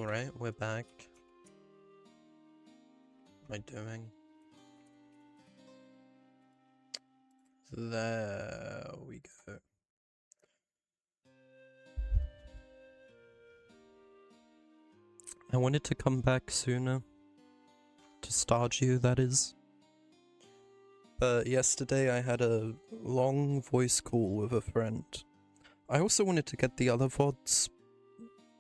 Alright, we're back. What am I doing? There we go. I wanted to come back sooner. To Stardew, that is. But yesterday I had a long voice call with a friend. I also wanted to get the other VODs,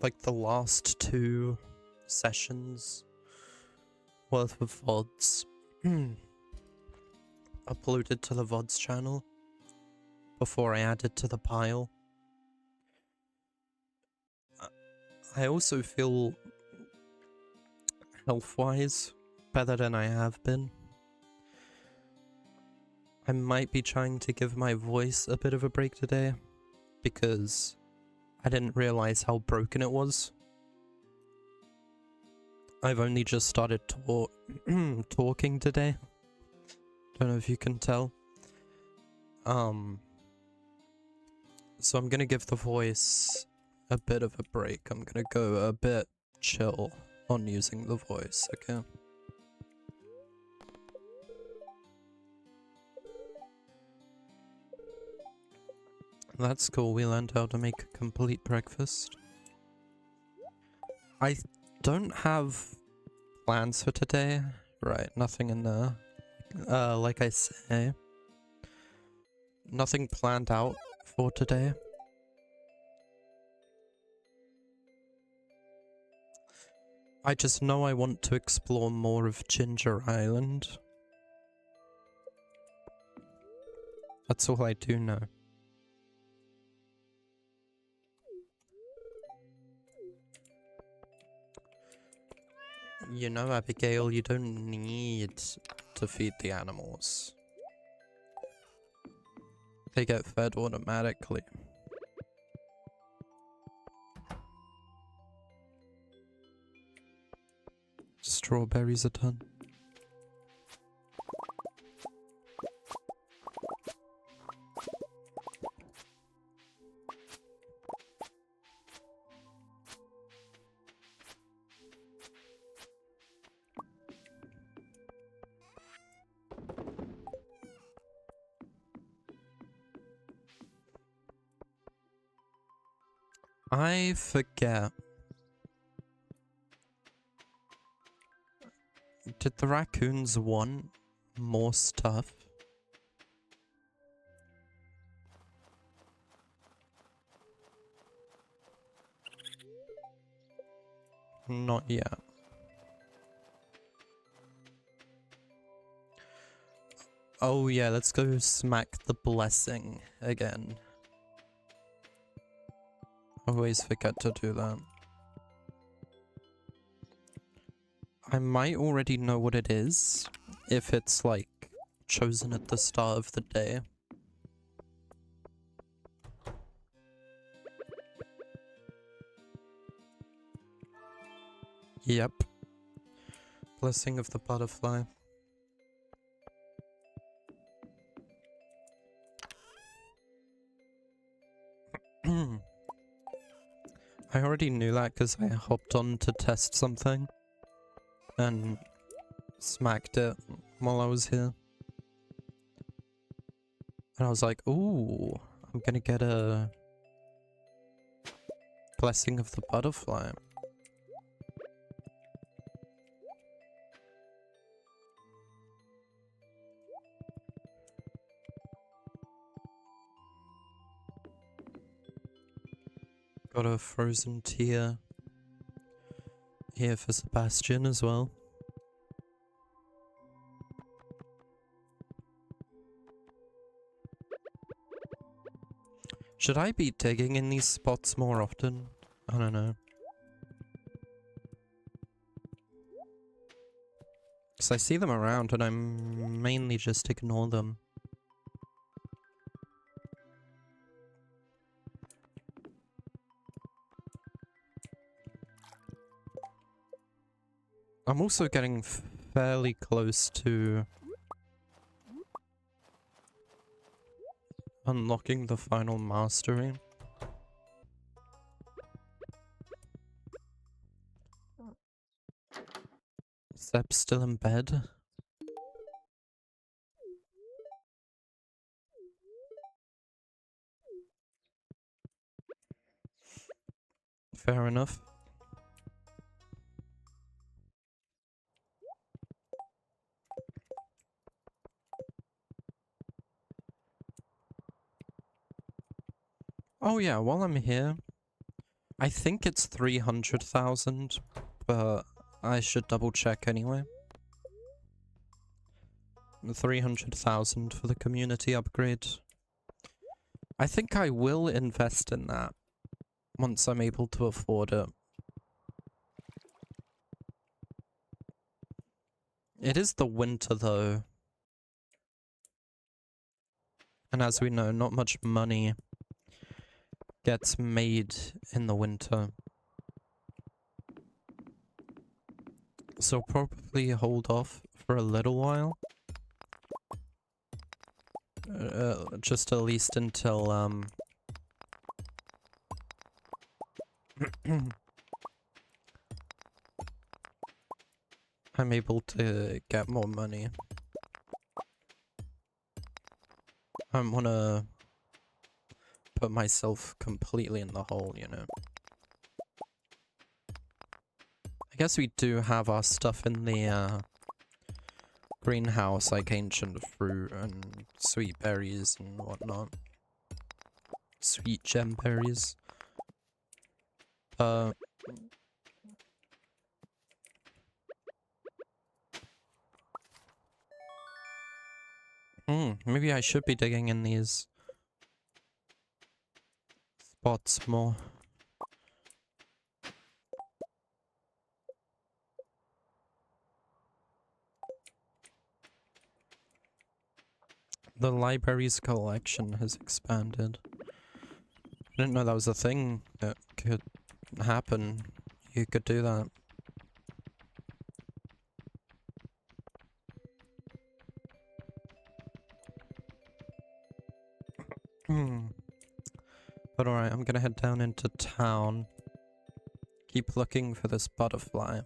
like the last 2 sessions worth of VODs, uploaded to the VODs channel before I added to the pile. I also feel health-wise better than I have been. I might be trying to give my voice a bit of a break today because I didn't realize how broken it was. I've only just started talking today. Don't know if you can tell. So I'm gonna give the voice a bit of a break. I'm gonna go a bit chill on using the voice, okay? That's cool, we learned how to make a complete breakfast. I don't have plans for today. Right, nothing in there. Like I say, nothing planned out for today. I just know I want to explore more of Ginger Island. That's all I do know. You know, Abigail, you don't need to feed the animals. They get fed automatically. Strawberries a ton. I forget. Did the raccoons want more stuff? Not yet. Oh yeah, let's go smack the blessing again. Always forget to do that. I might already know what it is, if it's like chosen at the start of the day. Yep. Blessing of the butterfly. I already knew that because I hopped on to test something and smacked it while I was here. And I was like, ooh, I'm gonna get a blessing of the butterfly. Got a frozen tear here for Sebastian as well. Should I be digging in these spots more often? I don't know. Because I see them around and I mainly just ignore them. I'm also getting fairly close to unlocking the final mastery. Zeb's still in bed? Fair enough. Oh yeah, while I'm here, I think it's 300,000, but I should double check anyway. 300,000 for the community upgrade. I think I will invest in that once I'm able to afford it. It is the winter though. And as we know, not much money gets made in the winter. So probably hold off for a little while. Just at least until, I'm able to get more money. I don't wanna put myself completely in the hole, you know. I guess we do have our stuff in the, greenhouse, like ancient fruit and sweet berries and whatnot. Sweet gem berries. Maybe I should be digging in these spots more. The library's collection has expanded. I didn't know that was a thing that could happen. You could do that. But alright, I'm gonna head down into town. Keep looking for this butterfly.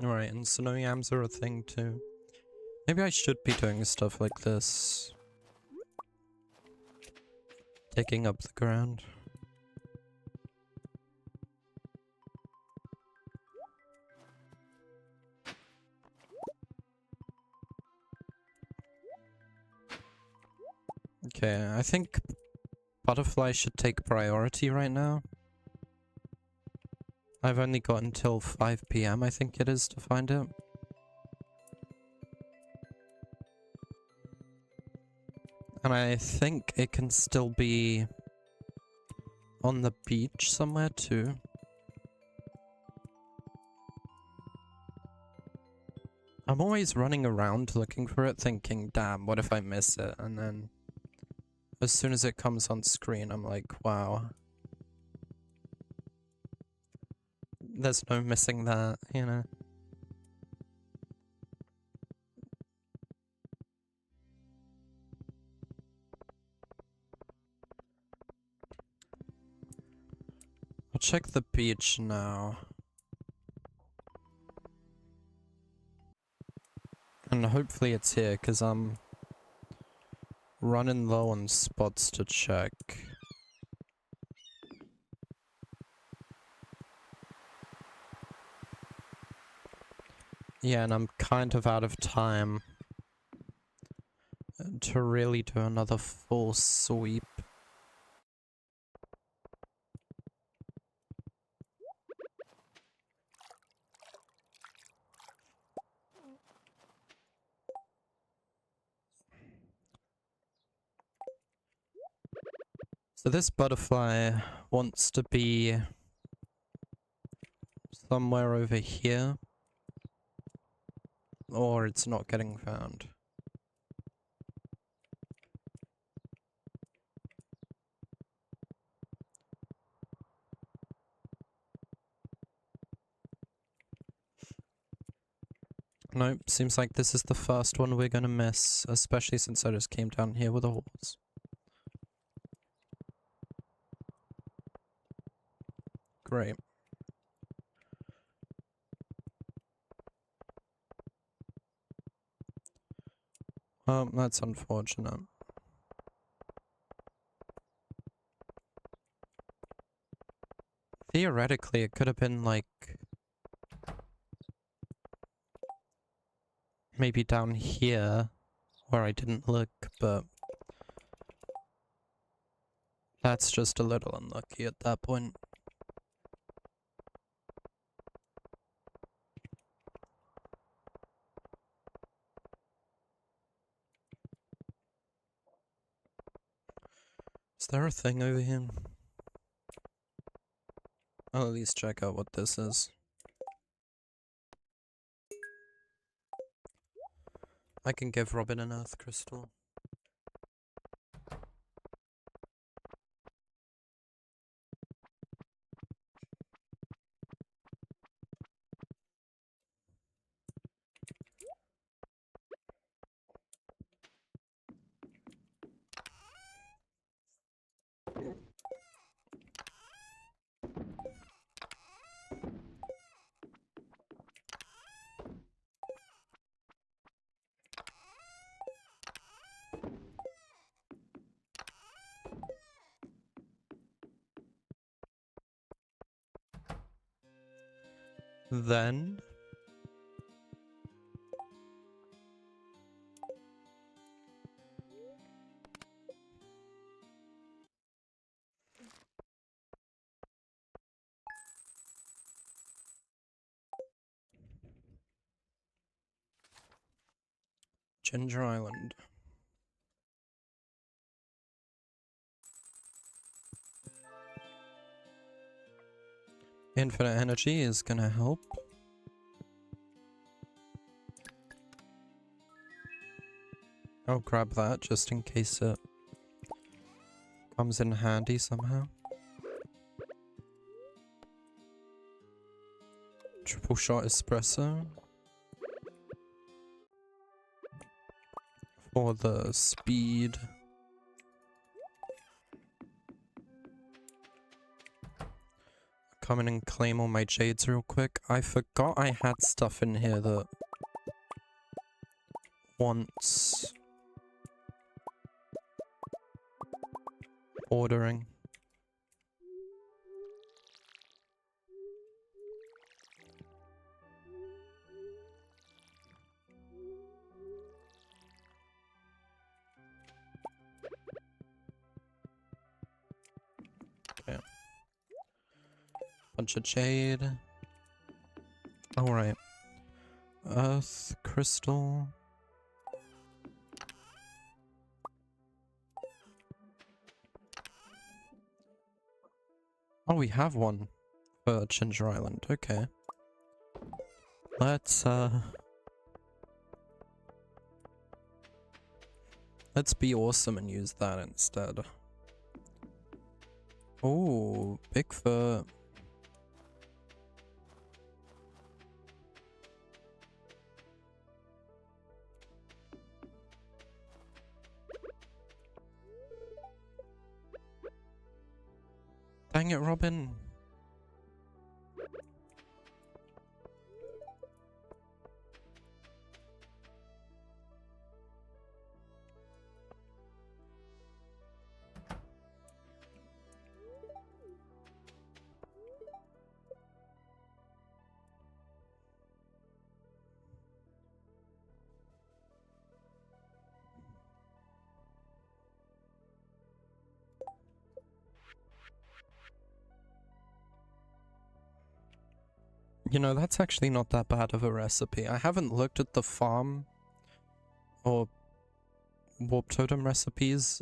Alright, and snow yams are a thing too. Maybe I should be doing stuff like this. Digging up the ground. Okay, I think butterfly should take priority right now. I've only got until 5 PM, I think it is, to find it. And I think it can still be on the beach somewhere too. I'm always running around looking for it, thinking, damn, what if I miss it? And then as soon as it comes on screen, I'm like, wow. There's no missing that, you know? I'll check the beach now. And hopefully it's here, because I'm running low on spots to check. Yeah, and I'm kind of out of time to really do another full sweep. So this butterfly wants to be somewhere over here, or it's not getting found. Nope, seems like this is the first one we're gonna miss, especially since I just came down here with a horse. Great. That's unfortunate. Theoretically, it could have been like maybe down here where I didn't look, but that's just a little unlucky at that point. Is there a thing over here? I'll at least check out what this is. I can give Robin an earth crystal. Then Ginger Island. Infinite energy is gonna help. I'll grab that just in case it comes in handy somehow. Triple shot espresso. For the speed. Come in and claim all my jades real quick. I forgot I had stuff in here that wants ordering. Okay. Bunch of jade. Alright. Earth crystal. Oh, we have one for Ginger Island. Okay. Let's be awesome and use that instead. Oh, Bigfoot. Dang it, Robin. You know, that's actually not that bad of a recipe. I haven't looked at the farm or warp totem recipes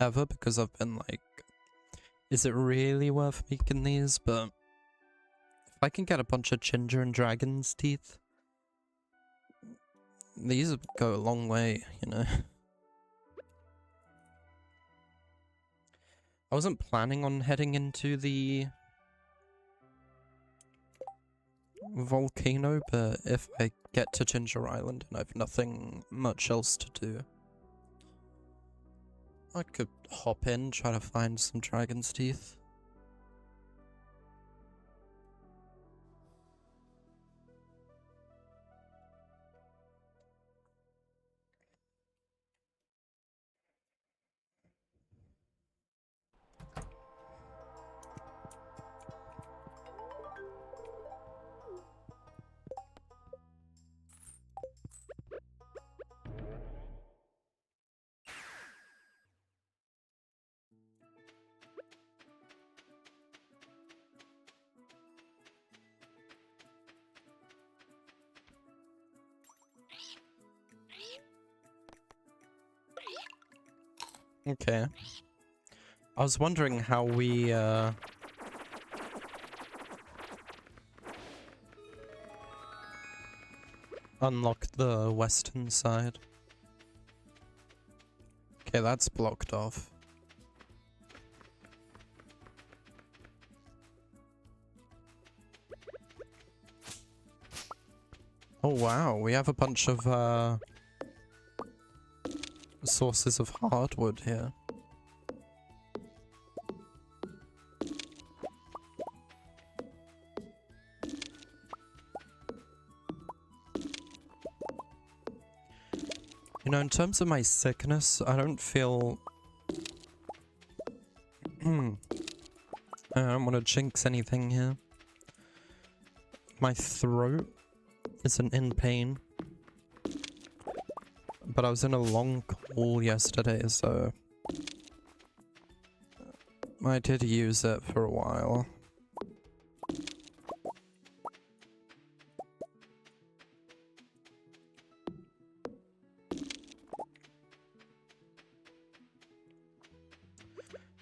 ever because I've been like, is it really worth making these? But if I can get a bunch of ginger and dragon's teeth, these would go a long way, you know? I wasn't planning on heading into the volcano, but if I get to Ginger Island and I have nothing much else to do, I could hop in, try to find some dragon's teeth. Okay. I was wondering how we, unlock the western side. Okay, that's blocked off. Oh wow, we have a bunch of, sources of hardwood here. You know, in terms of my sickness, I don't feel... I don't want to jinx anything here. My throat isn't in pain. But I was in a long call yesterday, so... I did use it for a while.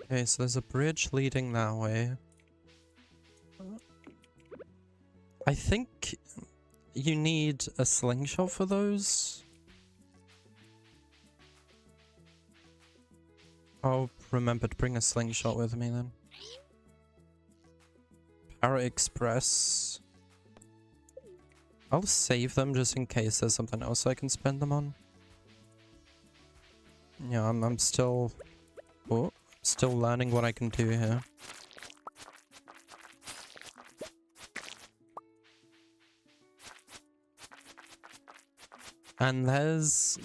Okay, so there's a bridge leading that way. I think you need a slingshot for those. I'll remember to bring a slingshot with me then. Parrot Express. I'll save them just in case there's something else I can spend them on. Yeah, I'm still... Oh, still learning what I can do here. And there's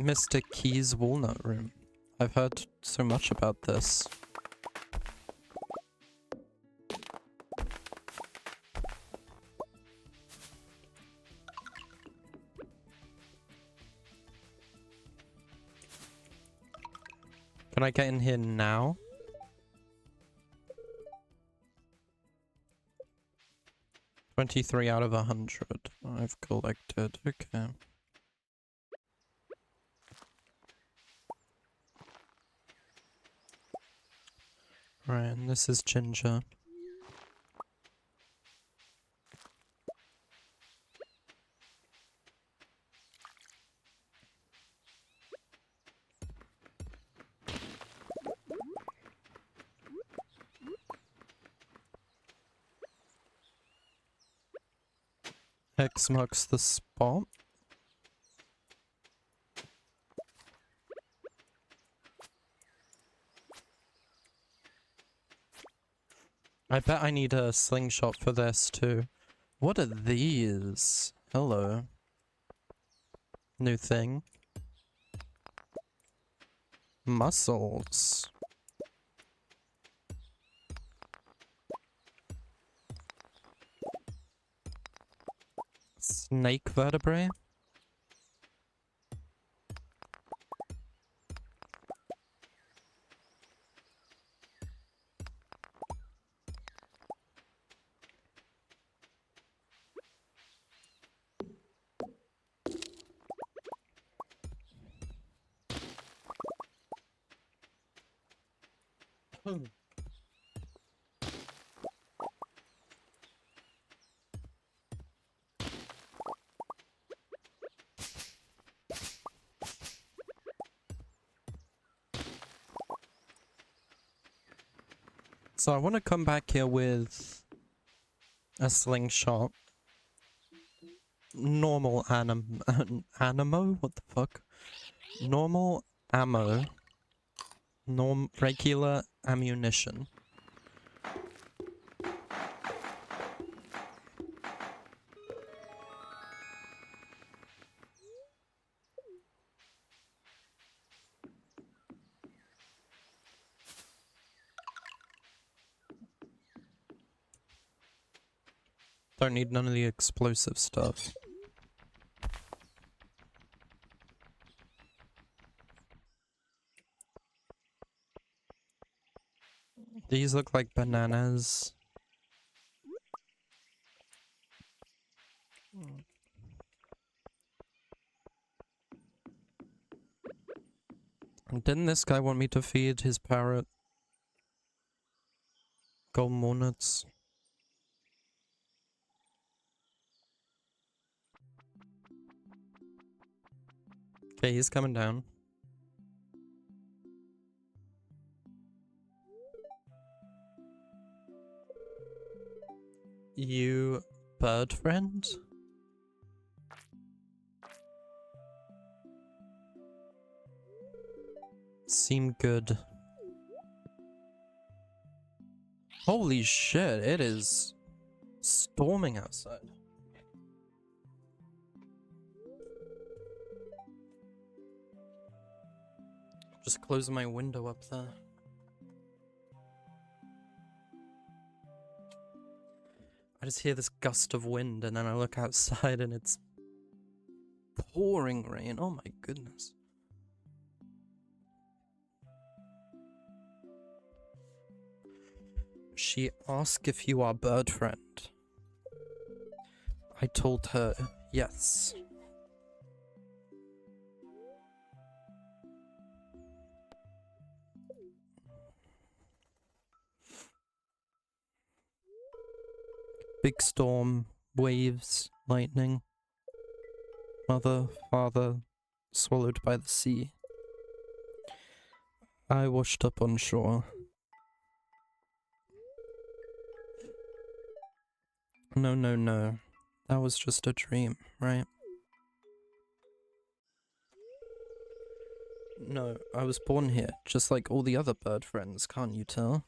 Mr. Key's Walnut Room. I've heard so much about this. Can I get in here now? $23 out of 100. I've collected. Okay. Right, and this is Ginger. X marks the spot. I bet I need a slingshot for this too. What are these? Hello. New thing. Mussels. Snake vertebrae. So I want to come back here with a slingshot. Normal animo? What the fuck? Normal ammo. Regular ammunition. Don't need none of the explosive stuff. These look like bananas. Didn't this guy want me to feed his parrot golden walnuts? Okay, he's coming down. You bird friend? Seem good. Holy shit, it is storming outside. Just closing my window up there. I just hear this gust of wind and then I look outside and it's pouring rain. Oh my goodness. She asked if you are bird friend. I told her yes. Big storm, waves, lightning. Mother, father, swallowed by the sea. I washed up on shore. No, no, no. That was just a dream, right? No, I was born here, just like all the other bird friends, can't you tell?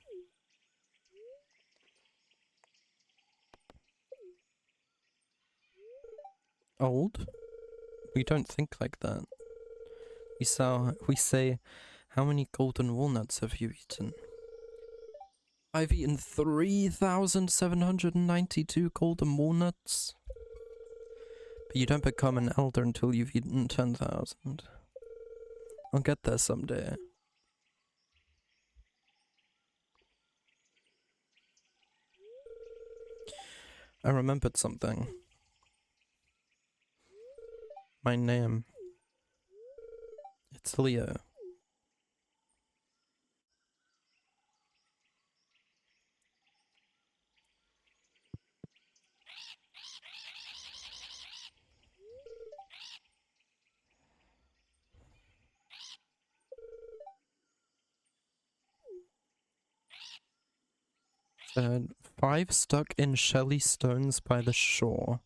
Old? We don't think like that. We say, how many golden walnuts have you eaten? I've eaten 3,792 golden walnuts. But you don't become an elder until you've eaten 10,000. I'll get there someday. I remembered something. My name. It's Leo. Said 5 stuck in shelly stones by the shore.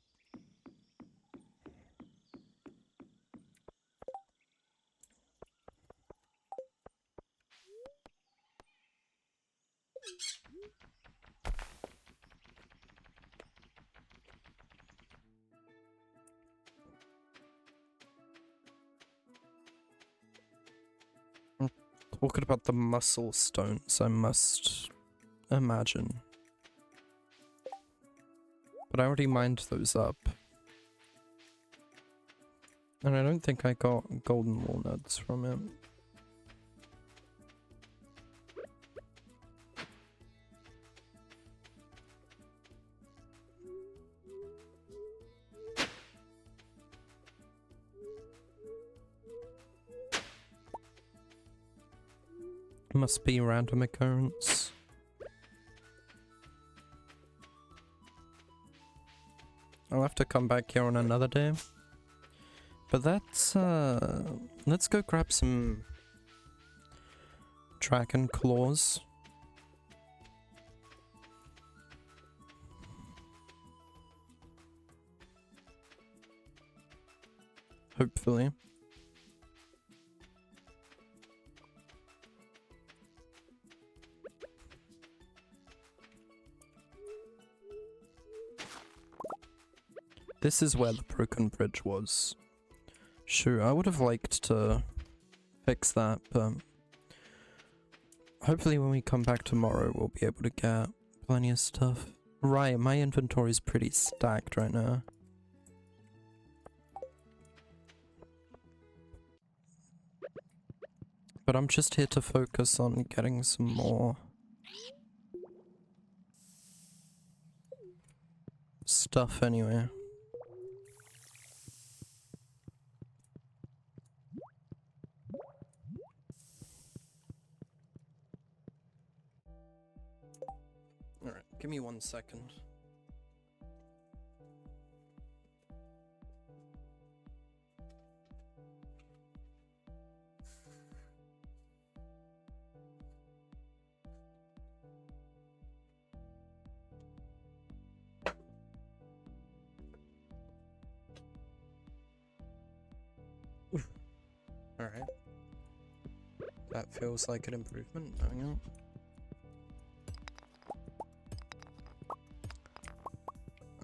Talking about the muscle stones, I must imagine. But I already mined those up. And I don't think I got golden walnuts from it. Must be random occurrence. I'll have to come back here on another day. But that's, let's go grab some dragon claws. Hopefully. This is where the broken bridge was. Sure, I would have liked to fix that, but hopefully when we come back tomorrow we'll be able to get plenty of stuff. Right, my inventory's pretty stacked right now. But I'm just here to focus on getting some more stuff anyway. Alright, give me 1 second. Alright. That feels like an improvement. Hang on.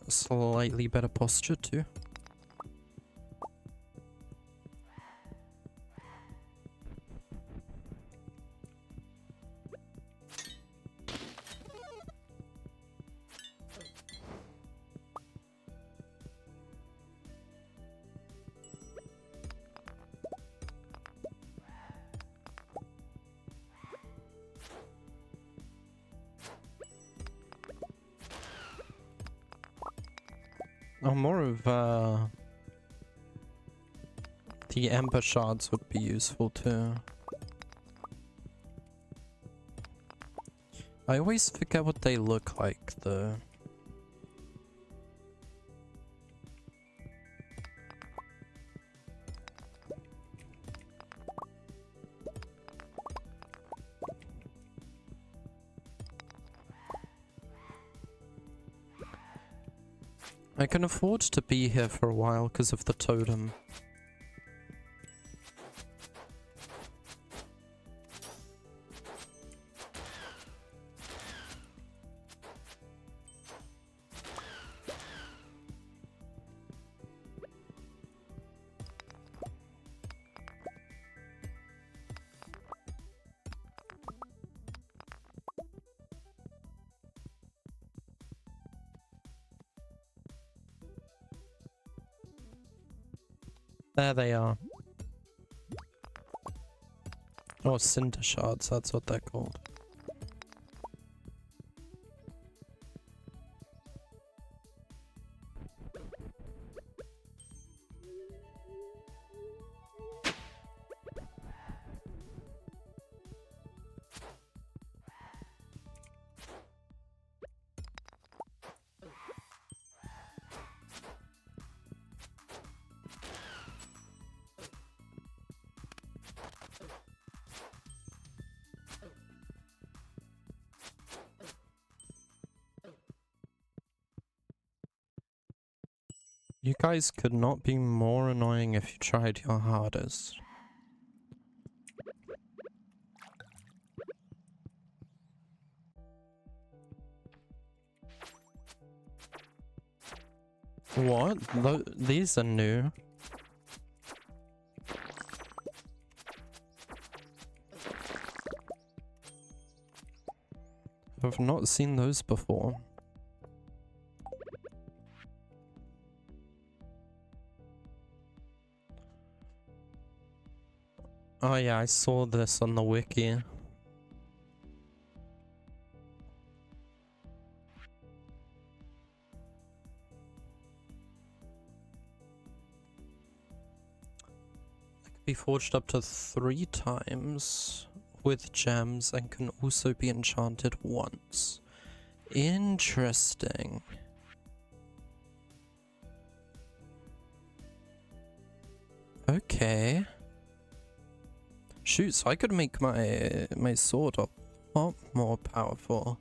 Slightly better posture too. Oh, more of the ember shards would be useful too. I always forget what they look like though. I can afford to be here for a while because of the totem. There they are. Oh, cinder shards, that's what they're called. You guys could not be more annoying if you tried your hardest. What? These are new. I've not seen those before. Oh yeah, I saw this on the wiki. They could be forged up to 3 times, with gems and can also be enchanted once. Interesting. Okay. Shoot, so I could make my sword a lot more powerful.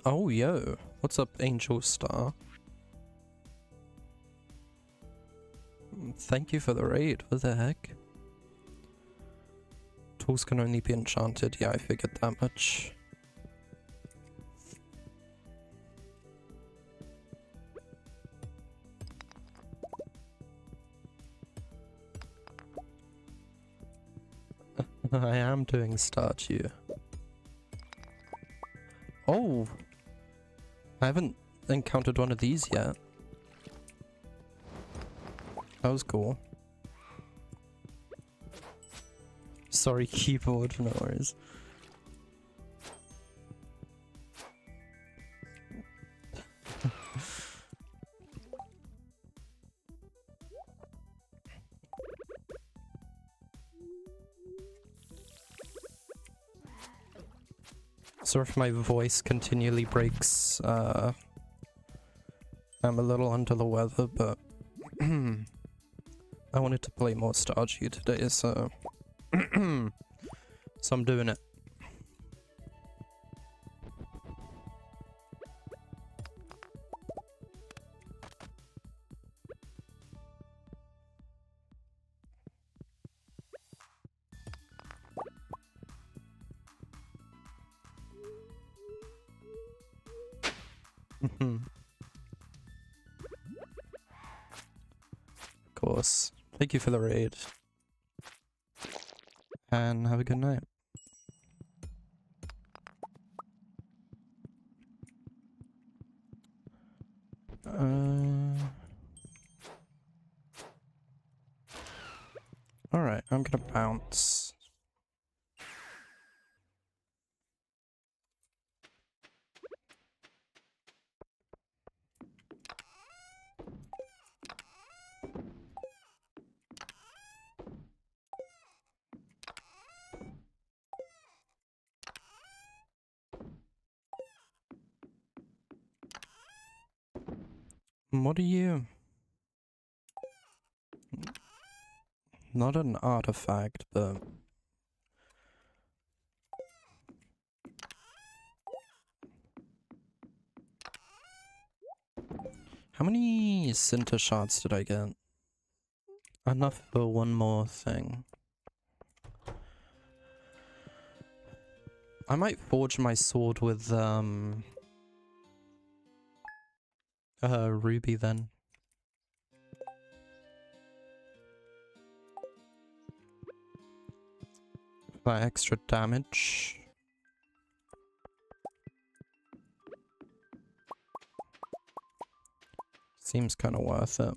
Oh, yo. What's up, Angel Star? Thank you for the raid. What the heck? Tools can only be enchanted. Yeah, I figured that much. I am doing Stardew. Oh! I haven't encountered one of these yet. That was cool. Sorry, keyboard, no worries. So if my voice continually breaks, I'm a little under the weather, but I wanted to play more Stardew today, so so I'm doing it. Of course. Thank you for the raid. And have a good night. Alright, I'm gonna bounce. What are you? Not an artifact, but... How many Sinter shards did I get? Enough for one more thing. I might forge my sword with, ruby then. For extra damage. Seems kind of worth it.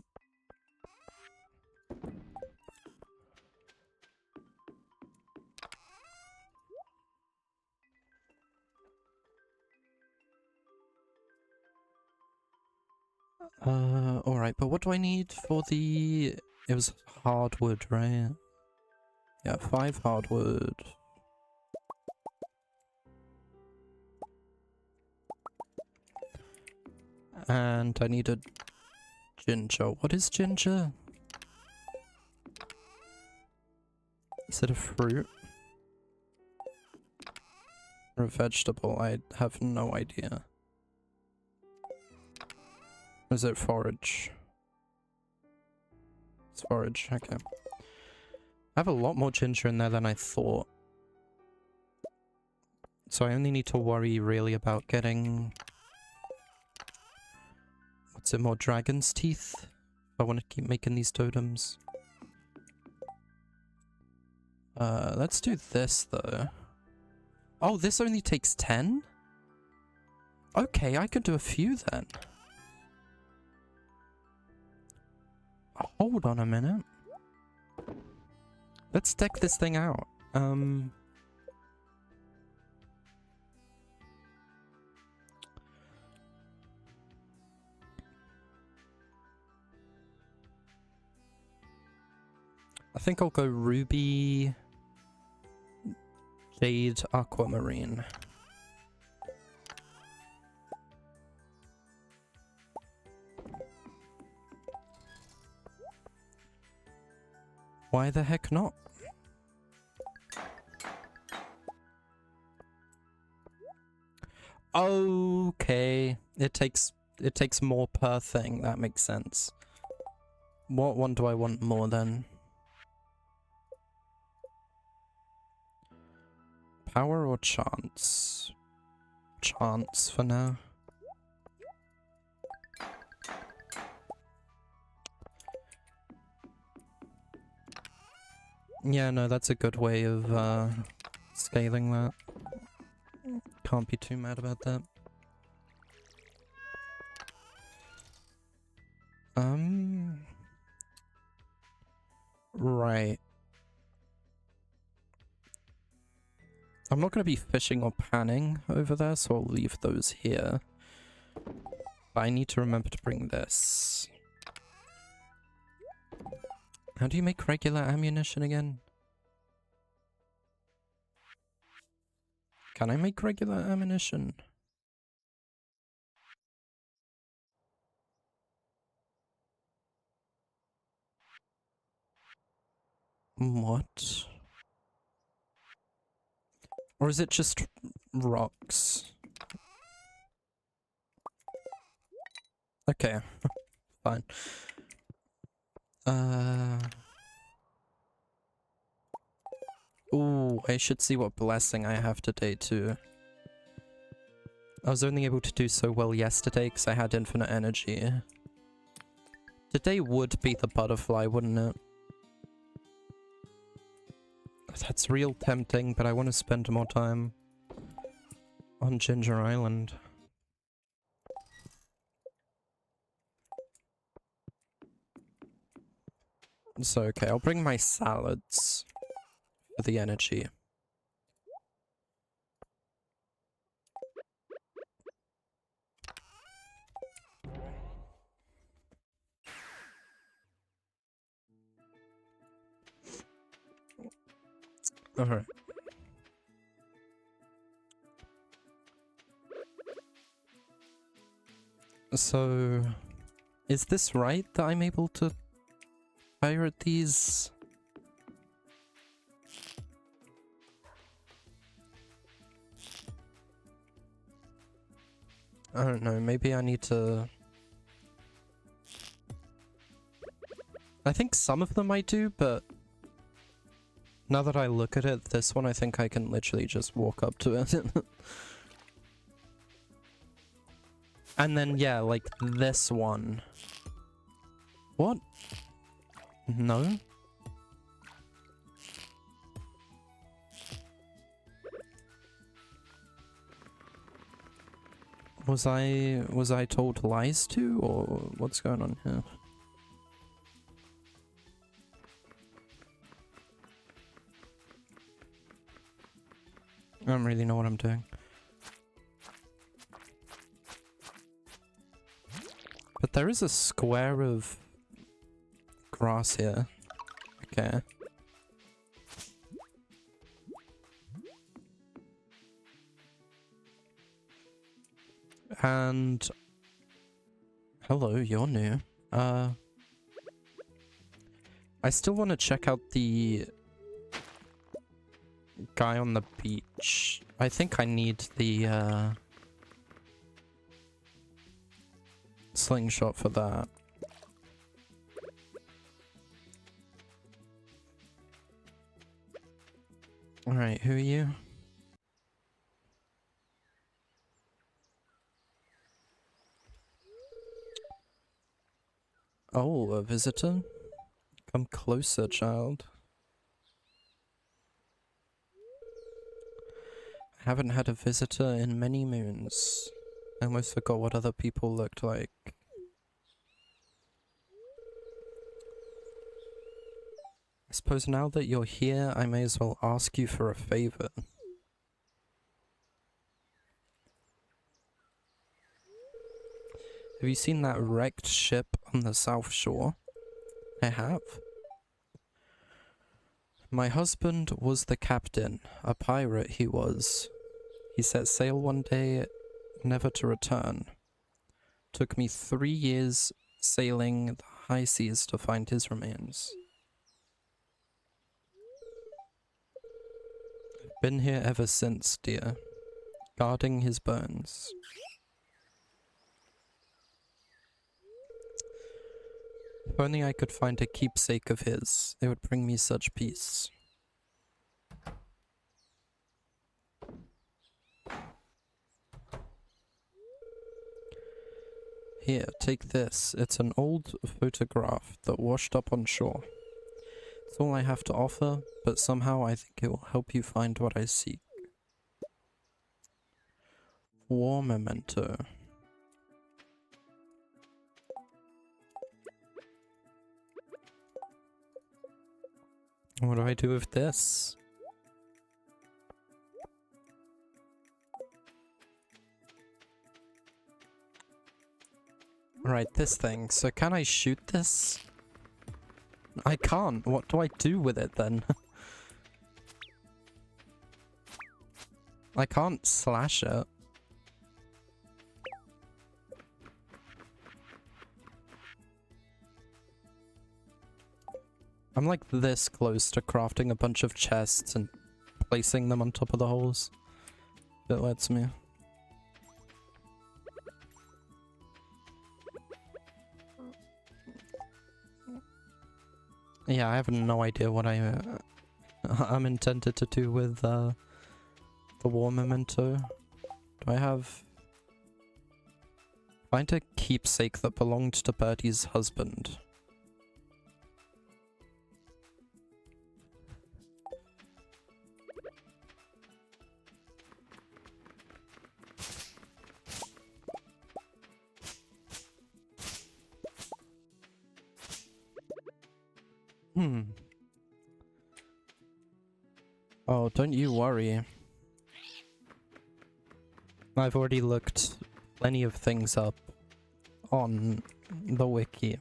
Alright, but what do I need for the... It was hardwood, right? Yeah, 5 hardwood. And I needed ginger. What is ginger? Is it a fruit? Or a vegetable? I have no idea. Or is it forage? It's forage, okay. I have a lot more ginger in there than I thought. So I only need to worry really about getting... What's it, more dragon's teeth? If I want to keep making these totems. Let's do this though. Oh, this only takes 10? Okay, I could do a few then. Hold on a minute. Let's deck this thing out. I think I'll go ruby, jade, aquamarine. Why the heck not? Okay, it takes more per thing. That makes sense. What one do I want more then? Power or chance? Chance for now. Yeah, no, that's a good way of scaling that. Can't be too mad about that. Right. I'm not going to be fishing or panning over there, so I'll leave those here. But I need to remember to bring this. How do you make regular ammunition again? Can I make regular ammunition? What? Or is it just rocks? Okay, fine. Ooh, I should see what blessing I have today too. I was only able to do so well yesterday because I had infinite energy. Today would be the butterfly, wouldn't it? That's real tempting, but I want to spend more time on Ginger Island. So, okay, I'll bring my salads for the energy. Alright. So, is this right that I'm able to pirate these? I don't know, maybe I need to... I think some of them I do, but now that I look at it, this one I think I can literally just walk up to it. And then, yeah, like this one. What? No? Was I told lies to, or what's going on here? I don't really know what I'm doing. But there is a square of grass here. Okay. And... hello, you're new. I still want to check out the guy on the beach. I think I need the slingshot for that. Alright, who are you? Oh, a visitor? Come closer, child. I haven't had a visitor in many moons. I almost forgot what other people looked like. I suppose now that you're here, I may as well ask you for a favor. Have you seen that wrecked ship on the south shore? I have. My husband was the captain, a pirate he was. He set sail one day, never to return. Took me 3 years sailing the high seas to find his remains. Been here ever since, dear, guarding his bones. If only I could find a keepsake of his, it would bring me such peace. Here, take this. It's an old photograph that washed up on shore. It's all I have to offer, but somehow I think it will help you find what I seek. War memento. What do I do with this? Right, this thing. So can I shoot this? I can't. What do I do with it then? I can't slash it. I'm like this close to crafting a bunch of chests and placing them on top of the holes. It lets me. Yeah, I have no idea what I'm intended to do with the war memento. Do I have... Find a keepsake that belonged to Birdie's husband. Oh, don't you worry. I've already looked plenty of things up on the wiki.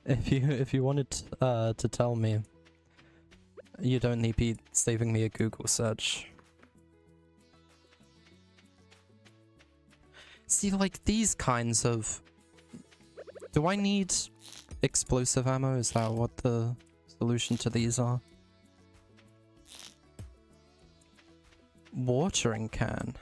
If you wanted to tell me, you'd only be saving me a Google search. See, like these kinds of... Do I need explosive ammo? Is that what the solution to these are? Watering can.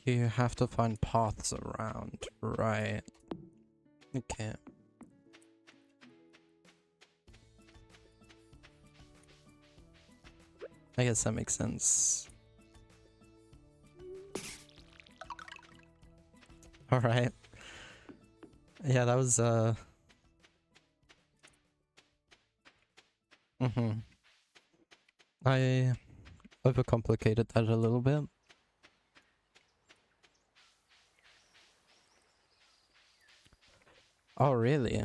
You have to find paths around, right? Okay. I guess that makes sense. Alright. Yeah, that was, I overcomplicated that a little bit. Oh, really?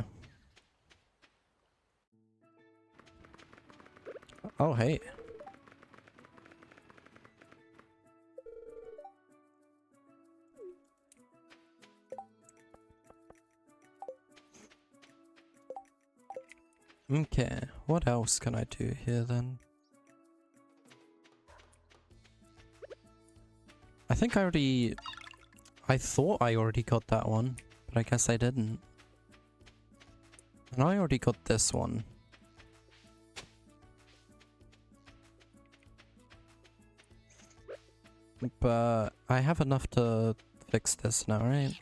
Oh, hey. Okay, what else can I do here then? I think I already... I thought I already got that one, but I guess I didn't. And I already got this one. But I have enough to fix this now, right?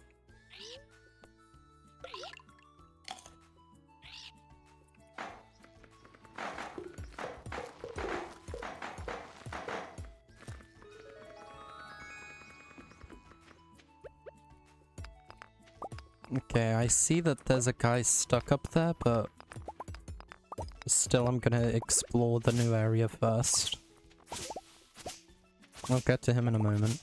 Okay, I see that there's a guy stuck up there, but still I'm gonna explore the new area first. I'll get to him in a moment.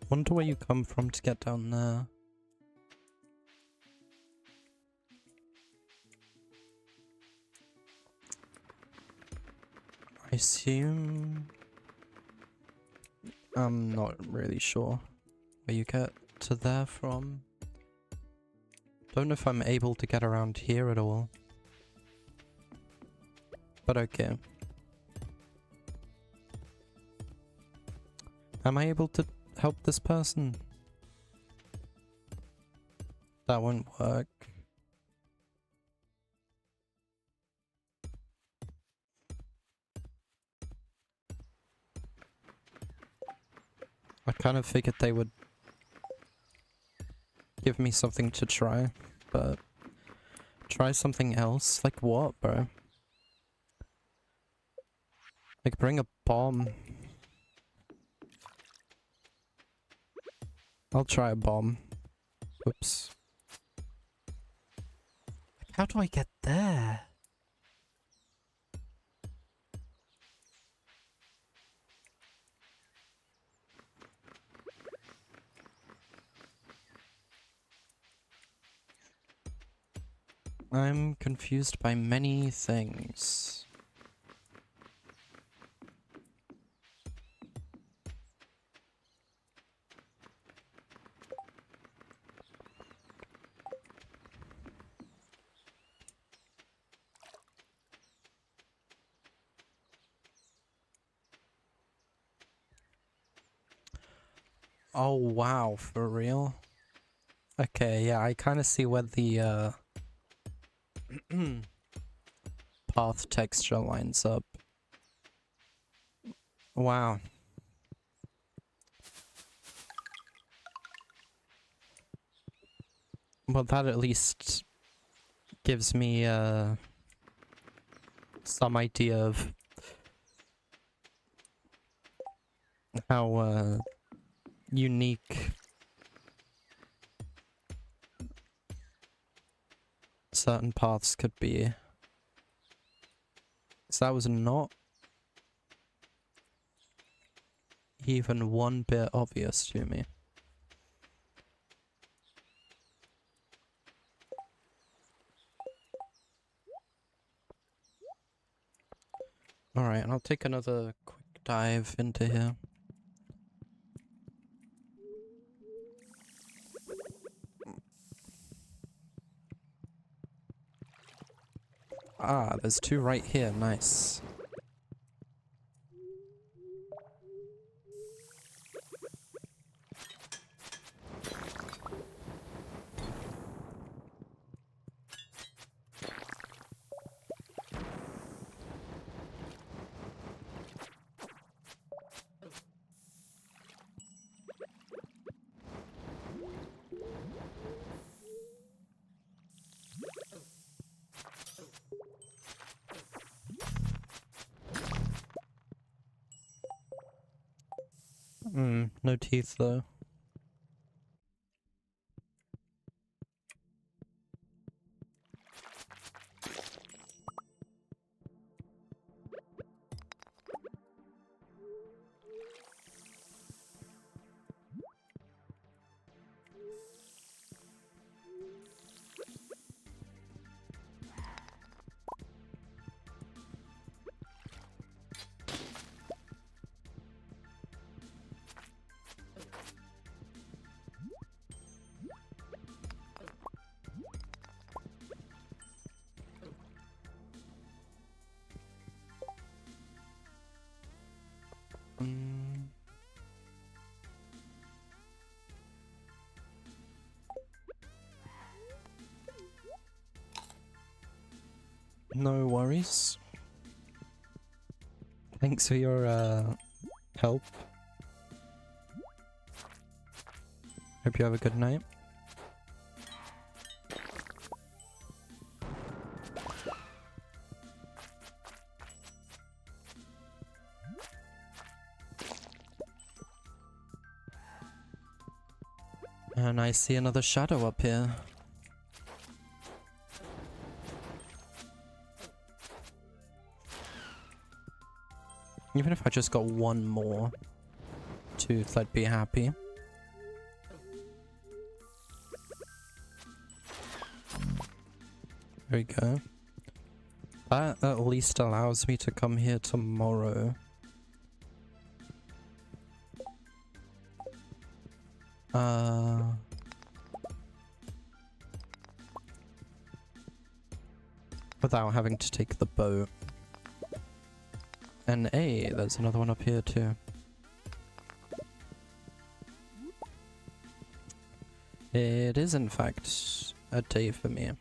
Wonder where you come from to get down there. I assume... I'm not really sure where you get to there from. Don't know if I'm able to get around here at all. But okay. Am I able to help this person? That won't work. I kind of figured they would give me something to try, but try something else? Like what, bro? Like bring a bomb. I'll try a bomb. Oops. Like, how do I get there? I'm confused by many things. Oh wow, for real? Okay, yeah, I kind of see where the path texture lines up. Wow. Well, that at least gives me some idea of how unique certain paths could be. So that was not even one bit obvious to me. Alright, and I'll take another quick dive into here. Ah, there's two right here, nice. No teeth though. No worries. Thanks for your help. Hope you have a good night. And I see another shadow up here. Even if I just got one more tooth, I'd be happy. There we go. That at least allows me to come here tomorrow. Without having to take the boat. And hey, there's another one up here too. It is in fact a day for me.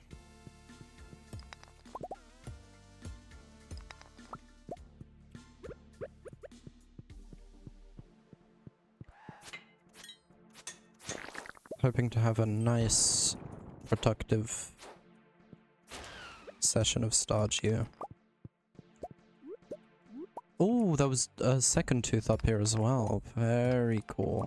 Hoping to have a nice, productive session of Stardew. Oh, there was a second tooth up here as well. Very cool.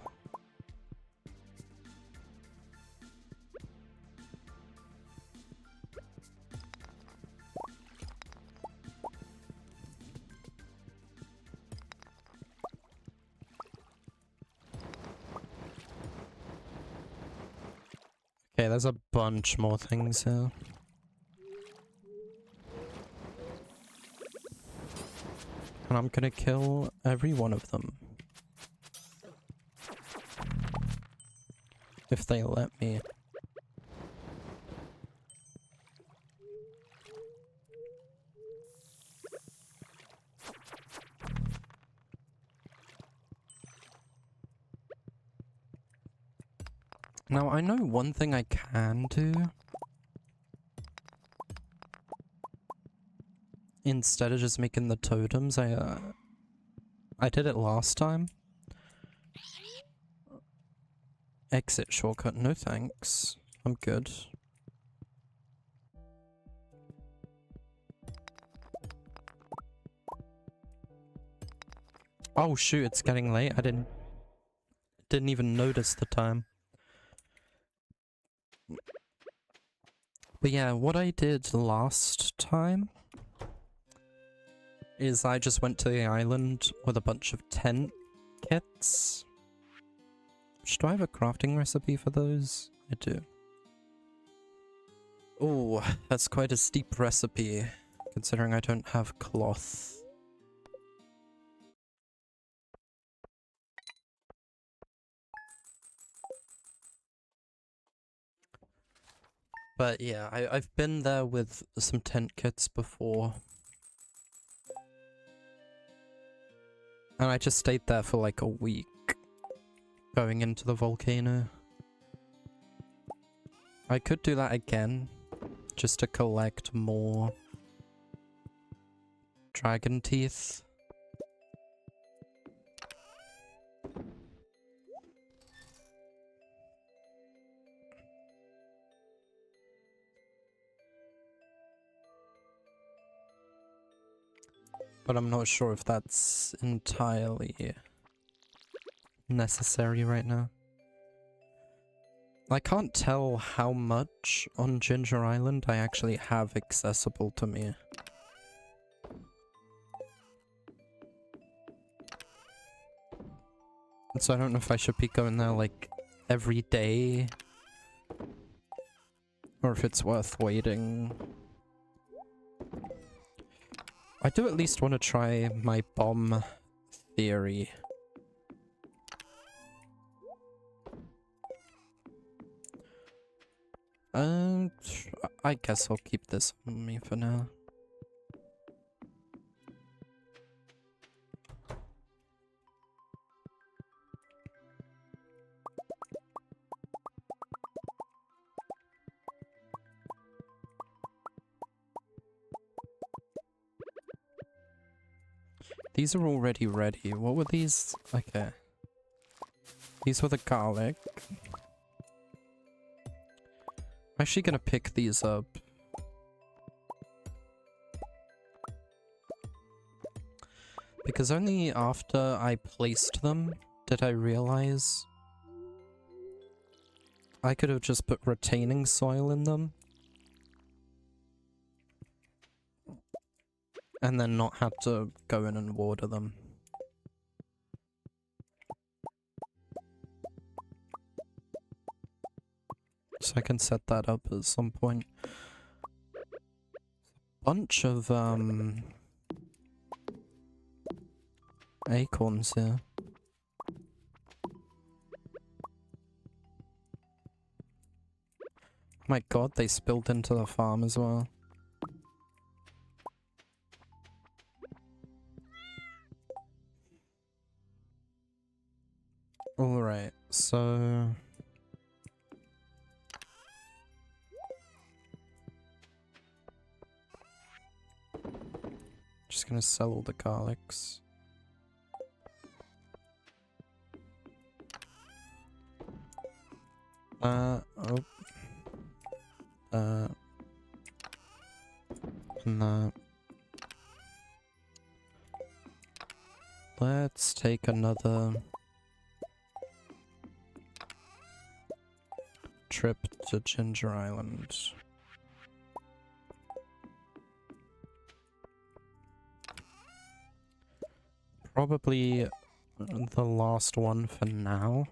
Okay, there's a bunch more things here. And I'm gonna kill every one of them. If they let me. Now, I know one thing I can do. Instead of just making the totems, I did it last time. Exit shortcut, no thanks. I'm good. Oh shoot, it's getting late. I didn't even notice the time. But yeah, what I did last time is I just went to the island with a bunch of tent kits. Do I have a crafting recipe for those? I do. Oh, that's quite a steep recipe, considering I don't have cloth. But yeah, I've been there with some tent kits before. And I just stayed there for like a week, going into the volcano. I could do that again, just to collect more dragon teeth. But I'm not sure if that's entirely necessary right now. I can't tell how much on Ginger Island I actually have accessible to me. So I don't know if I should be going there like every day, or if it's worth waiting. I do at least want to try my bomb theory. I guess I'll keep this on me for now. These are already ready. What were these? Okay. These were the garlic. I'm actually gonna pick these up. Because only after I placed them did I realize I could have just put retaining soil in them. And then not have to go in and water them. So I can set that up at some point. Bunch of acorns here. My god, they spilled into the farm as well. Alright, so... just gonna sell all the garlics. And that. Let's take another trip to Ginger Island. Probably the last one for now.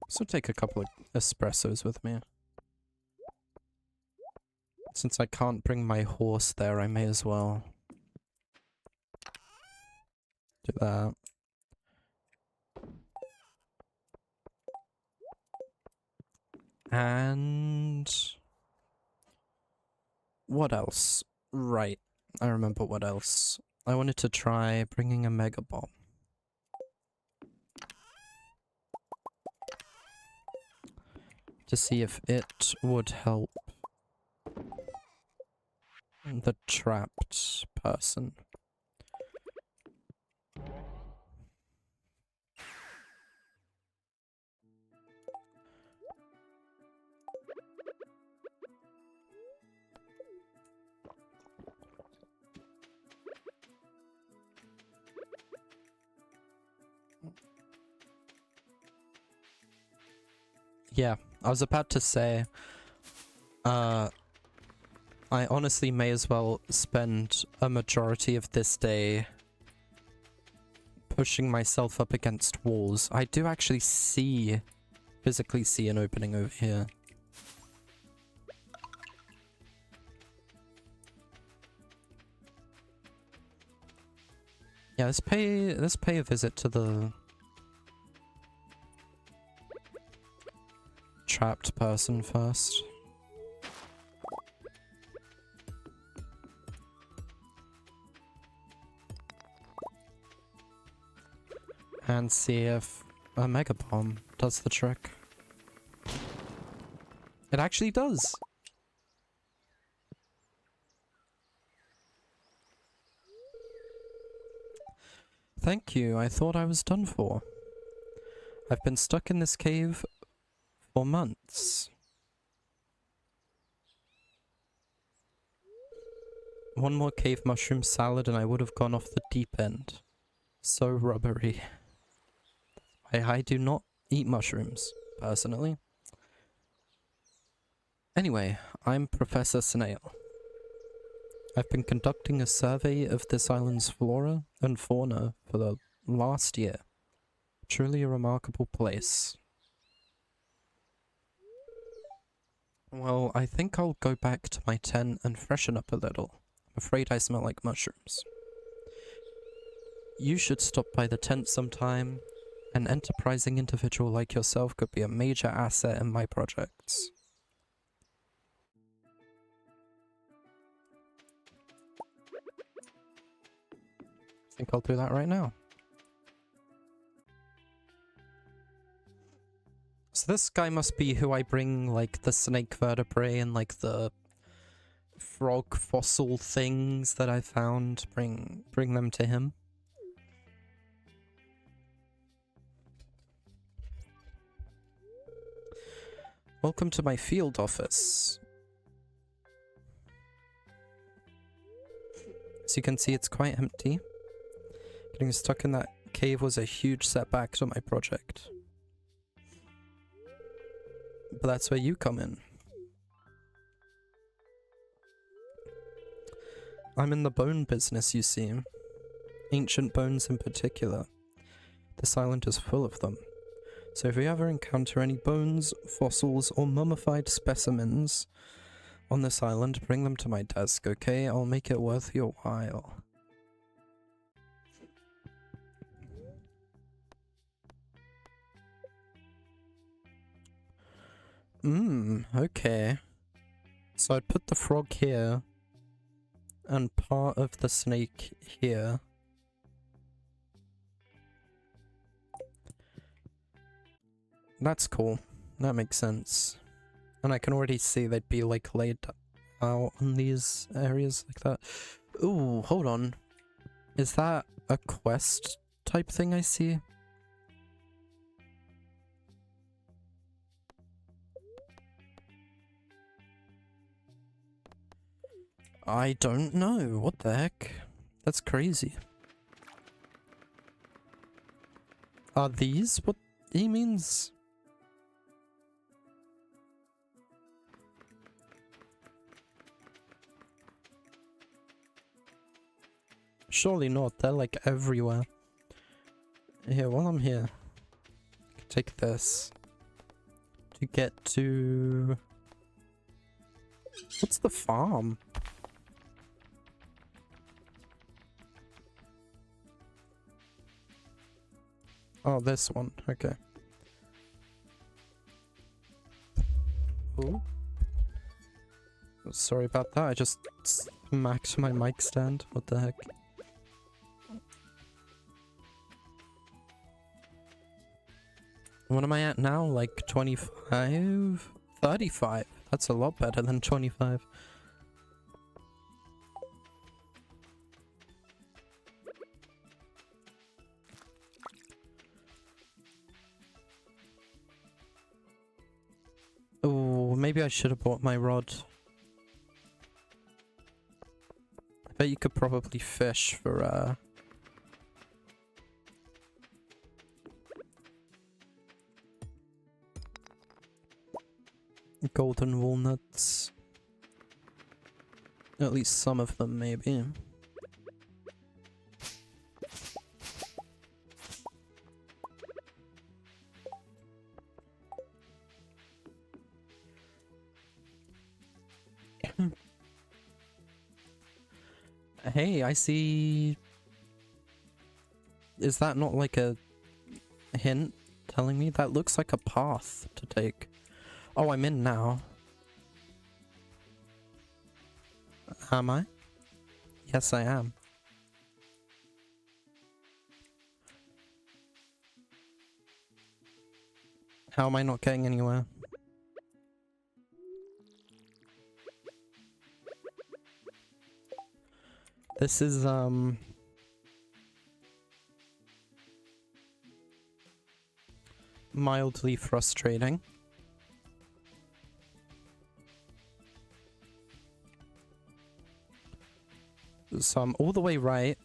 So take a couple of espressos with me. Since I can't bring my horse there, I may as well do that. And... what else? Right, I remember what else. I wanted to try bringing a mega bomb. To see if it would help the trapped person. Yeah, I was about to say, I honestly may as well spend a majority of this day pushing myself up against walls. I do actually physically see an opening over here. Yeah, let's pay a visit to the trapped person first. And see if a mega bomb does the trick. It actually does! Thank you, I thought I was done for. I've been stuck in this cave for months. One more cave mushroom salad and I would have gone off the deep end. So rubbery. I do not eat mushrooms, personally. Anyway, I'm Professor Snail. I've been conducting a survey of this island's flora and fauna for the last year. Truly a remarkable place. Well, I think I'll go back to my tent and freshen up a little. I'm afraid I smell like mushrooms. You should stop by the tent sometime. An enterprising individual like yourself could be a major asset in my projects. I think I'll do that right now. So this guy must be who I bring, like, the snake vertebrae and, like, the frog fossil things that I found. Bring them to him. Welcome to my field office. As you can see, it's quite empty. Getting stuck in that cave was a huge setback to my project. But that's where you come in. I'm in the bone business, you see. Ancient bones in particular. This island is full of them. So if we ever encounter any bones, fossils, or mummified specimens on this island, bring them to my desk, okay? I'll make it worth your while. Okay. So I'd put the frog here, and part of the snake here. That's cool. That makes sense. And I can already see they'd be like laid out on these areas like that. Ooh, hold on. Is that a quest type thing I see? I don't know. What the heck? That's crazy. Are these what he means? Surely not. They're like everywhere. Here, while I'm here, take this to get to... What's the farm? Oh, this one. Okay. Oh. Sorry about that. I just smacked my mic stand. What the heck? What am I at now? Like 25? 35. That's a lot better than 25. Oh, maybe I should have bought my rod. I bet you could probably fish for, golden walnuts. At least some of them, maybe. Hey, I see... Is that not like a hint telling me? That looks like a path to take. Oh, I'm in now. Am I? Yes, I am. How am I not getting anywhere? This is, mildly frustrating. So I'm all the way right.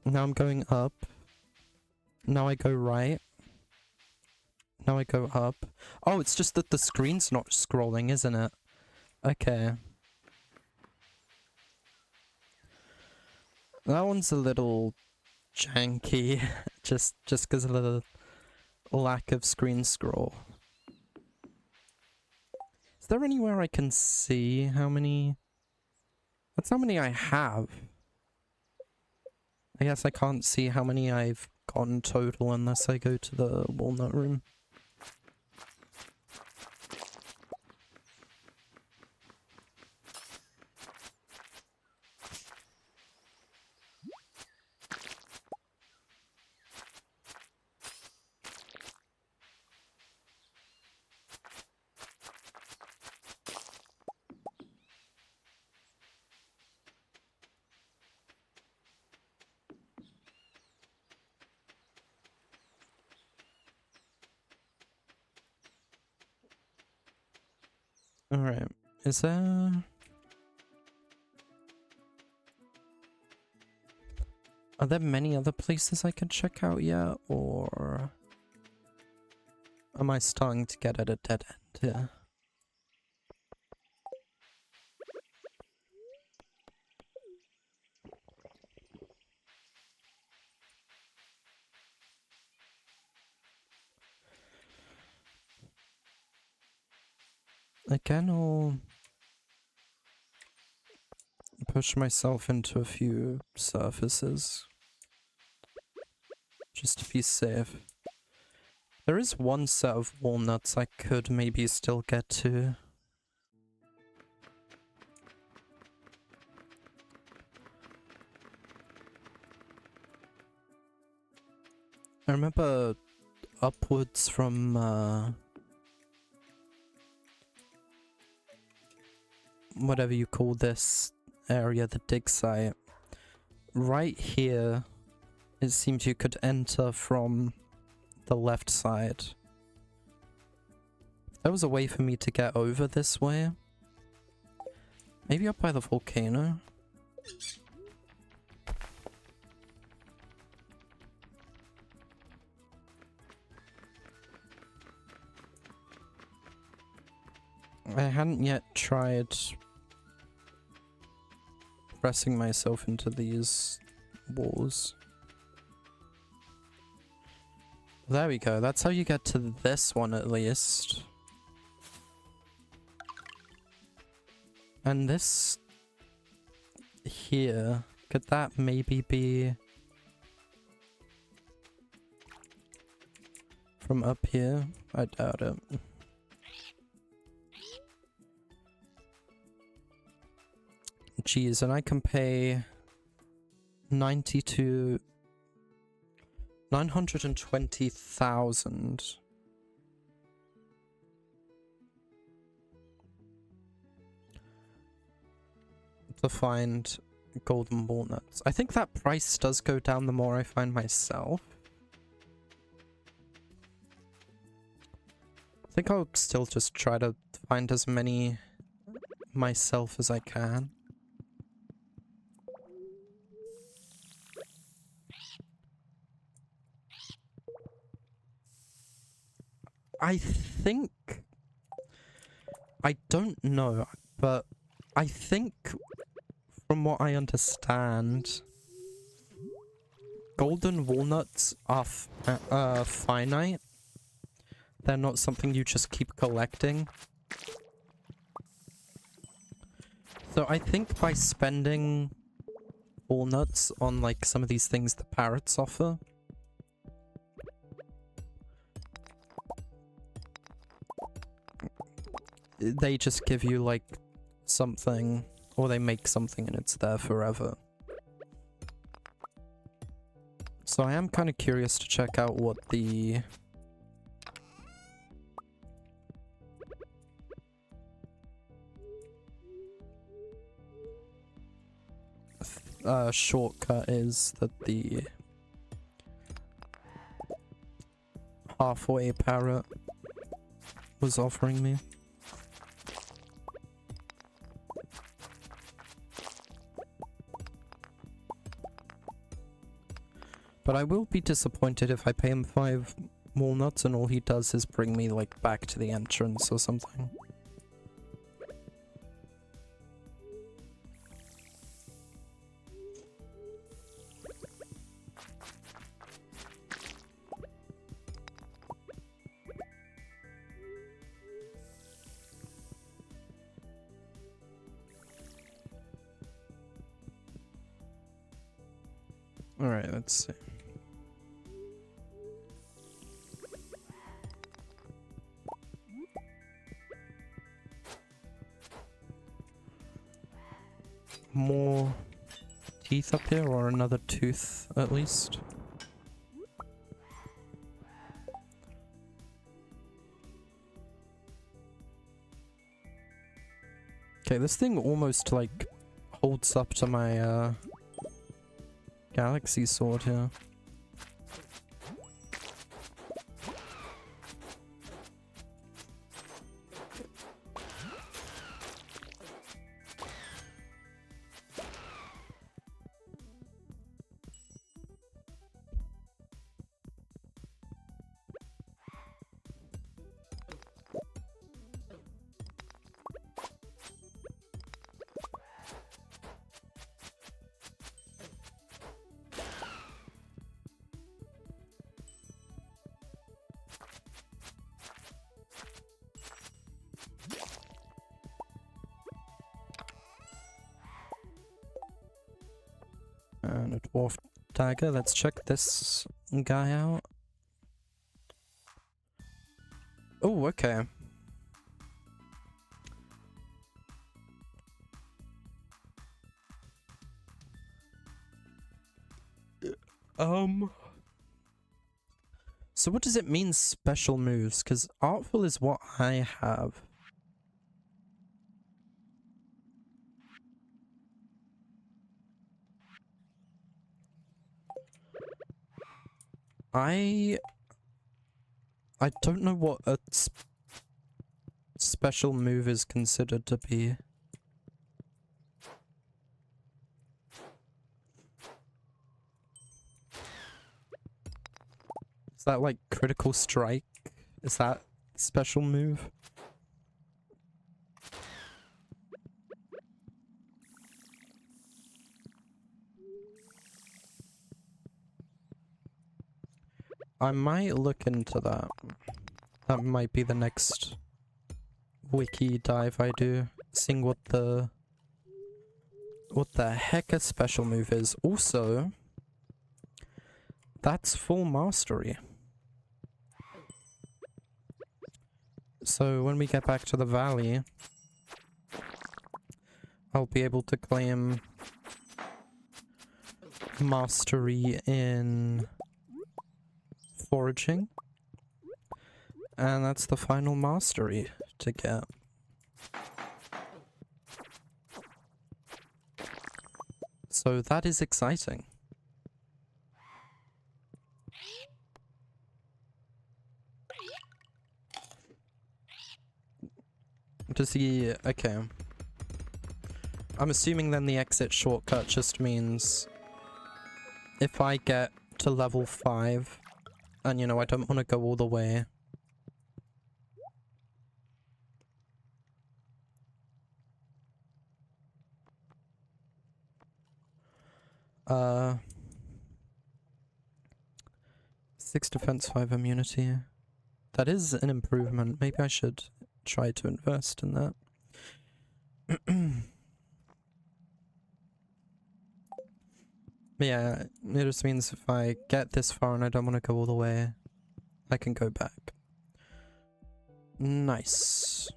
Now I'm going up. Now I go right. Now I go up. Oh, it's just that the screen's not scrolling, isn't it? Okay. That one's a little janky, just because of the lack of screen scroll. Is there anywhere I can see how many... That's how many I have. I guess I can't see how many I've gotten total unless I go to the walnut room. Alright, is there... Are there many other places I can check out yet, or... Am I starting to get at a dead end here? Again, I'll push myself into a few surfaces just to be safe. There is one set of walnuts I could maybe still get to. I remember upwards from whatever you call this area, the dig site. Right here, it seems you could enter from the left side. There was a way for me to get over this way. Maybe up by the volcano? I hadn't yet tried pressing myself into these walls. There we go, that's how you get to this one at least. And this here, could that maybe be from up here? I doubt it. Jeez, and I can pay 920,000 to find golden walnuts. I think that price does go down the more I find myself. I think I'll still just try to find as many myself as I can. I think... I don't know, but I think from what I understand, golden walnuts are finite. They're not something you just keep collecting. So I think by spending walnuts on like some of these things the parrots offer, they just give you like something, or they make something and it's there forever. So I am kind of curious to check out what the shortcut is that the halfway parrot was offering me. But I will be disappointed if I pay him 5 walnuts and all he does is bring me, like, back to the entrance or something. Alright, let's see. More teeth up here, or another tooth at least. Okay, this thing almost like holds up to my galaxy sword here. And a dwarf dagger. Let's check this guy out. Oh, okay. So what does it mean, special moves? Because artful is what I have. I don't know what a special move is considered to be. Is that like critical strike? Is that special move? I might look into that. That might be the next wiki dive I do. Seeing what the heck a special move is. Also, that's full mastery. So when we get back to the valley, I'll be able to claim mastery in foraging. And that's the final mastery to get. So that is exciting. Does he... okay. I'm assuming then the exit shortcut just means if I get to level 5 and, you know, I don't want to go all the way. Uh... 6 defense, 5 immunity. That is an improvement. Maybe I should try to invest in that. Yeah, it just means if I get this far and I don't want to go all the way, I can go back. Nice.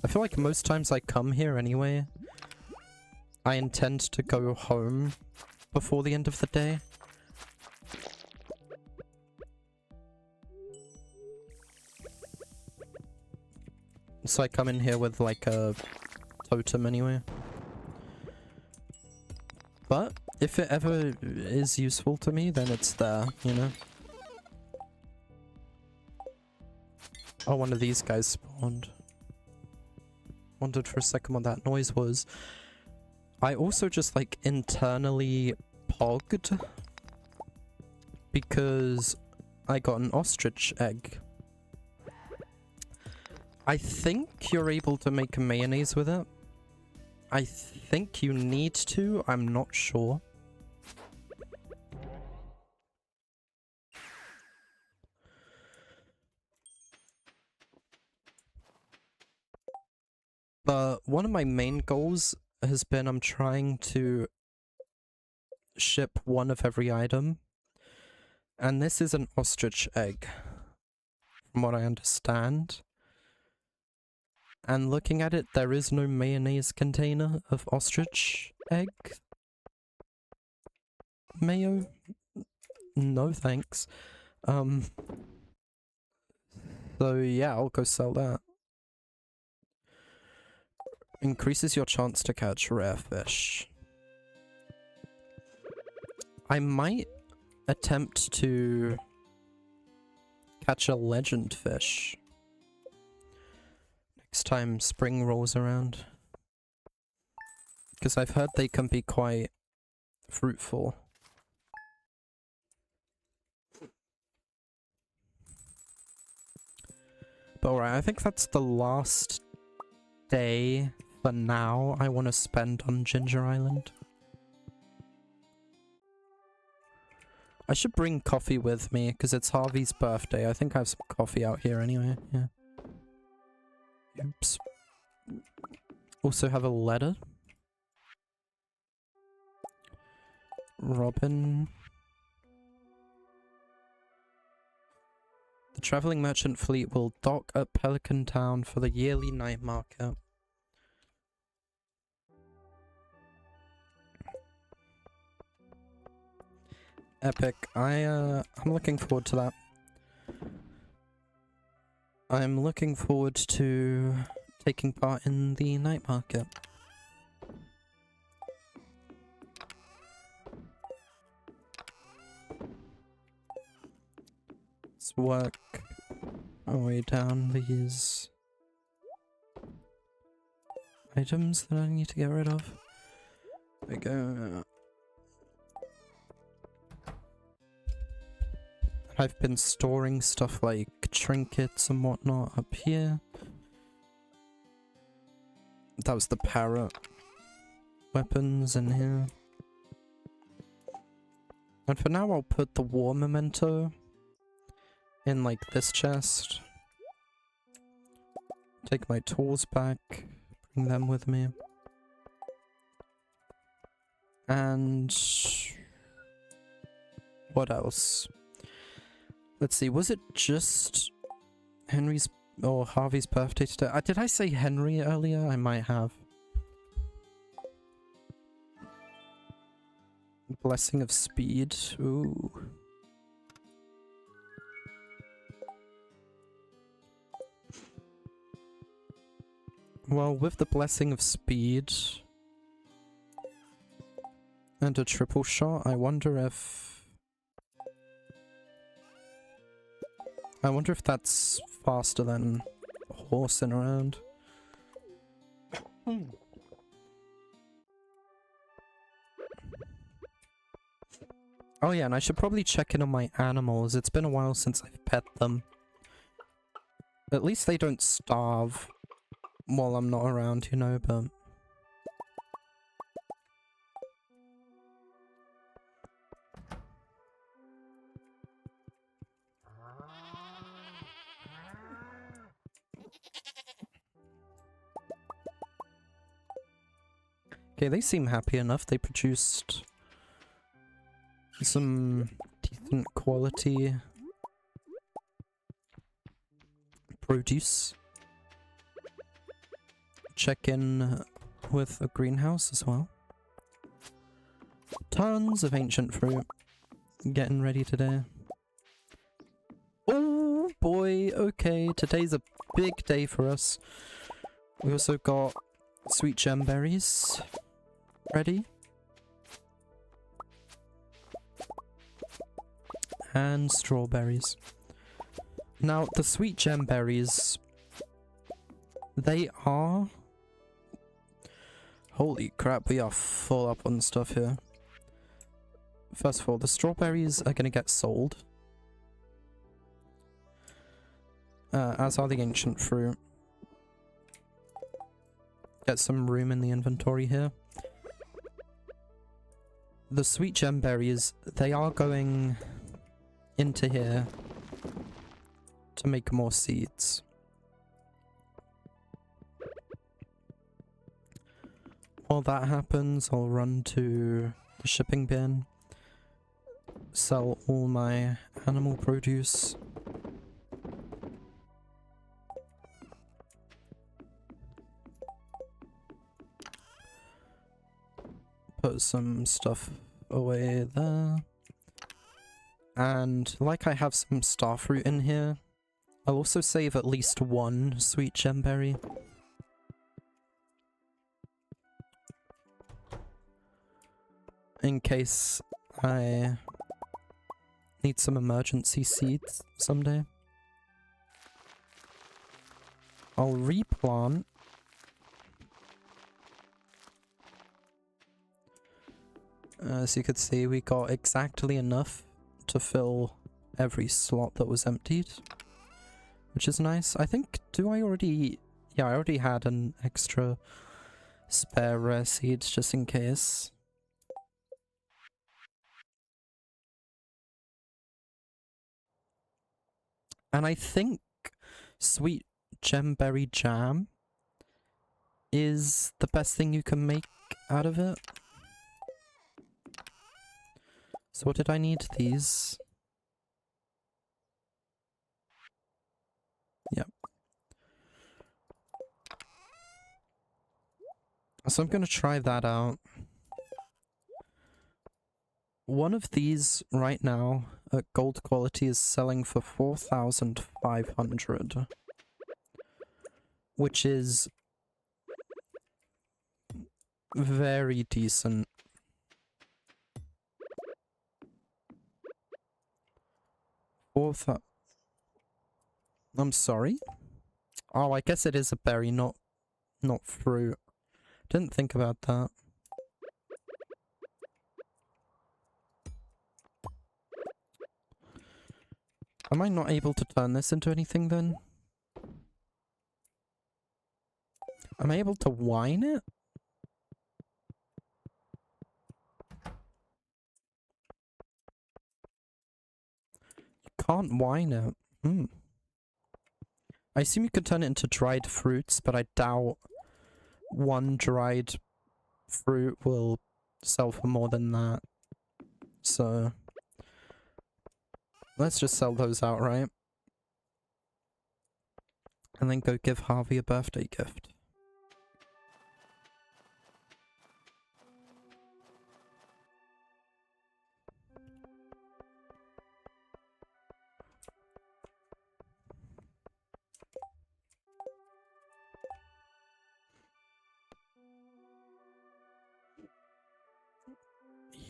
I feel like most times I come here anyway, I intend to go home before the end of the day. So I come in here with like a totem anyway. But if it ever is useful to me, then it's there, you know? Oh, one of these guys spawned. Wondered for a second what that noise was. I also just like internally pogged because I got an ostrich egg. I think you're able to make mayonnaise with it. I think you need to, I'm not sure. But one of my main goals has been I'm trying to ship one of every item. And this is an ostrich egg, from what I understand. And looking at it, there is no mayonnaise container of ostrich egg. Mayo? No thanks. So yeah, I'll go sell that. Increases your chance to catch rare fish. I might attempt to catch a legend fish next time spring rolls around. Because I've heard they can be quite fruitful. But alright, I think that's the last day for now I want to spend on Ginger Island. I should bring coffee with me, because it's Harvey's birthday. I think I have some coffee out here anyway, yeah. Oops. Also have a letter. Robin. The traveling merchant fleet will dock at Pelican Town for the yearly night market. Epic. I'm looking forward to that. I'm looking forward to taking part in the night market. Let's work our way down these items that I need to get rid of. There we go. I've been storing stuff like trinkets and whatnot up here. That was the parrot weapons in here. And for now I'll put the war memento in like this chest. Take my tools back, bring them with me. And what else? Let's see, was it just Henry's or Harvey's birthday today? Did I say Henry earlier? I might have. Blessing of Speed. Ooh. Well, with the Blessing of Speed and a triple shot, I wonder if that's faster than horsing around. Oh yeah, and I should probably check in on my animals. It's been a while since I've pet them. At least they don't starve while I'm not around, you know, but... Okay, they seem happy enough. They produced some decent quality produce. Check in with a greenhouse as well. Tons of ancient fruit getting ready today. Oh boy, okay, today's a big day for us. We also got sweet gem berries ready. And strawberries. Now, the sweet gem berries, they are... Holy crap, we are full up on stuff here. First of all, the strawberries are gonna get sold. As are the ancient fruit. Get some room in the inventory here. The sweet gem berries, they are going into here to make more seeds. While that happens, I'll run to the shipping bin, sell all my animal produce. Put some stuff away there. And like I have some starfruit in here, I'll also save at least one sweet gemberry. In case I need some emergency seeds someday. I'll replant. As you could see, we got exactly enough to fill every slot that was emptied, which is nice. I think, I already had an extra spare rare seeds just in case. And I think sweet gemberry jam is the best thing you can make out of it. So what did I need? These? Yep. So I'm gonna try that out. One of these right now at gold quality is selling for 4,500, which is very decent. I'm sorry? Oh, I guess it is a berry, not fruit. Didn't think about that. Am I not able to turn this into anything then? Am I able to wine it? You can't wine it. Hmm. I assume you could turn it into dried fruits, but I doubt one dried fruit will sell for more than that. So let's just sell those outright. And then go give Harvey a birthday gift.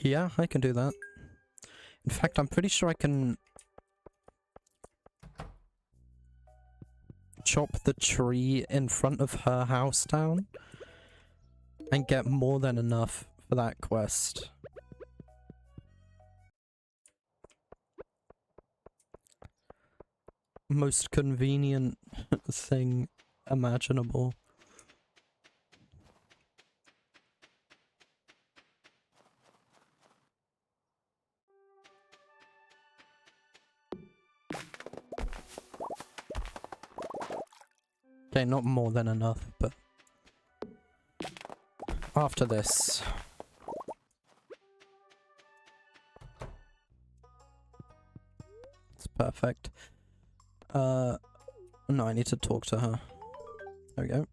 Yeah, I can do that. In fact, I'm pretty sure I can chop the tree in front of her house down and get more than enough for that quest. Most convenient thing imaginable. Okay, not more than enough, but after this. It's perfect. No, I need to talk to her. There we go.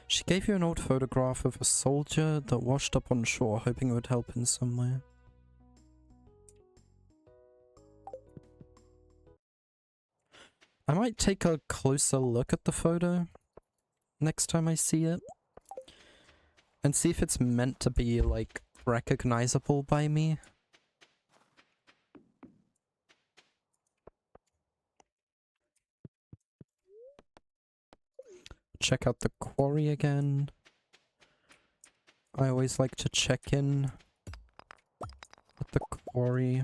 She gave you an old photograph of a soldier that washed up on shore, hoping it would help in some way. I might take a closer look at the photo next time I see it. And see if it's meant to be, like, recognizable by me. Check out the quarry again. I always like to check in at the quarry.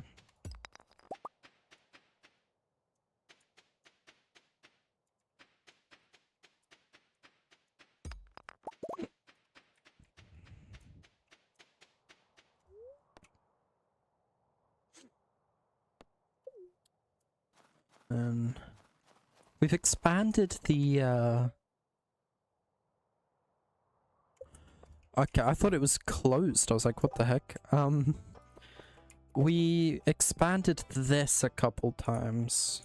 And we've expanded the, Okay, I thought it was closed. I was like, what the heck? We expanded this a couple times.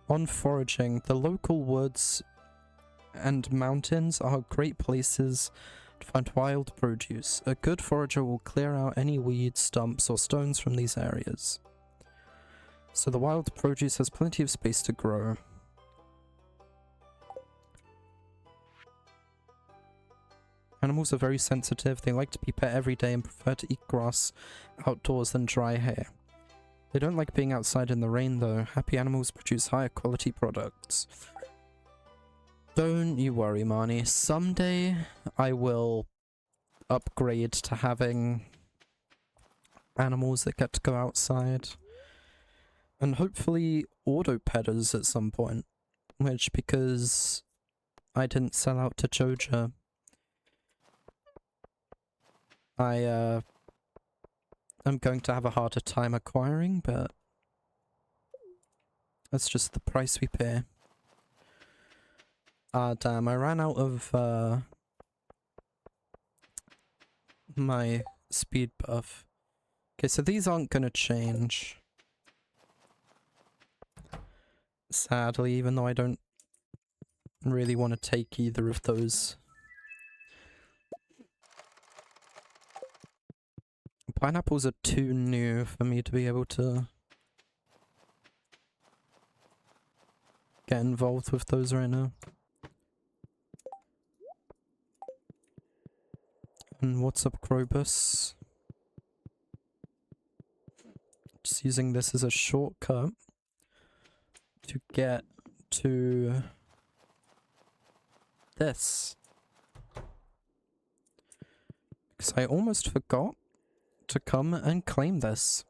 On foraging, the local woods and mountains are great places to find wild produce. A good forager will clear out any weeds, stumps, or stones from these areas. So the wild produce has plenty of space to grow. Animals are very sensitive. They like to be pet every day and prefer to eat grass outdoors than dry hay. They don't like being outside in the rain though. Happy animals produce higher quality products. Don't you worry, Marnie. Someday I will upgrade to having animals that get to go outside. And hopefully auto-petters at some point. Which, because I didn't sell out to Joja. I'm going to have a harder time acquiring, but that's just the price we pay. Ah, damn, I ran out of, my speed buff. Okay, so these aren't gonna change. Sadly, even though I don't really want to take either of those. Pineapples are too new for me to be able to get involved with those right now. And what's up, Krobus? Just using this as a shortcut to get to this. Because I almost forgot to come and claim this.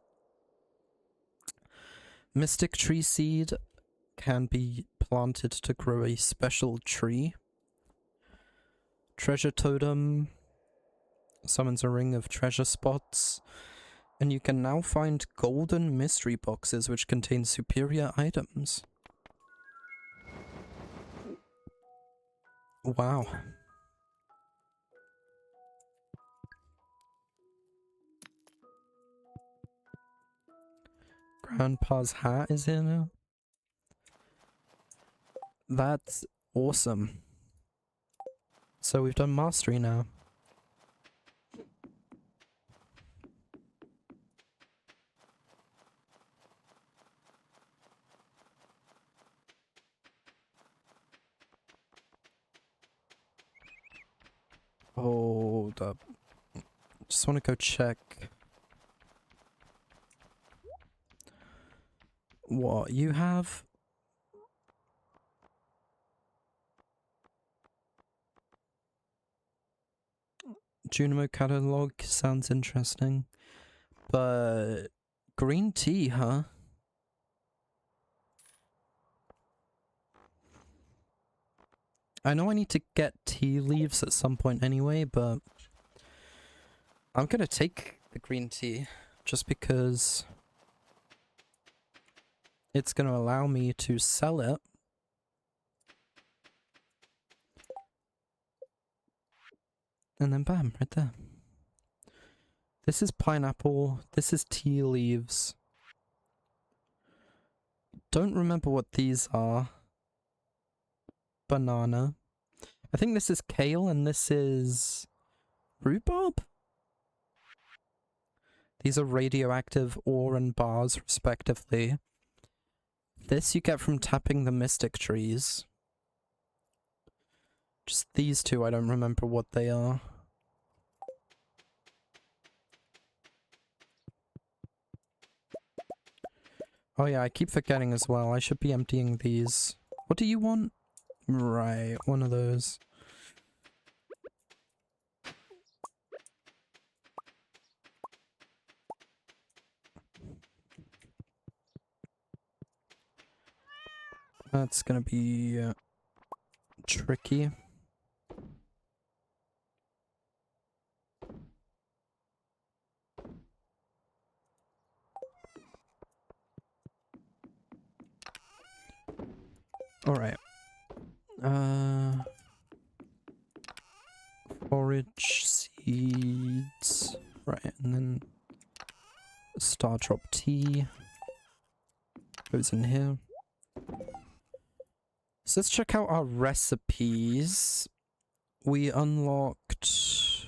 Mystic tree seed can be planted to grow a special tree. Treasure totem summons a ring of treasure spots. And you can now find golden mystery boxes which contain superior items. Wow. Grandpa's hat is here now. That's awesome. So we've done mastery now. Hold up. Just want to go check what you have. Junimo catalog sounds interesting. But green tea, huh? I know I need to get tea leaves at some point anyway, but I'm gonna take the green tea just because it's gonna allow me to sell it. And then bam, right there. This is pineapple, this is tea leaves. Don't remember what these are. Banana. I think this is kale and this is rhubarb? These are radioactive ore and bars, respectively. This you get from tapping the mystic trees. Just these two, I don't remember what they are. Oh yeah, I keep forgetting as well. I should be emptying these. What do you want? Right, one of those. That's gonna be tricky. Alright. Forage seeds. Right, and then star drop tea goes in here. So let's check out our recipes. We unlocked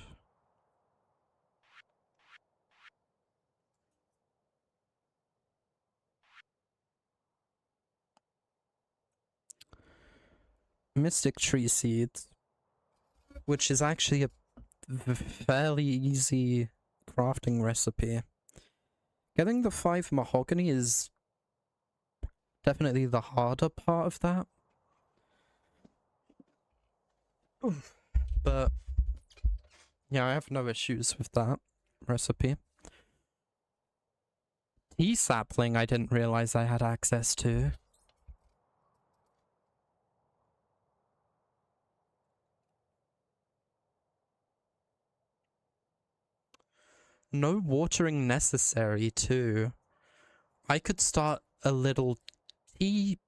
Mystic Tree Seeds, which is actually a fairly easy crafting recipe. Getting the 5 mahogany is definitely the harder part of that. But yeah, I have no issues with that recipe. Tea sapling I didn't realize I had access to. No watering necessary, too. I could start a little tea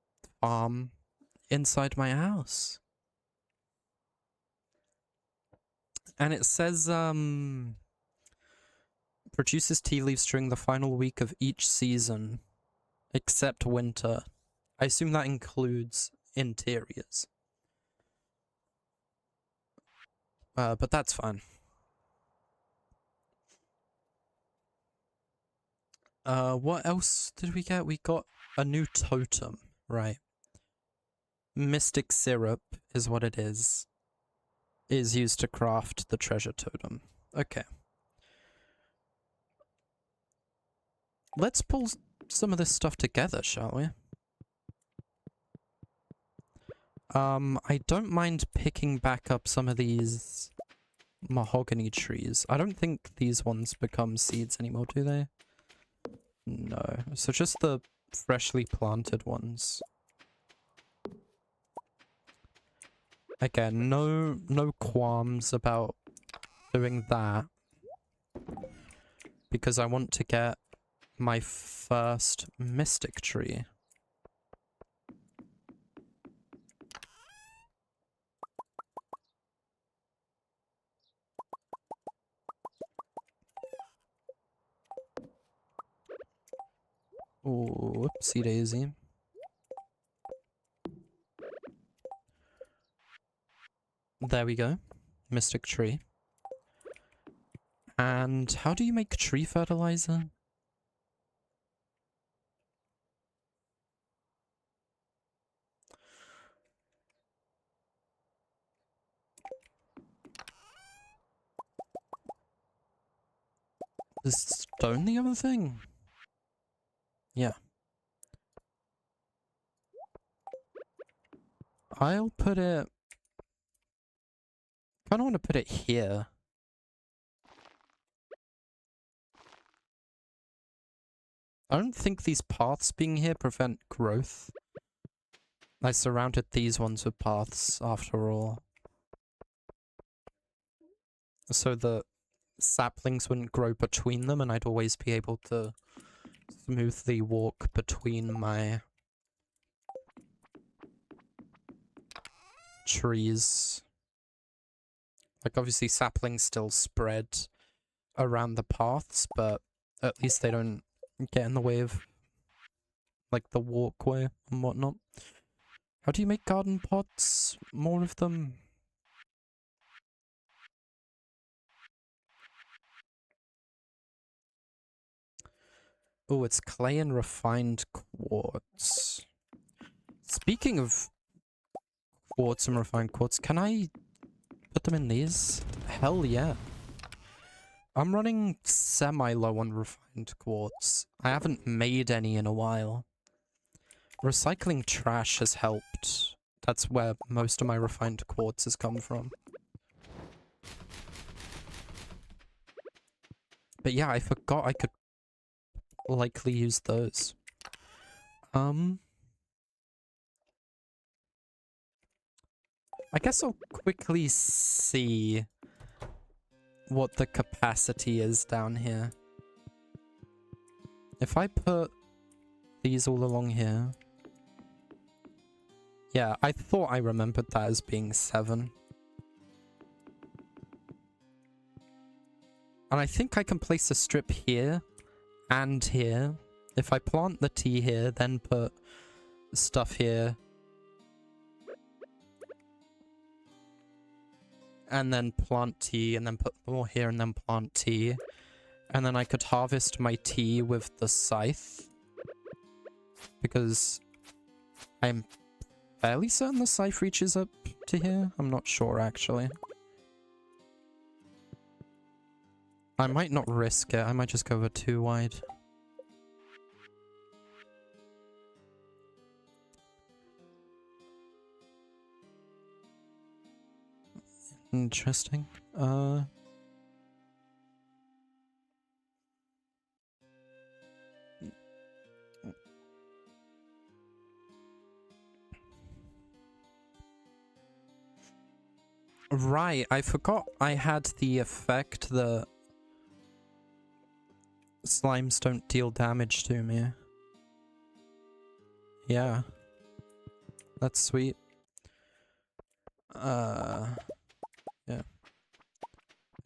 farm inside my house. And it says, produces tea leaves during the final week of each season, except winter. I assume that includes interiors. But that's fine. What else did we get? We got a new totem, right? Mystic syrup is what it is used to craft the treasure totem. Okay. Let's pull some of this stuff together, shall we? I don't mind picking back up some of these mahogany trees. I don't think these ones become seeds anymore, do they? No. So just the freshly planted ones. Again, no qualms about doing that. Because I want to get my first mystic tree. Oh, whoopsie daisy. There we go. Mystic tree. And how do you make tree fertilizer? Is stone the other thing? Yeah. I'll put it... I kind of want to put it here. I don't think these paths being here prevent growth. I surrounded these ones with paths, after all. So the saplings wouldn't grow between them, and I'd always be able to smoothly walk between my trees. Like, obviously saplings still spread around the paths, but at least they don't get in the way of, like, the walkway and whatnot. How do you make garden pots? More of them? Oh, it's clay and refined quartz. Speaking of quartz and refined quartz, can I put them in these? Hell yeah. I'm running semi-low on refined quartz. I haven't made any in a while. Recycling trash has helped. That's where most of my refined quartz has come from. But yeah, I forgot I could likely use those. I guess I'll quickly see what the capacity is down here. If I put these all along here... Yeah, I thought I remembered that as being 7. And I think I can place a strip here and here. If I plant the tea here, then put stuff here. And then plant tea, and then put more here, and then plant tea. And then I could harvest my tea with the scythe. Because I'm fairly certain the scythe reaches up to here. I'm not sure, actually. I might not risk it. I might just go over too wide. Interesting. Right, I forgot I had the effect that Slimes don't deal damage to me. Yeah. That's sweet. Yeah.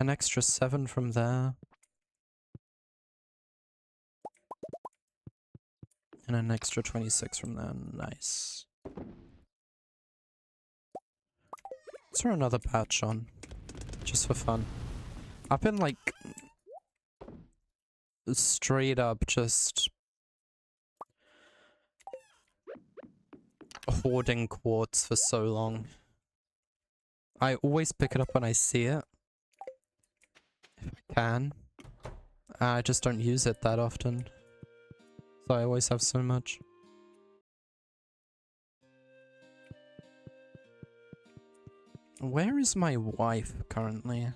An extra 7 from there. And an extra 26 from there. Nice. Let's throw another patch on. Just for fun. I've been like... straight up just... hoarding quartz for so long. I always pick it up when I see it. If I can. I just don't use it that often. So I always have so much. Where is my wife currently?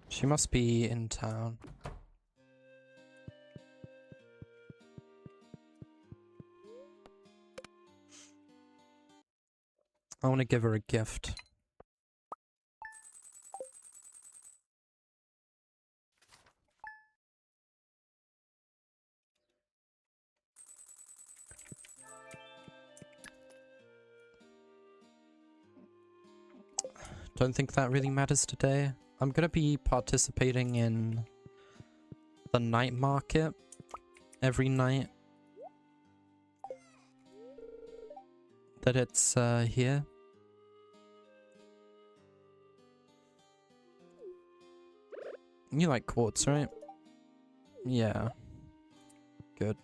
She must be in town. I want to give her a gift. Don't think that really matters today. I'm gonna be participating in the night market every night that it's here. You like quartz, right? Yeah. Good.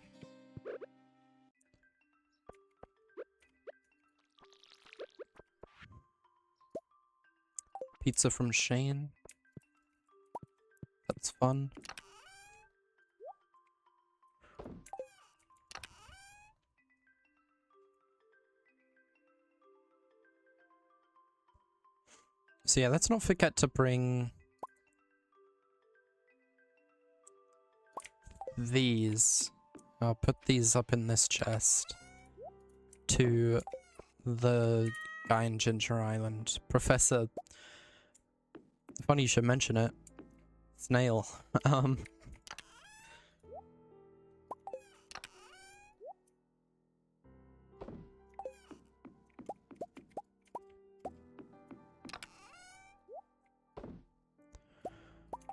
Pizza from Shane. That's fun. So yeah, let's not forget to bring these. I'll put these up in this chest to the guy in Ginger Island. Professor... Funny you should mention it. Snail.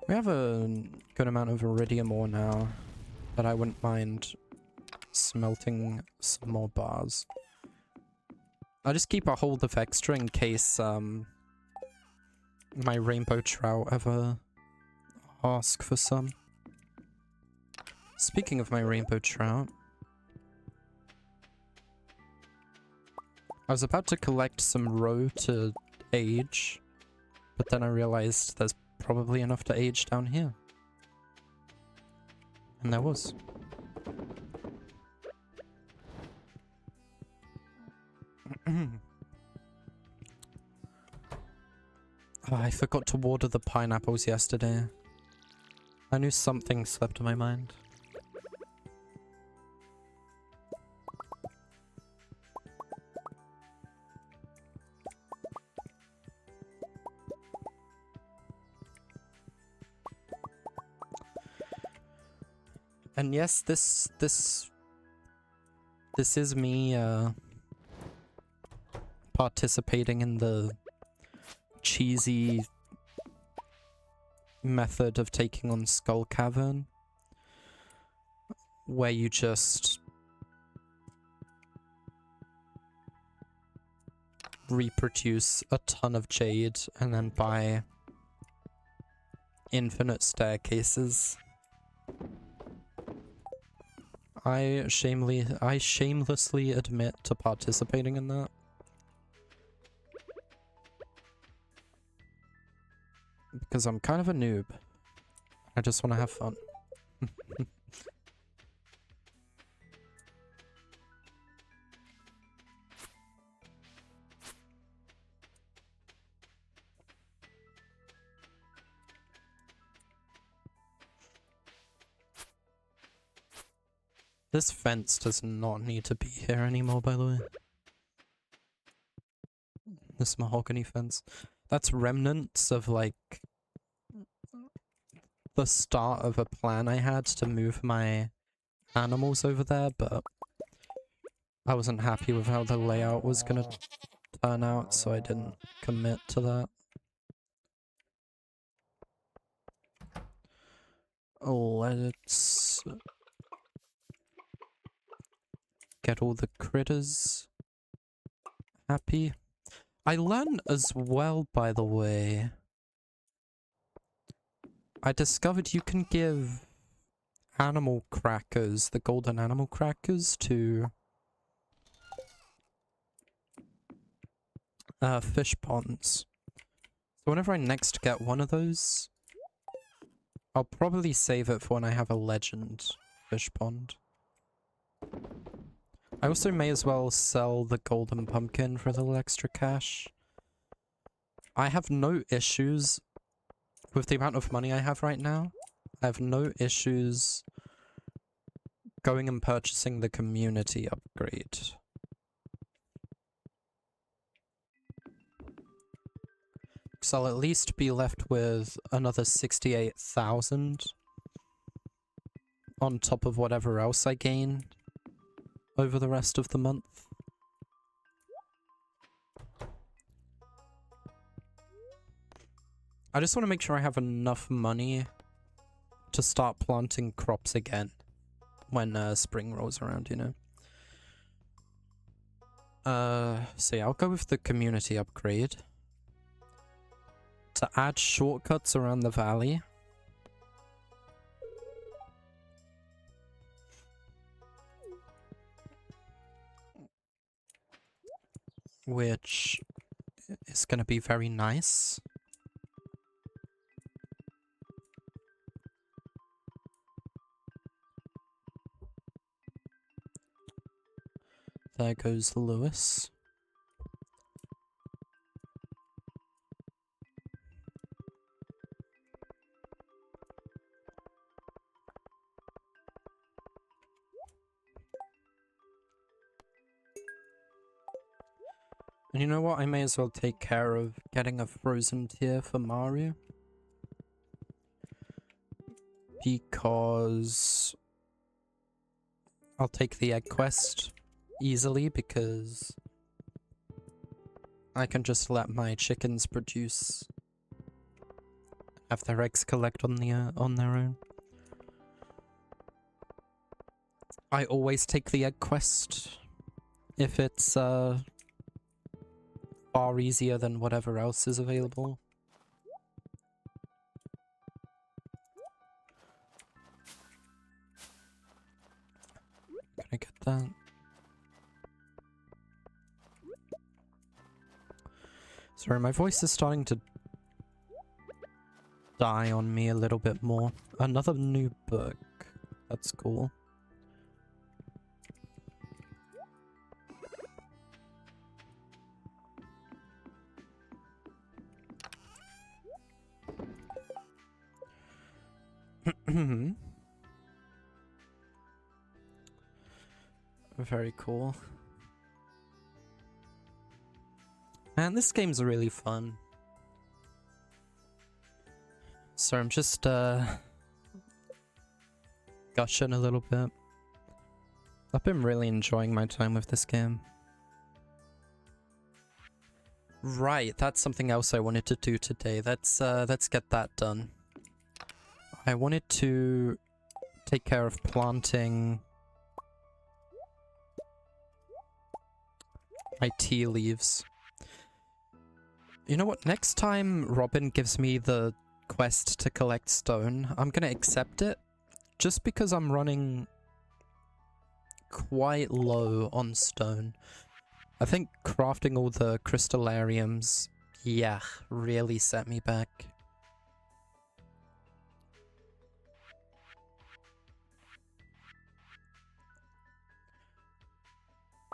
We have a good amount of iridium ore now, but I wouldn't mind smelting some more bars. I'll just keep a hold of extra in case my rainbow trout ever ask for some. Speaking of my rainbow trout, I was about to collect some roe to age, but then I realized there's probably enough to age down here. And there was. Oh, I forgot to water the pineapples yesterday. I knew something slipped my mind. And yes, this is me participating in the cheesy method of taking on Skull Cavern, where you just reproduce a ton of jade and then buy infinite staircases. I shamelessly admit to participating in that. Because I'm kind of a noob. I just want to have fun. This fence does not need to be here anymore, by the way. This mahogany fence. That's remnants of, like, the start of a plan I had to move my animals over there, but I wasn't happy with how the layout was gonna turn out, so I didn't commit to that. Let's get all the critters happy. I learned as well, by the way, I discovered you can give animal crackers, the golden animal crackers, to fish ponds. So whenever I next get one of those, I'll probably save it for when I have a legend fish pond. I also may as well sell the golden pumpkin for a little extra cash. I have no issues with the amount of money I have right now. I have no issues going and purchasing the community upgrade. So I'll at least be left with another 68,000 on top of whatever else I gain over the rest of the month. I just want to make sure I have enough money to start planting crops again when spring rolls around, you know? So yeah, I'll go with the community upgrade. To add shortcuts around the valley. Which is going to be very nice. There goes Lewis. And you know what? I may as well take care of getting a frozen tier for Mario. Because I'll take the egg quest easily because I can just let my chickens produce, have their eggs collect on their own. I always take the egg quest if it's far easier than whatever else is available. Can I get that? Sorry, my voice is starting to die on me a little bit more. Another new book. That's cool. Very cool. Man, this game's really fun. So I'm just gushing a little bit. I've been really enjoying my time with this game. Right, that's something else I wanted to do today. Let's get that done. I wanted to take care of planting my tea leaves. You know what? Next time Robin gives me the quest to collect stone, I'm gonna accept it. Just because I'm running quite low on stone. I think crafting all the crystallariums, yeah, really set me back.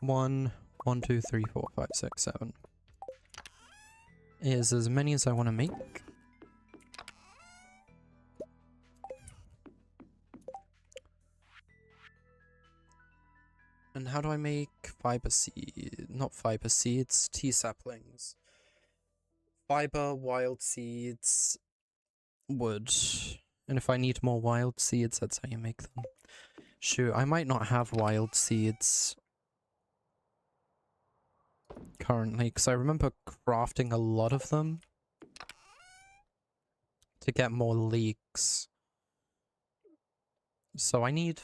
One, two, three, 4, 5, 6, 7. Is as many as I want to make. And how do I make fiber seed? Not fiber seeds, tea saplings. Fiber, wild seeds, wood. And if I need more wild seeds, that's how you make them. Shoot, I might not have wild seeds currently, because I remember crafting a lot of them to get more leeks. So I need...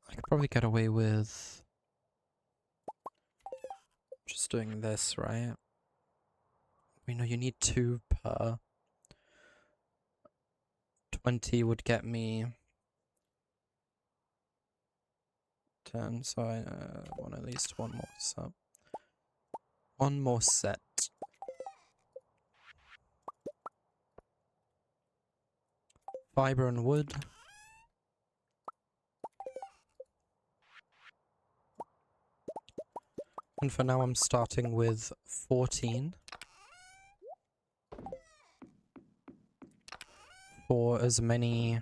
I could probably get away with just doing this, right? We know you need 2 per. 20 would get me 10, so I want at least one more set. One more set. Fiber and wood. And for now I'm starting with 14. For as many...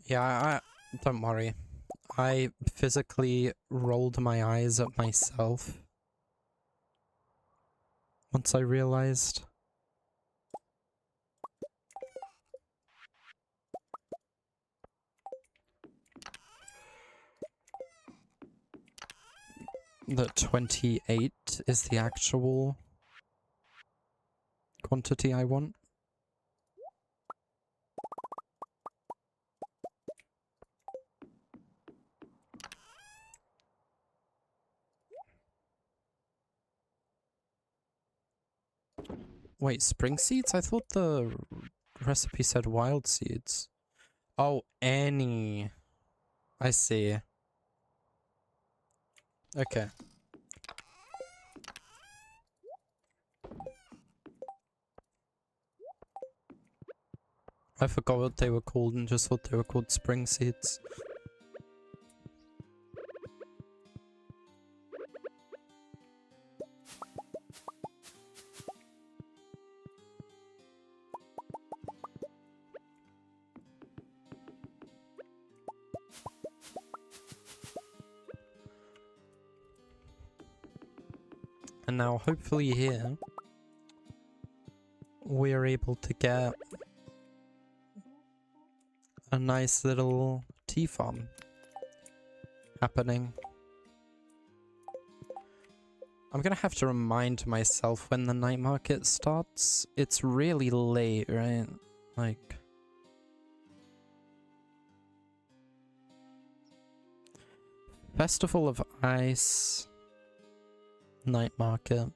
Yeah, don't worry. I physically rolled my eyes at myself once I realized. That 28 is the actual quantity I want. Wait, spring seeds? I thought the recipe said wild seeds. Oh, any. I see. Okay. I forgot what they were called and just thought they were called spring seeds. And now hopefully here we're able to get a nice little tea farm happening. I'm gonna have to remind myself when the night market starts. It's really late, right? Like... Festival of Ice... Night market.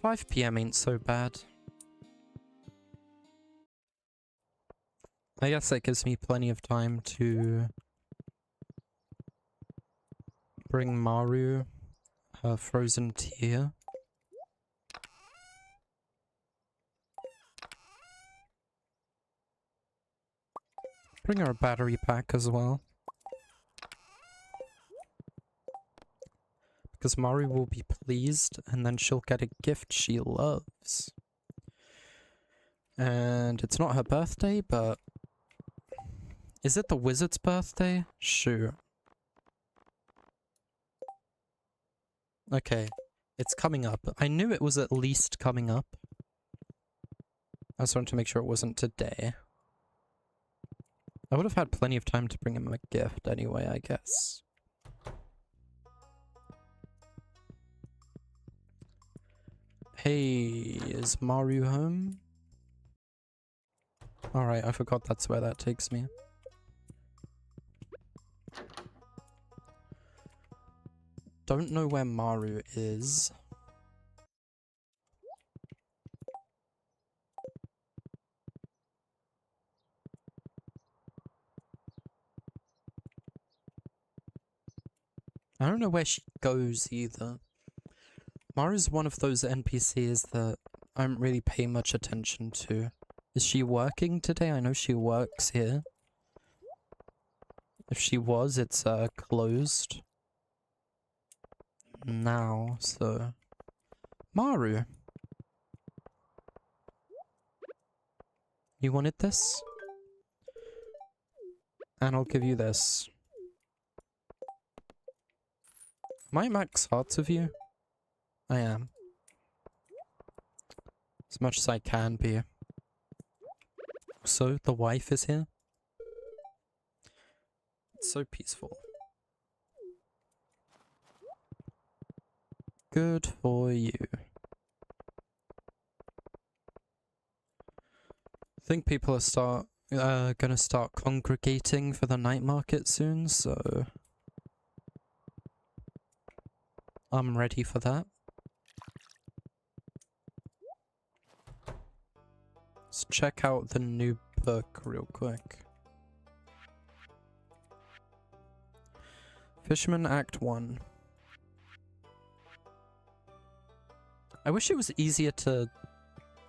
5 PM ain't so bad. I guess that gives me plenty of time to bring Maru her frozen tea. Bring her a battery pack as well. Because Maru will be pleased, and then she'll get a gift she loves. And it's not her birthday, but... Is it the wizard's birthday? Sure. Okay. It's coming up. I knew it was at least coming up. I just wanted to make sure it wasn't today. I would have had plenty of time to bring him a gift anyway, I guess. Hey, is Maru home? Alright, I forgot that's where that takes me. Don't know where Maru is. I don't know where she goes either. Maru's one of those NPCs that I don't really pay much attention to. Is she working today? I know she works here. If she was, it's closed now, so... Maru! You wanted this? And I'll give you this. Am I max hearts of you? I am. As much as I can be. So, the wife is here? It's so peaceful. Good for you. I think people are gonna start congregating for the night market soon, so I'm ready for that. Let's check out the new book real quick. Fisherman Act 1. I wish it was easier to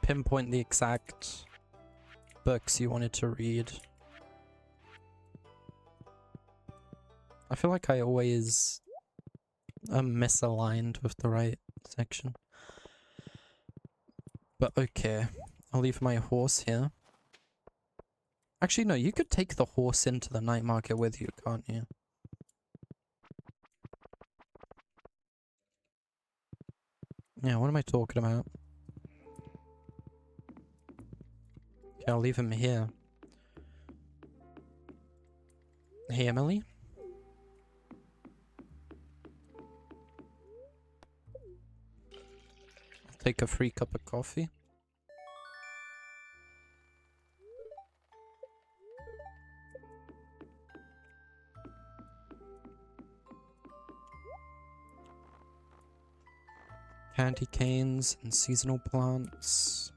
pinpoint the exact books you wanted to read. I feel like I always am misaligned with the right section. But okay, I'll leave my horse here. Actually, no, you could take the horse into the night market with you, can't you? Yeah, what am I talking about? Okay, I'll leave him here. Hey, Emily? I'll take a free cup of coffee. Candy canes and seasonal plants.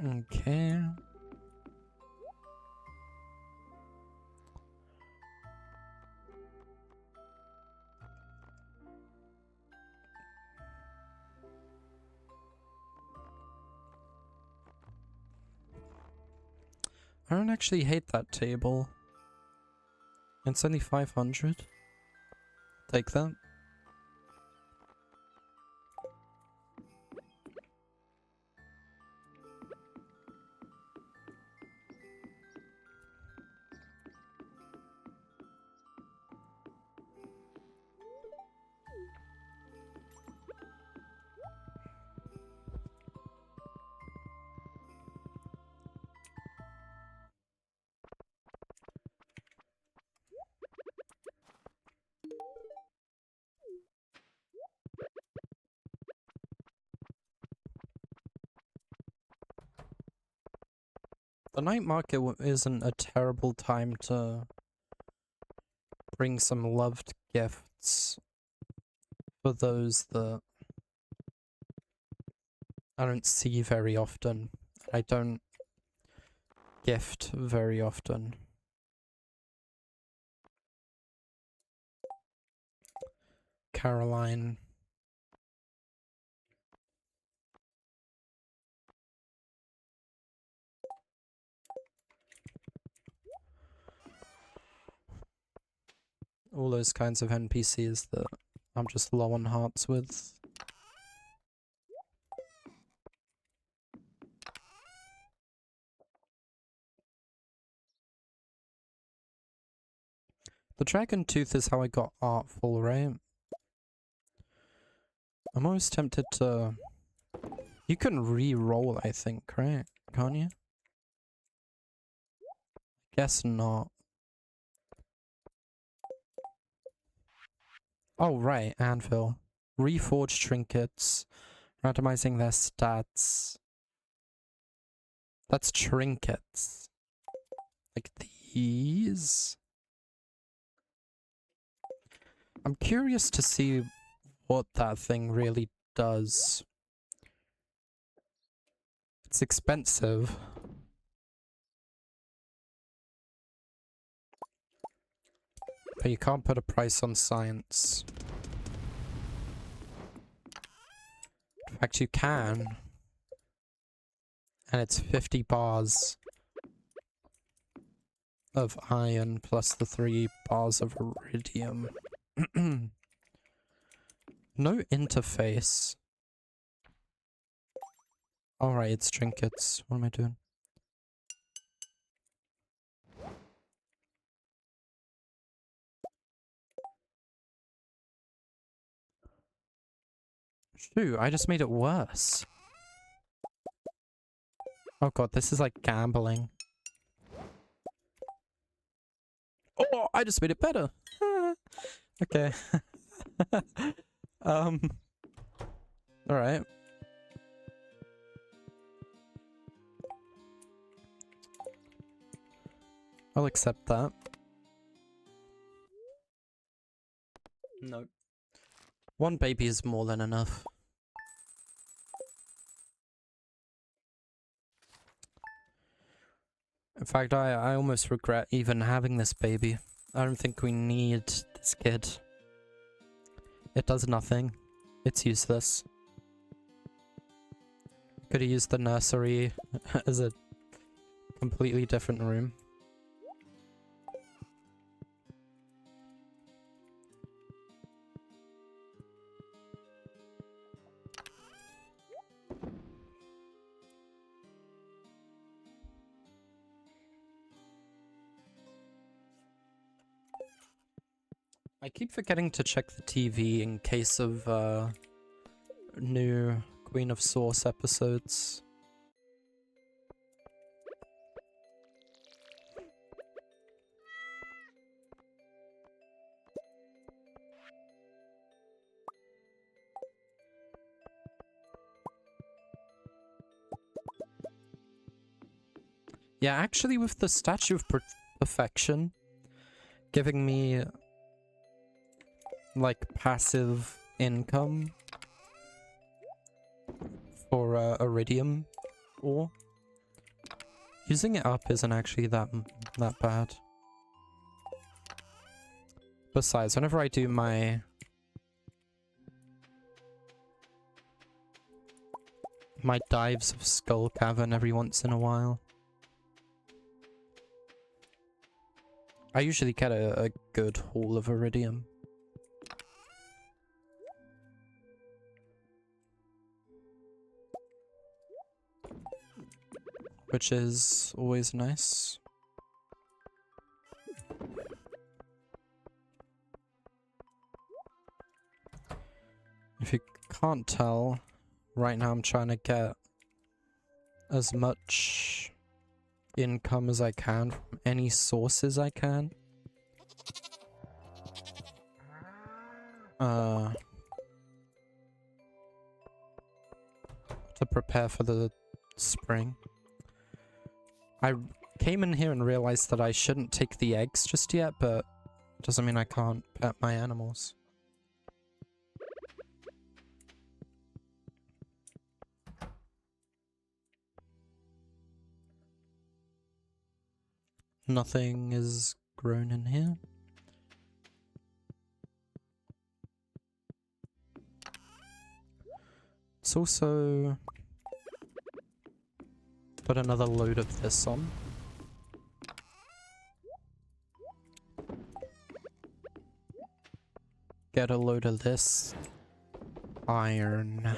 Okay. I don't actually hate that table. It's only 500. Take that. The night market isn't a terrible time to bring some loved gifts for those that I don't see very often. I don't gift very often. Caroline. All those kinds of NPCs that I'm just low on hearts with. The dragon tooth is how I got artful, right? I'm always tempted to... You can re-roll, I think, right? Can't you? Guess not. Oh, right, anvil. Reforged trinkets. Randomizing their stats. That's trinkets. Like these? I'm curious to see what that thing really does. It's expensive. But you can't put a price on science. In fact, you can. And it's 50 bars of iron plus the 3 bars of iridium. No interface. Alright, it's trinkets. What am I doing? Shoot, I just made it worse. Oh god, this is like gambling. Oh, I just made it better. Okay. Alright. I'll accept that. No. One baby is more than enough. In fact, I almost regret even having this baby. I don't think we need this kid. It does nothing. It's useless. Could have used the nursery as a completely different room. I keep forgetting to check the TV in case of new Queen of Sauce episodes. Yeah, actually with the Statue of Perfection giving me like passive income for iridium ore, using it up isn't actually that bad. Besides, whenever I do my dives of Skull Cavern every once in a while, I usually get a good haul of iridium. Which is always nice. If you can't tell, right now I'm trying to get as much income as I can from any sources I can. To prepare for the spring. I came in here and realized that I shouldn't take the eggs just yet, but doesn't mean I can't pet my animals. Nothing is grown in here. Let's also put another load of this on. Get a load of this iron.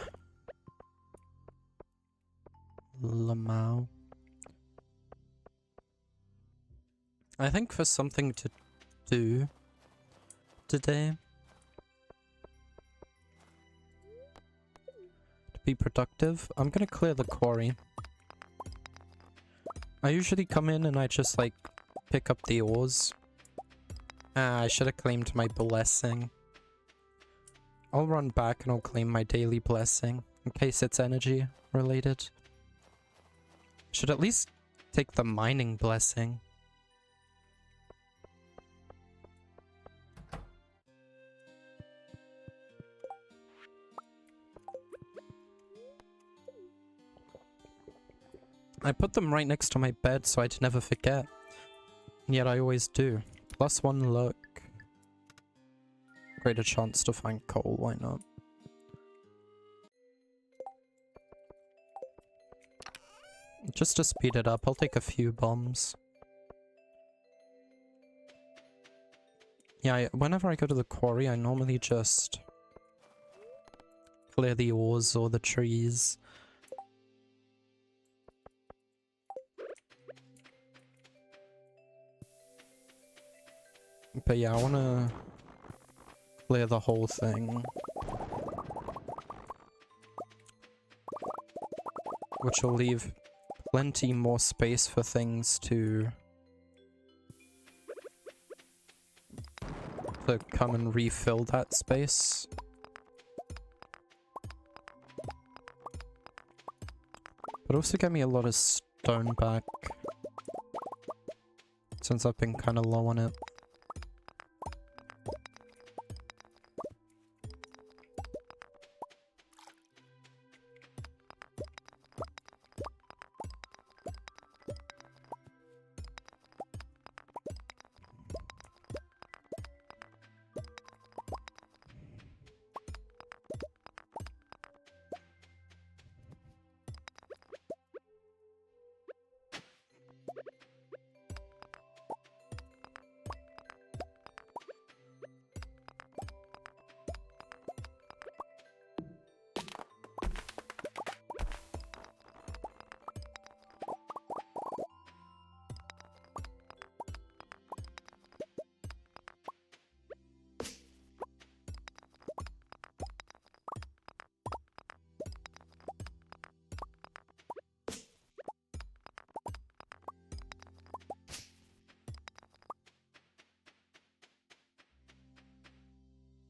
Lamau. I think for something to do today, to be productive, I'm gonna clear the quarry. I usually come in and I just like pick up the ores. I should have claimed my blessing. I'll run back and I'll claim my daily blessing in case it's energy related. Should at least take the mining blessing. I put them right next to my bed so I'd never forget. And yet I always do. +1 luck. Greater chance to find coal, why not? Just to speed it up, I'll take a few bombs. Yeah, whenever I go to the quarry, I normally just clear the ores or the trees. But yeah, I want to clear the whole thing. Which will leave plenty more space for things to come and refill that space. But also get me a lot of stone back, since I've been kind of low on it.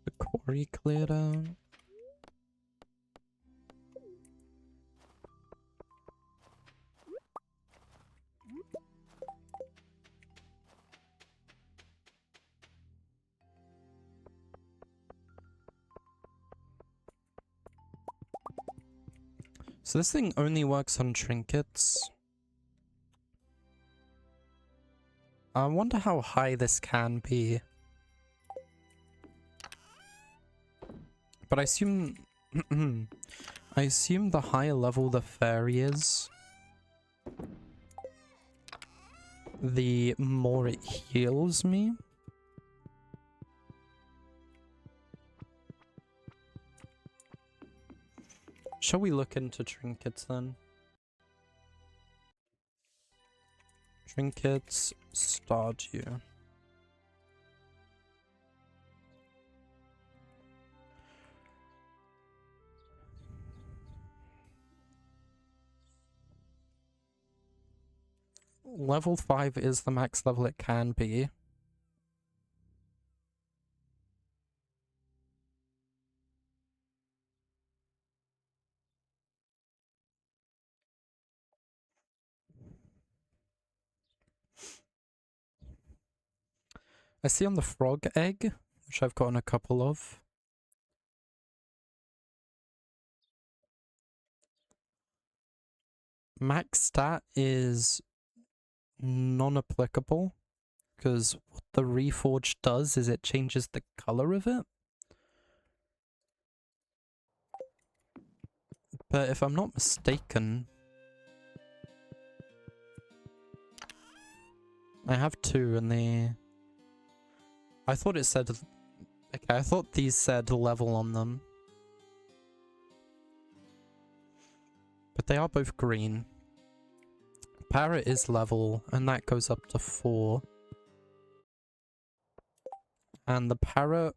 The quarry cleared out. So this thing only works on trinkets. I wonder how high this can be. But I assume... I assume the higher level the fairy is, the more it heals me. Shall we look into trinkets then? Trinkets, Stardew. Level 5 is the max level it can be. I see on the frog egg, which I've gotten a couple of. Max stat is non-applicable, because what the Reforged does is it changes the color of it. But if I'm not mistaken, I have two and they... I thought it said... Okay, I thought these said level on them. But they are both green. Parrot is level, and that goes up to 4. And the parrot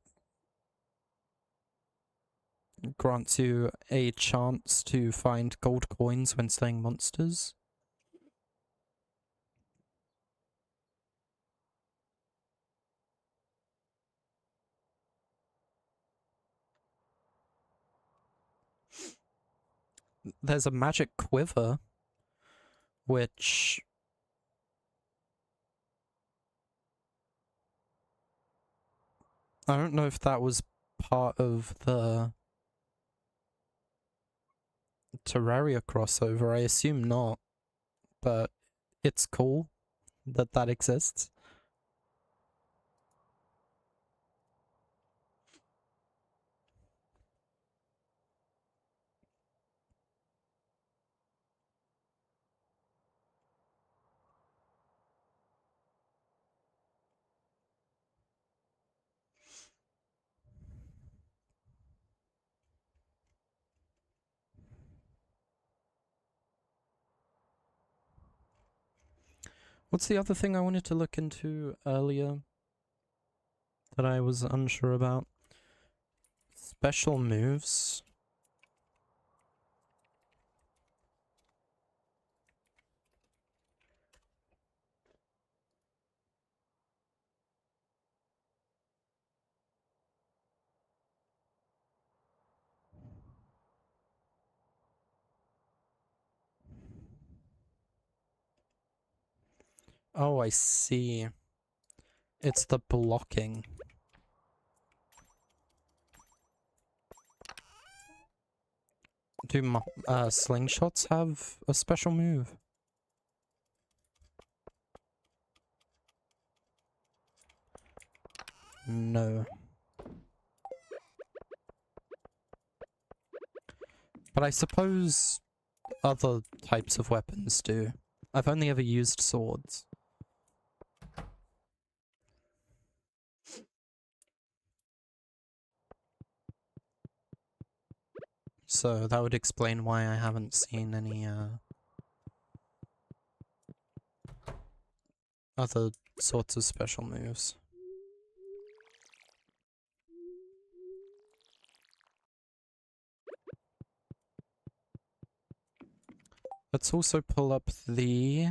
grants you a chance to find gold coins when slaying monsters. There's a magic quiver, which... I don't know if that was part of the Terraria crossover. I assume not, but it's cool that that exists. What's the other thing I wanted to look into earlier that I was unsure about? Special moves. Oh, I see. It's the blocking. Do slingshots have a special move? No. But I suppose other types of weapons do. I've only ever used swords. So that would explain why I haven't seen any other sorts of special moves. Let's also pull up the...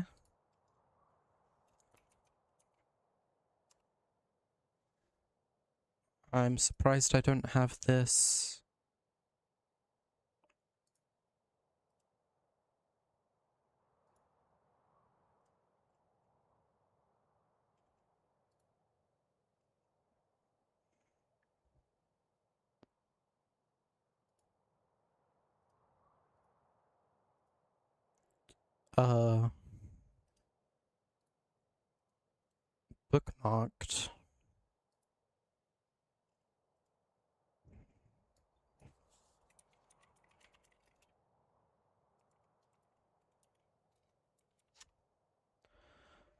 I'm surprised I don't have this. Bookmarked.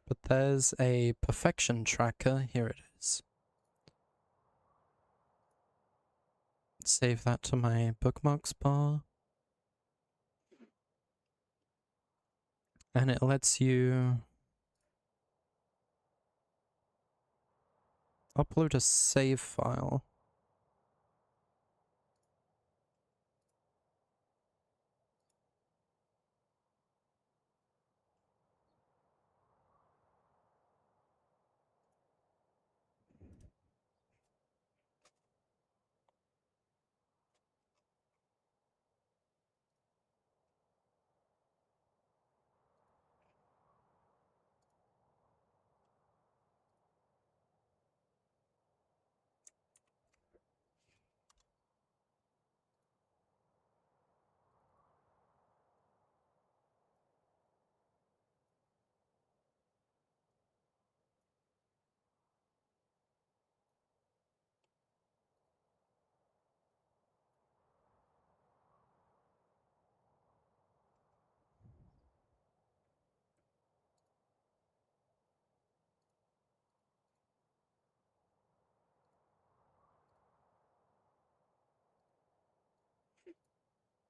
But there's a perfection tracker. Here it is. Save that to my bookmarks bar. And it lets you upload a save file.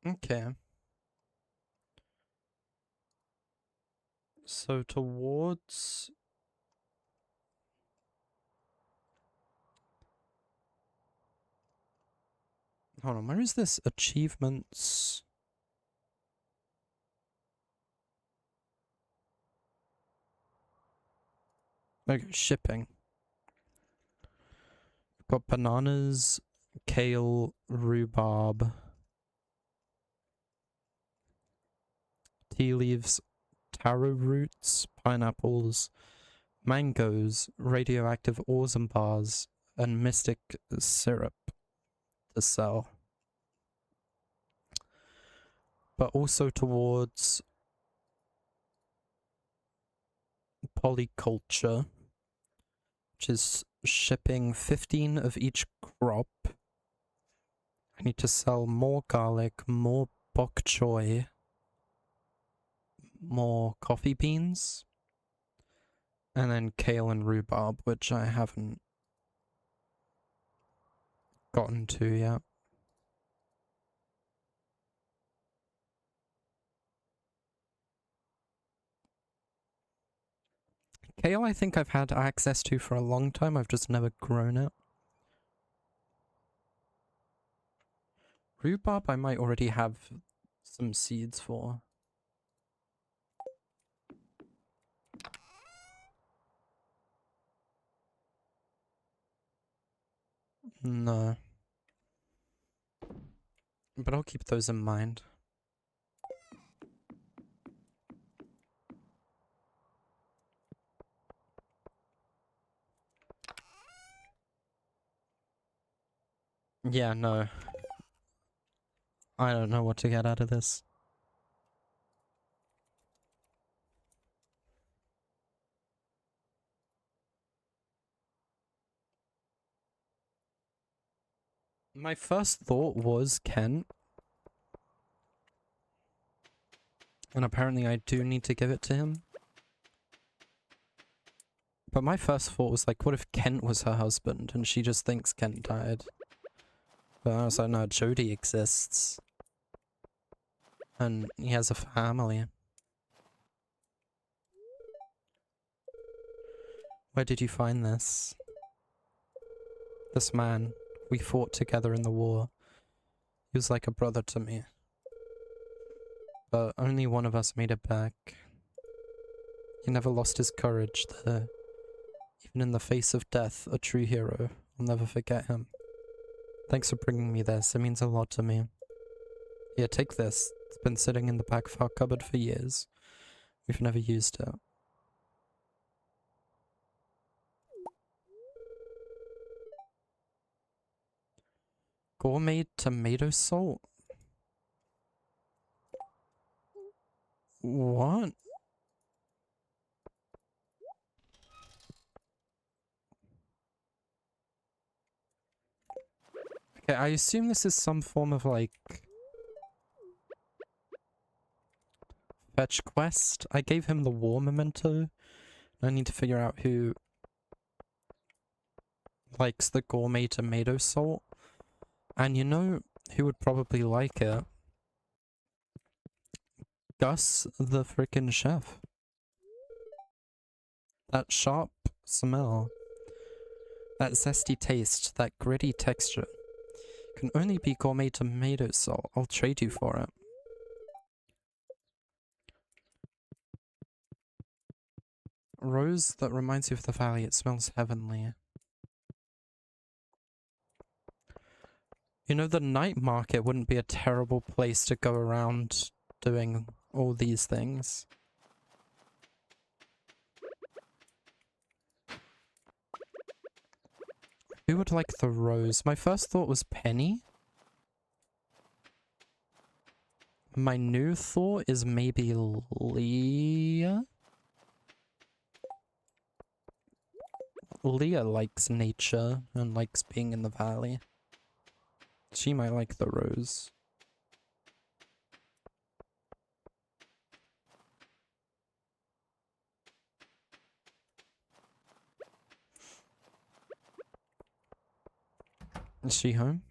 Okay. So towards... Hold on, where is this? Achievements... Okay, shipping. Got bananas, kale, rhubarb, tea leaves, taro roots, pineapples, mangoes, radioactive ores and bars, and mystic syrup to sell. But also towards polyculture, which is shipping 15 of each crop. I need to sell more garlic, more bok choy, more coffee beans, and then kale and rhubarb, which I haven't gotten to yet. Kale, I think I've had access to for a long time. I've just never grown it. Rhubarb, I might already have some seeds for. No. But I'll keep those in mind. Yeah, no. I don't know what to get out of this. My first thought was Kent. And apparently I do need to give it to him. But my first thought was like, what if Kent was her husband and she just thinks Kent died? But I was like, no, Jody exists. And he has a family. Where did you find this? This man. We fought together in the war. He was like a brother to me. But only one of us made it back. He never lost his courage there. Even in the face of death, a true hero. I'll never forget him. Thanks for bringing me this. It means a lot to me. Here, take this. It's been sitting in the back of our cupboard for years. We've never used it. Gourmet tomato salt? What? Okay, I assume this is some form of like fetch quest. I gave him the war memento. I need to figure out who likes the gourmet tomato salt. And you know who would probably like it? Gus, the frickin' chef. That sharp smell, that zesty taste, that gritty texture can only be gourmet tomato salt. I'll trade you for it. Rose that reminds you of the valley. It smells heavenly. You know, the night market wouldn't be a terrible place to go around doing all these things. Who would like the rose? My first thought was Penny. My new thought is maybe Leah? Leah likes nature and likes being in the valley. She might like the rose. Is she home?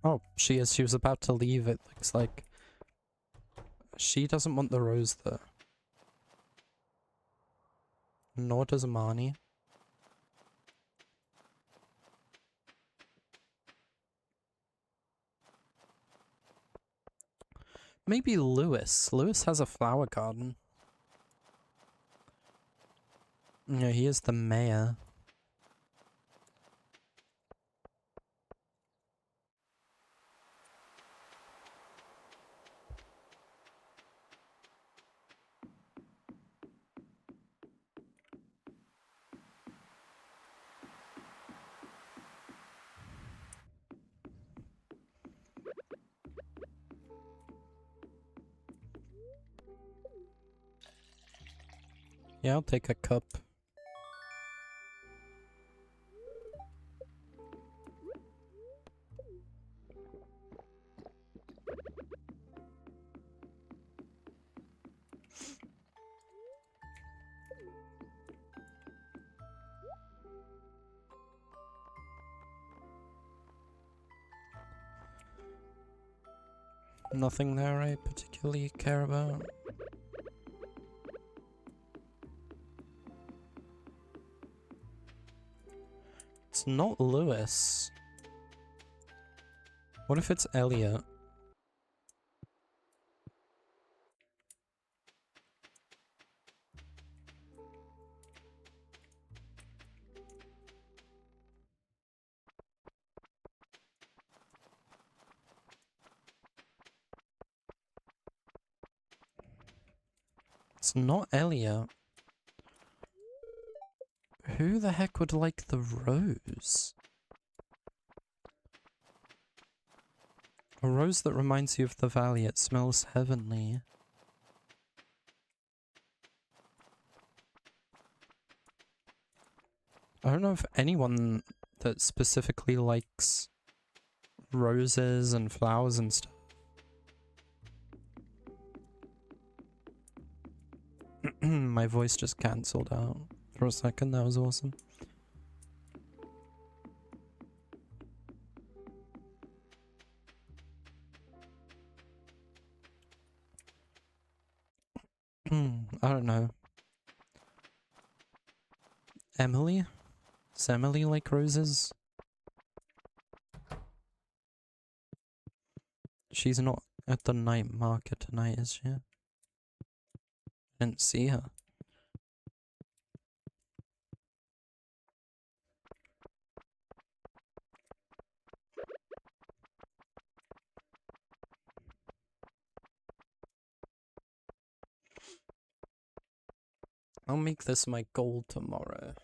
Oh, she is. She was about to leave, it looks like. She doesn't want the rose, though. Nor does Marnie. Maybe Lewis. Lewis has a flower garden. Yeah, he is the mayor. Yeah, I'll take a cup. Nothing there I particularly care about. It's not Lewis. What if it's Elliot? It's not Elliot. Who the heck would like the rose? A rose that reminds you of the valley. It smells heavenly. I don't know if anyone that specifically likes roses and flowers and stuff. My voice just cancelled out for a second. That was awesome. I don't know. Emily? Does Emily like roses? She's not at the night market tonight, is she? Didn't see her. I'll make this my goal tomorrow.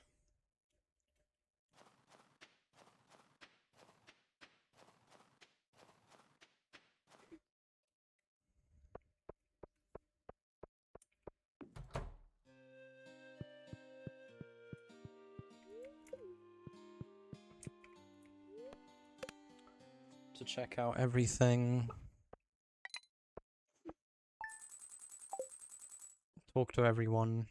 To check out everything. Talk to everyone.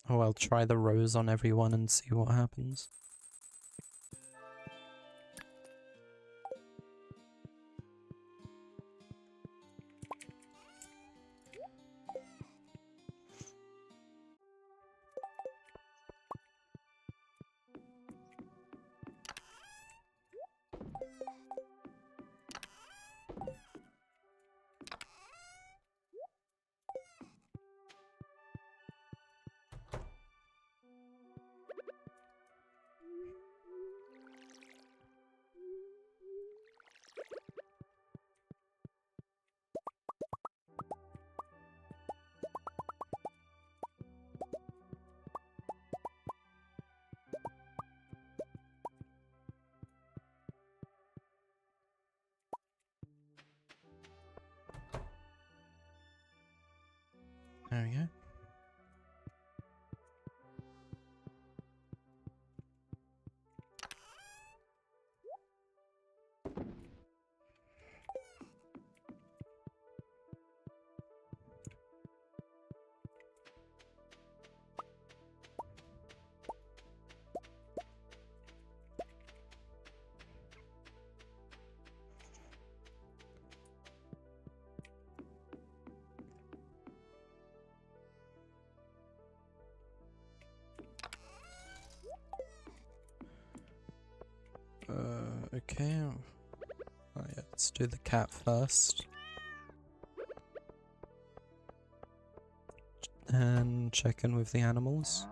Oh, I'll try the rose on everyone and see what happens. There we go. Okay. Oh yeah, let's do the cat first. And check in with the animals.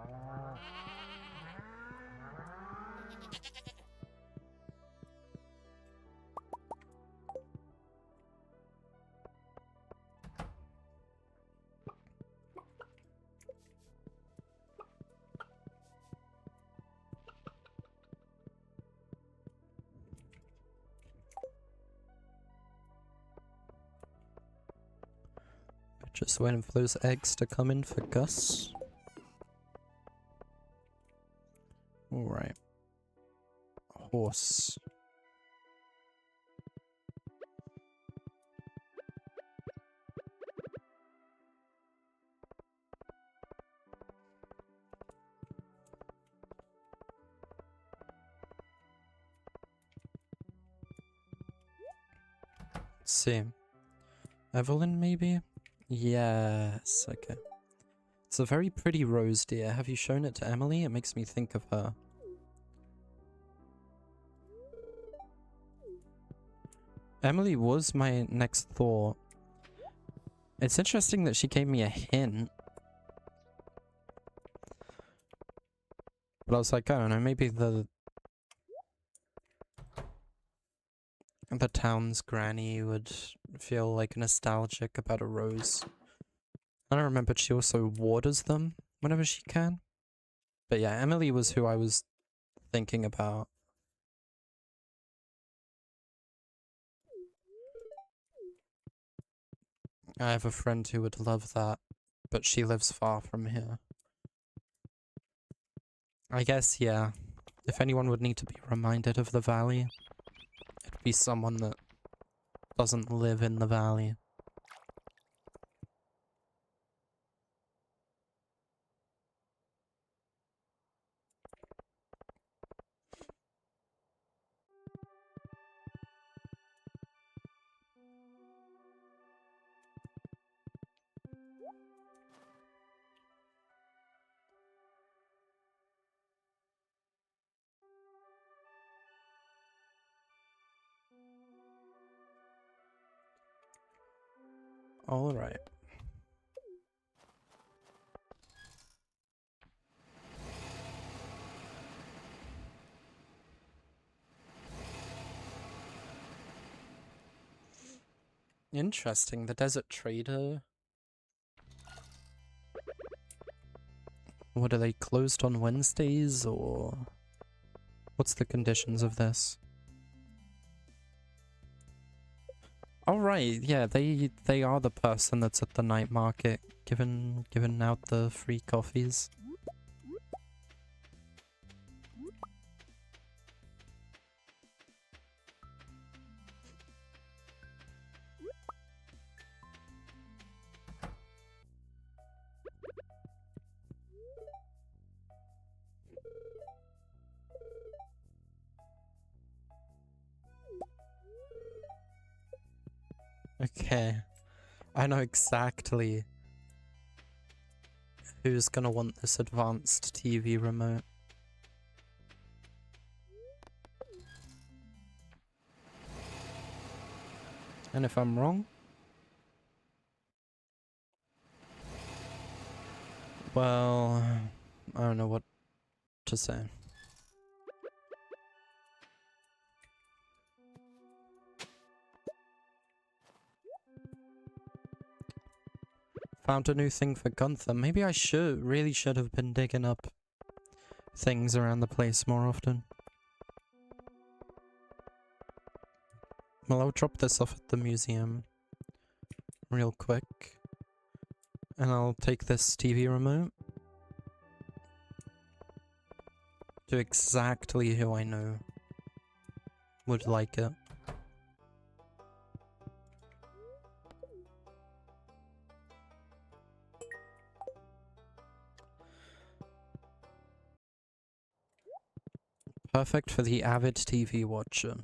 Just waiting for those eggs to come in for Gus. Alright. Horse. Let's see. Evelyn, maybe? Yes, okay. It's a very pretty rose, dear. Have you shown it to Emily? It makes me think of her. Emily was my next thought. It's interesting that she gave me a hint. But I was like, I don't know, maybe the town's granny would feel like nostalgic about a rose. I don't remember, she also waters them whenever she can. But yeah, Emily was who I was thinking about. I have a friend who would love that, but she lives far from here. I guess, yeah. If anyone would need to be reminded of the valley, it'd be someone that doesn't live in the valley. Alright. Interesting, the desert trader. What, are they closed on Wednesdays, or what's the conditions of this? Oh right, yeah, they are the person that's at the night market giving out the free coffees. Okay. I know exactly who's gonna want this advanced TV remote. And if I'm wrong, well, I don't know what to say. Found a new thing for Gunther. Maybe I really should have been digging up things around the place more often. Well, I'll drop this off at the museum real quick. And I'll take this TV remote to exactly who I know would like it. Perfect for the avid TV watcher.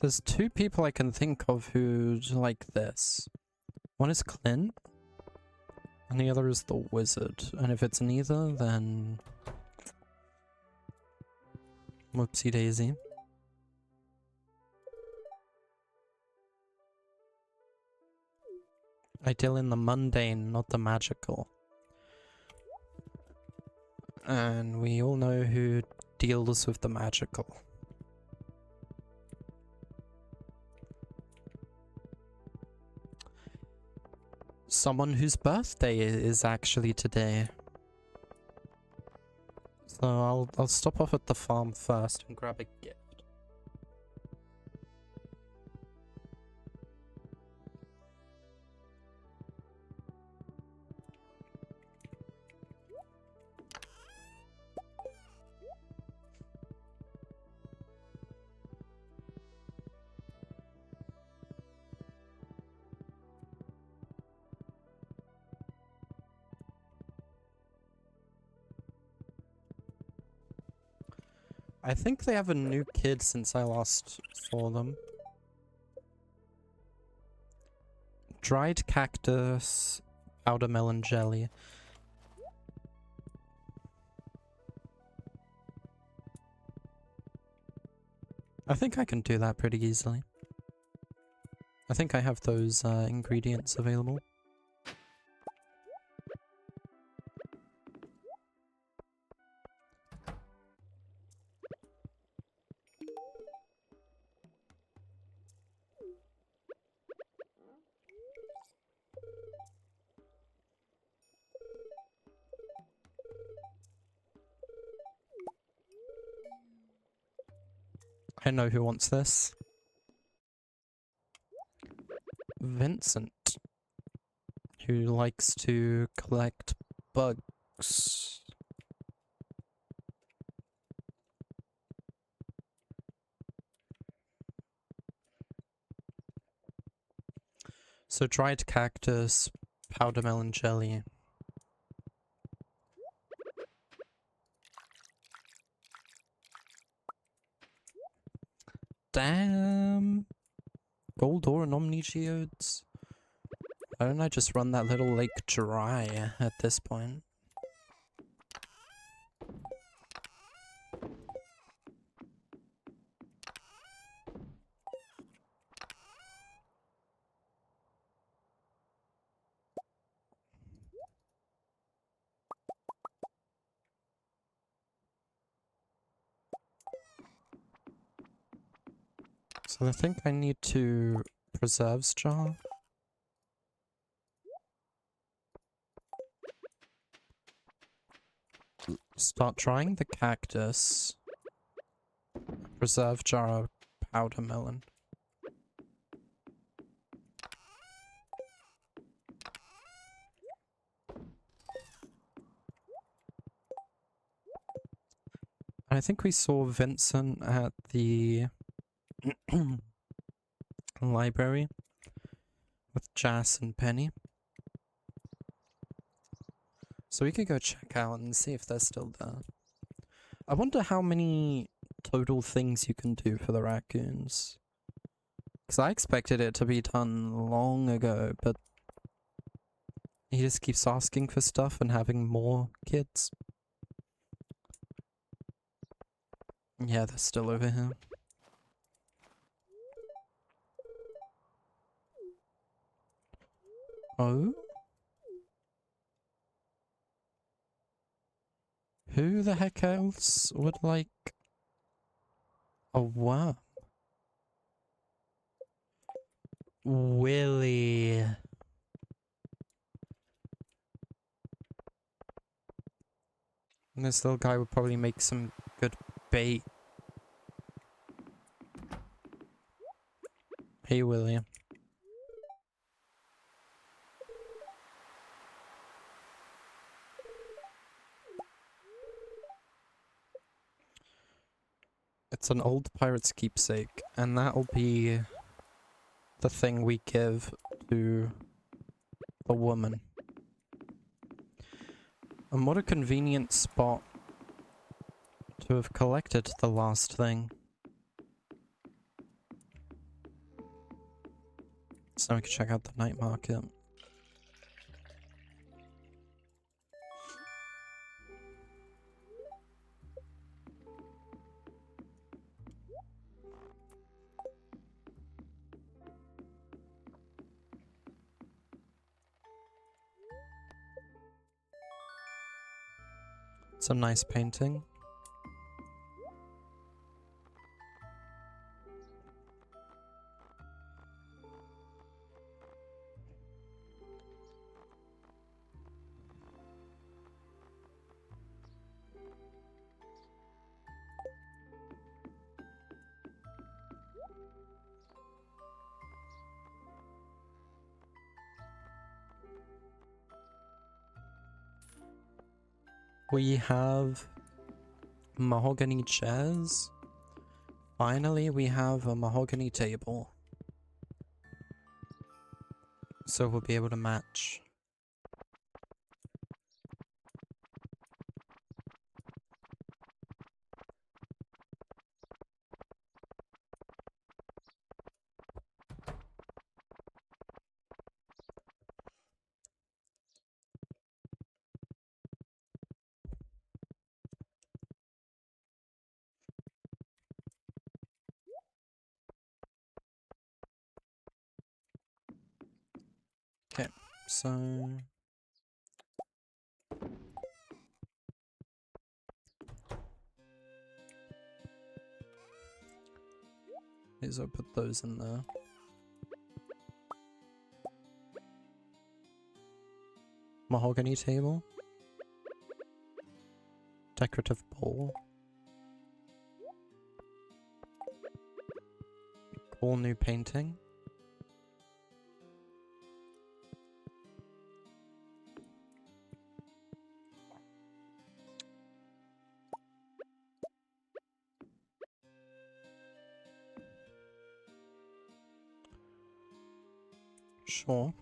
There's two people I can think of who'd like this. One is Clint, and the other is the wizard. And if it's neither, then whoopsie daisy. I deal in the mundane, not the magical. And we all know who deals with the magical. Someone whose birthday is actually today. So I'll stop off at the farm first and grab a gift. I think they have a new kid since I last saw them. Dried cactus, powder melon jelly. I think I can do that pretty easily. I think I have those ingredients available. I know who wants this. Vincent, who likes to collect bugs. So dried cactus, powder melon jelly. Damn. Gold ore and omni geodes. Why don't I just run that little lake dry at this point? So I think I need to preserves jar. Start drying the cactus. Preserve jar powder melon. I think we saw Vincent at the library with Jas and Penny. So we could go check out and see if they're still there. I wonder how many total things you can do for the raccoons. Because I expected it to be done long ago, but he just keeps asking for stuff and having more kids. Yeah, they're still over here. Oh? Who the heck else would like a worm? Willy. And this little guy would probably make some good bait. Hey, Willy. It's an old pirate's keepsake, and that'll be the thing we give to the woman. And what a convenient spot to have collected the last thing. So we can check out the night market. It's a nice painting. We have mahogany chairs. Finally, we have a mahogany table. So we'll be able to match. So... Is I'll put those in there. Mahogany table. Decorative bowl. Cool new painting. Sure.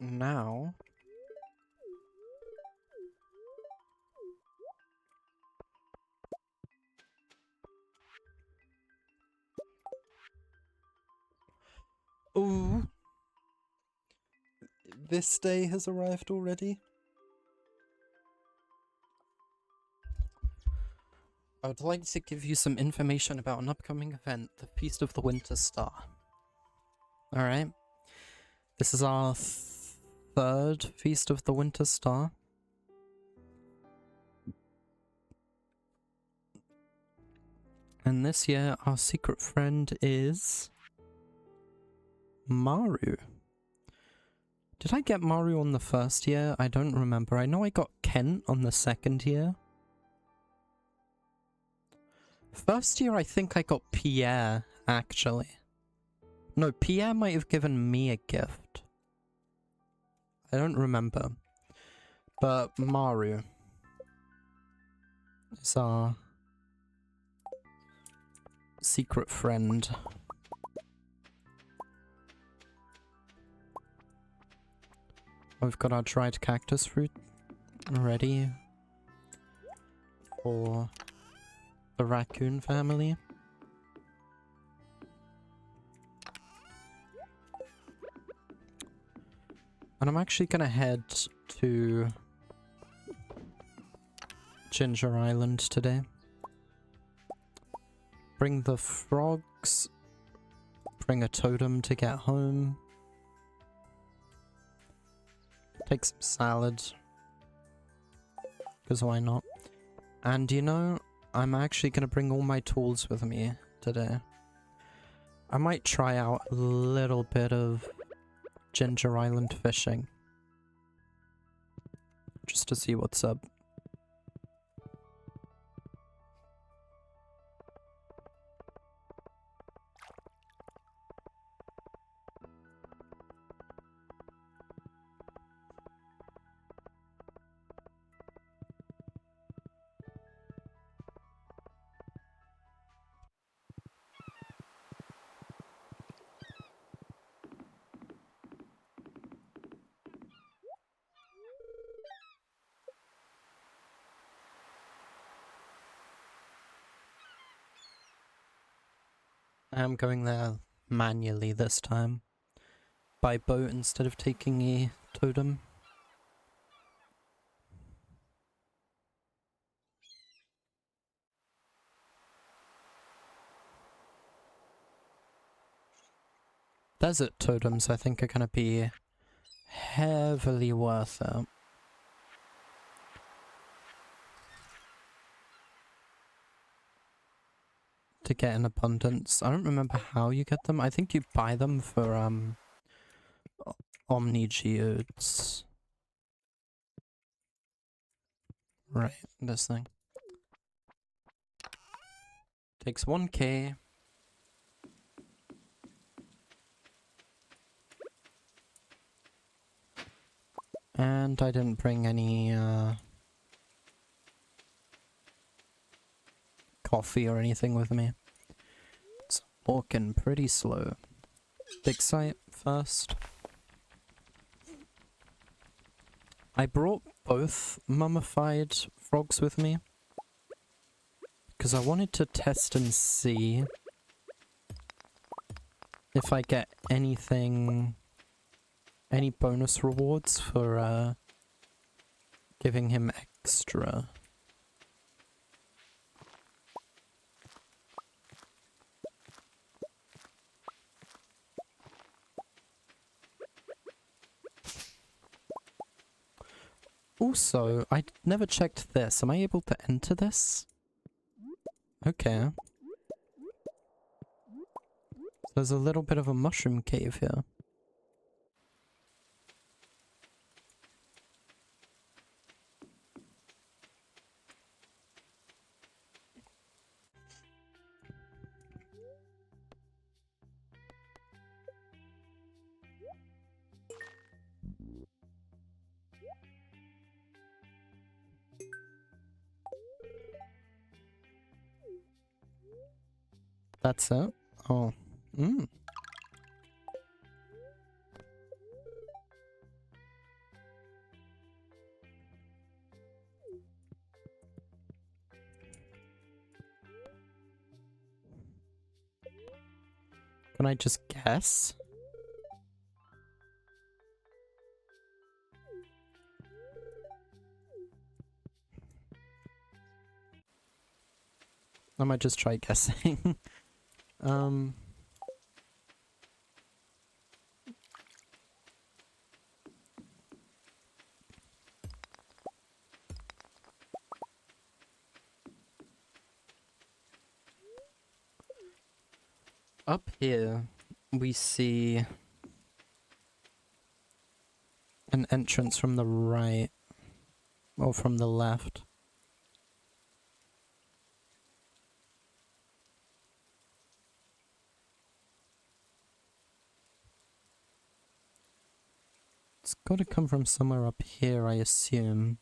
Now... Ooh. This day has arrived already. I would like to give you some information about an upcoming event, the Feast of the Winter Star. Alright. This is our third Feast of the Winter Star. And this year, our secret friend is... Maru. Did I get Maru on the first year? I don't remember. I know I got Kent on the second year. First year, I think I got Pierre, actually. No, Pierre might have given me a gift. I don't remember. But Maru is our secret friend. We've got our dried cactus fruit ready for the raccoon family. And I'm actually gonna head to Ginger Island today. Bring the frogs. Bring a totem to get home. Take some salad. Because why not? And you know, I'm actually gonna bring all my tools with me today. I might try out a little bit of Ginger Island fishing. Just to see what's up. I'm going there manually this time. By boat instead of taking a totem. Desert totems, I think, are gonna be heavily worth it. To get in abundance. I don't remember how you get them. I think you buy them for, Omni Geodes. Right, this thing. Takes 1k. And I didn't bring any, coffee or anything with me. It's walking pretty slow. Dig site first. I brought both mummified frogs with me because I wanted to test and see if I get anything, any bonus rewards for giving him extra. Also, I never checked this. Am I able to enter this? Okay. There's a little bit of a mushroom cave here. That's it? Oh. Mm. Can I just guess? I might just try guessing. Up here, we see an entrance from the right, or from the left. It's gotta come from somewhere up here, I assume.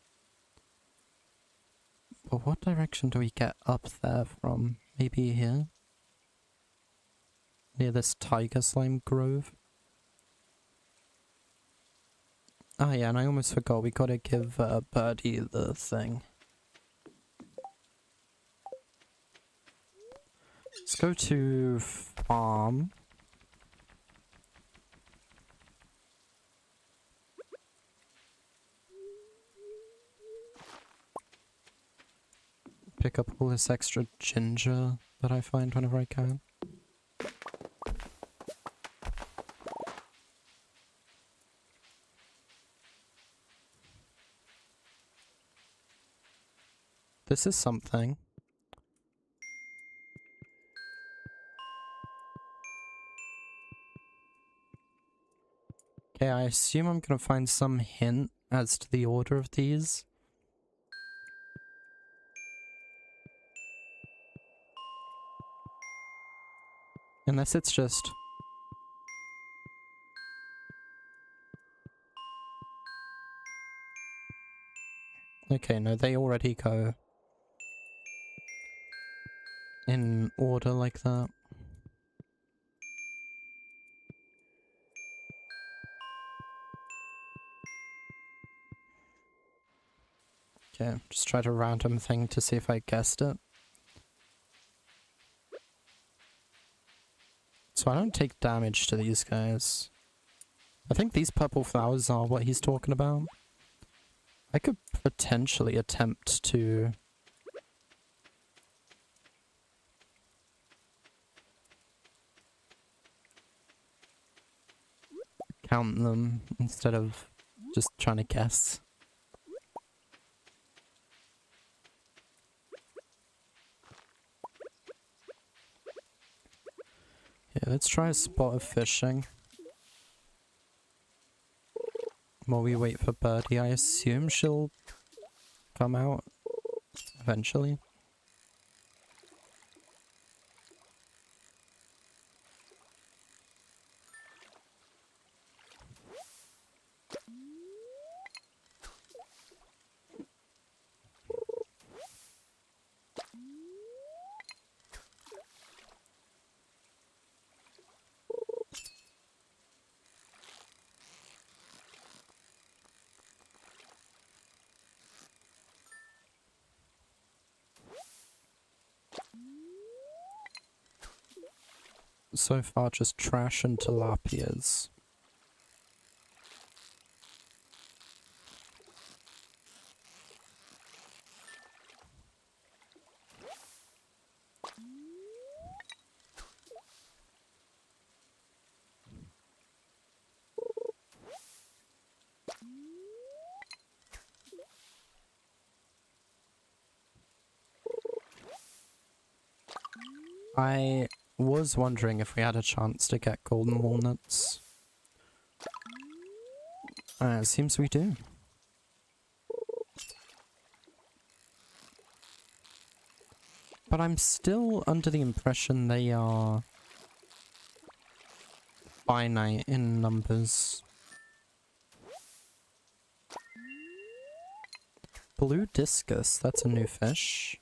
But what direction do we get up there from? Maybe here? Near this tiger slime grove? Ah yeah, and I almost forgot, we gotta give Birdie the thing. Let's go to farm. Pick up all this extra ginger that I find whenever I can. This is something. Okay, I assume I'm gonna find some hint as to the order of these. Unless it's just... Okay, no, they already go in order like that. Okay, just tried a random thing to see if I guessed it. So I don't take damage to these guys. I think these purple flowers are what he's talking about. I could potentially attempt to... count them instead of just trying to guess. Yeah, let's try a spot of fishing. While we wait for Birdie, I assume she'll come out eventually. So far, just trash and tilapias. I was wondering if we had a chance to get golden walnuts. It seems we do. But I'm still under the impression they are finite in numbers. Blue discus, that's a new fish.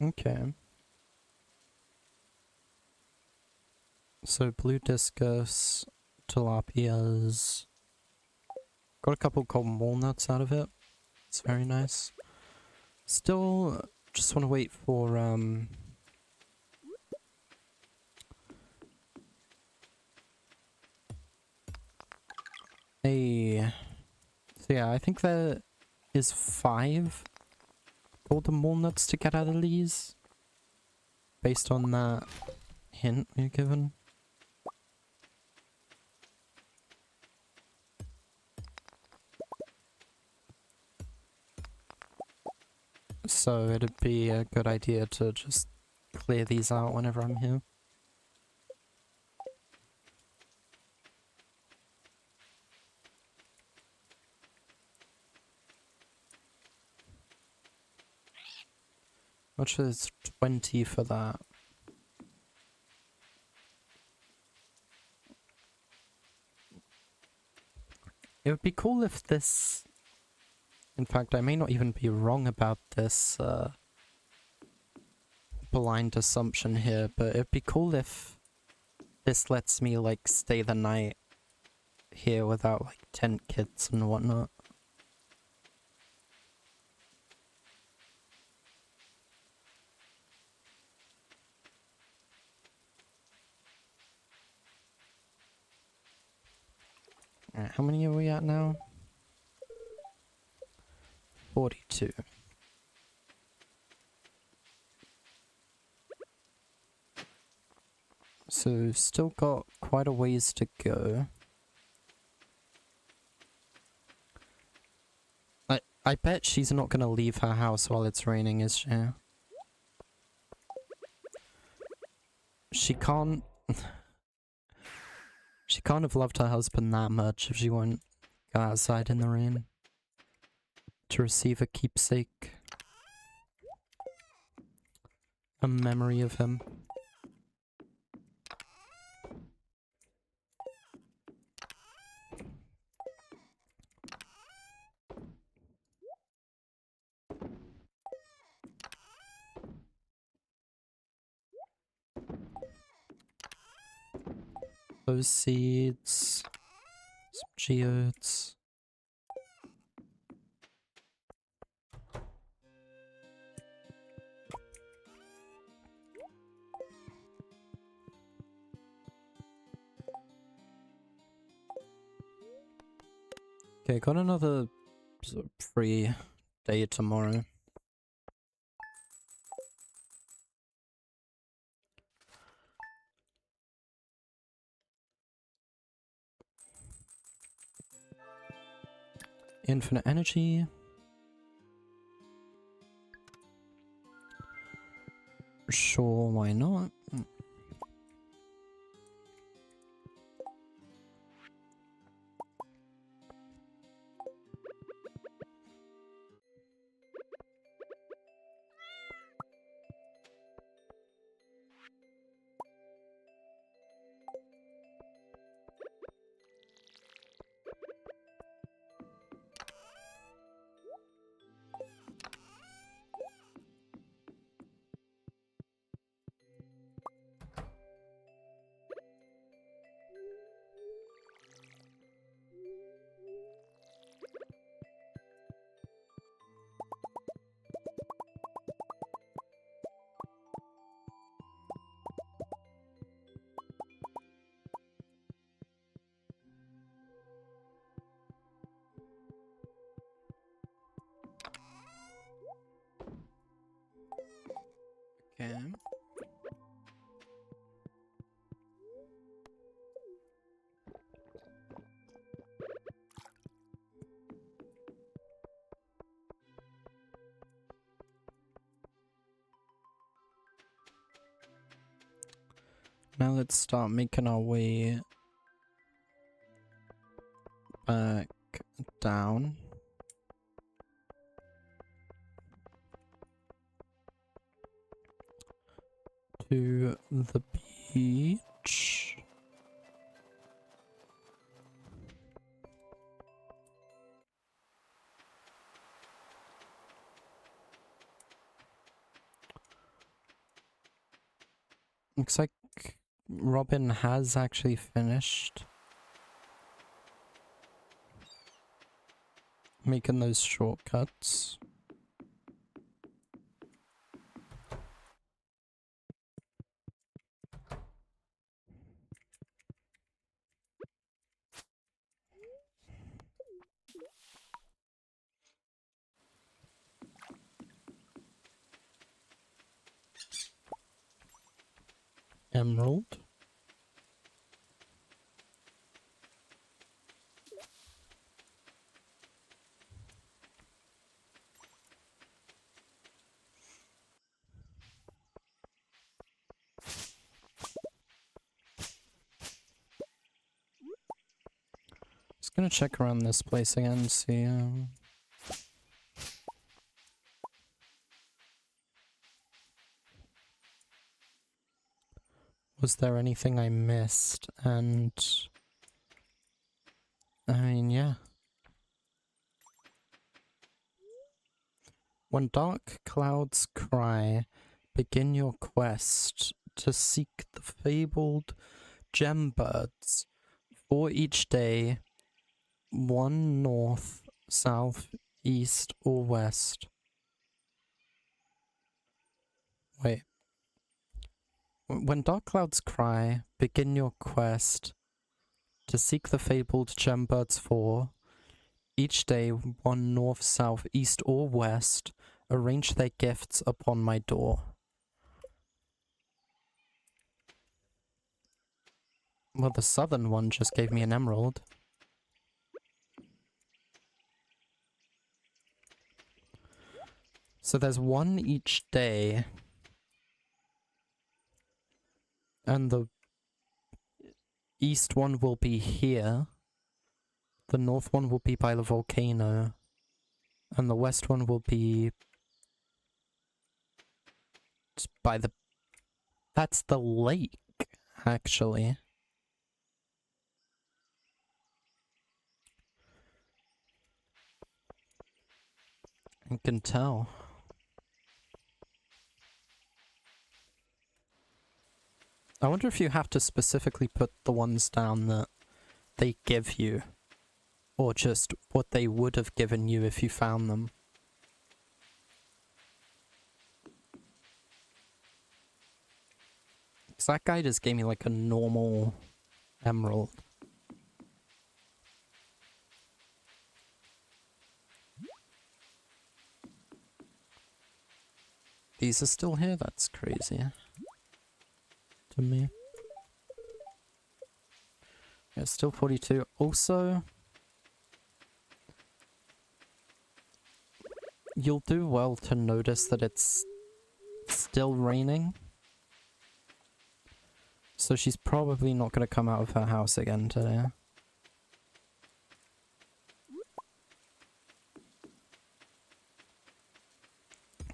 Okay. So blue discus, tilapias. Got a couple golden walnuts out of it. It's very nice. Still just want to wait for so yeah, I think there is 5 golden walnuts to get out of these. Based on that hint we're given. So it'd be a good idea to just clear these out whenever I'm here. Which is 20 for that. It would be cool if this... In fact, I may not even be wrong about this blind assumption here, but it'd be cool if this lets me, like, stay the night here without, like, tent kits and whatnot. Alright, how many are we at now? 42. So, still got quite a ways to go. I bet she's not gonna leave her house while it's raining, is she? She can't... She can't have loved her husband that much if she won't go outside in the rain to receive a keepsake. A memory of him. Those seeds. Some geodes. Okay, got another sort of free day tomorrow. Infinite energy. Sure, why not? Okay. Now let's start making our way back down. To the beach. Looks like Robin has actually finished making those shortcuts. Emerald. Just gonna check around this place again, see was there anything I missed? And I mean, yeah. When dark clouds cry, begin your quest to seek the fabled gem birds. For each day, one north, south, east, or west. Wait. When dark clouds cry, begin your quest to seek the fabled gem birds for each day, one north, south, east, or west. Arrange their gifts upon my door. Well, the southern one just gave me an emerald. So there's one each day. And the east one will be here. The north one will be by the volcano. And the west one will be by the... That's the lake, actually. I can tell. I wonder if you have to specifically put the ones down that they give you. Or just what they would have given you if you found them. Because that guy just gave me like a normal emerald. These are still here? That's crazy. To me. Yeah, still 42. Also, you'll do well to notice that it's still raining. So she's probably not going to come out of her house again today.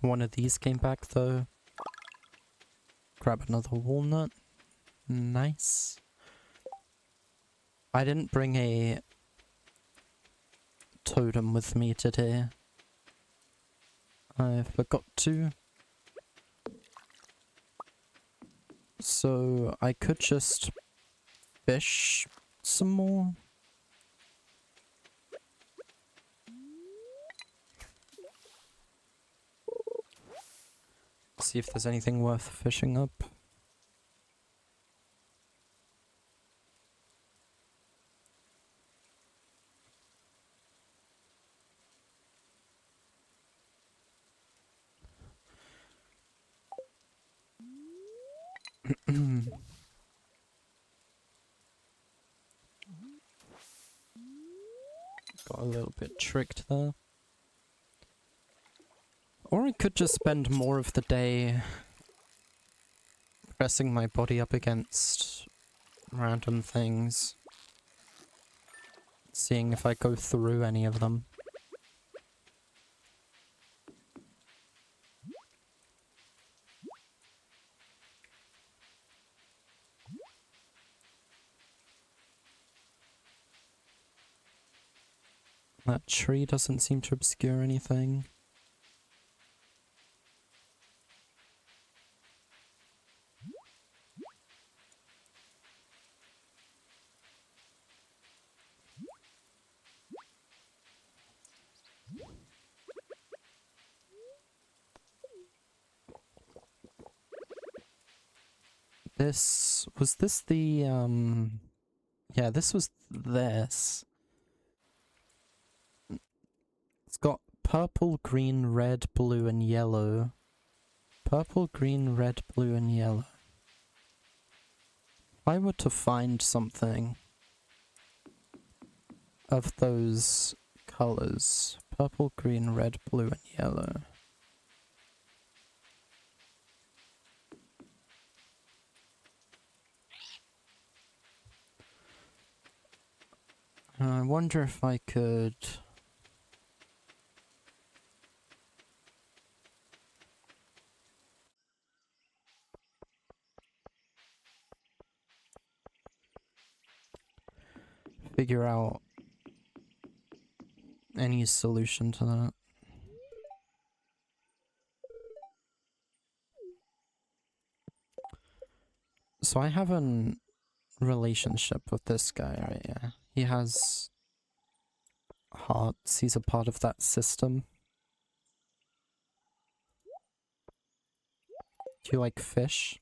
One of these came back though. Grab another walnut. Nice. I didn't bring a totem with me today. I forgot to. So I could just fish some more. See if there's anything worth fishing up. Got a little bit tricked there. Or I could just spend more of the day pressing my body up against random things. Seeing if I go through any of them. That tree doesn't seem to obscure anything. Was this the, yeah, this was this. It's got purple, green, red, blue, and yellow. Purple, green, red, blue, and yellow. If I were to find something of those colors, purple, green, red, blue, and yellow. I wonder if I could... figure out any solution to that. So I have a relationship with this guy right here. He has hearts. He's a part of that system. Do you like fish?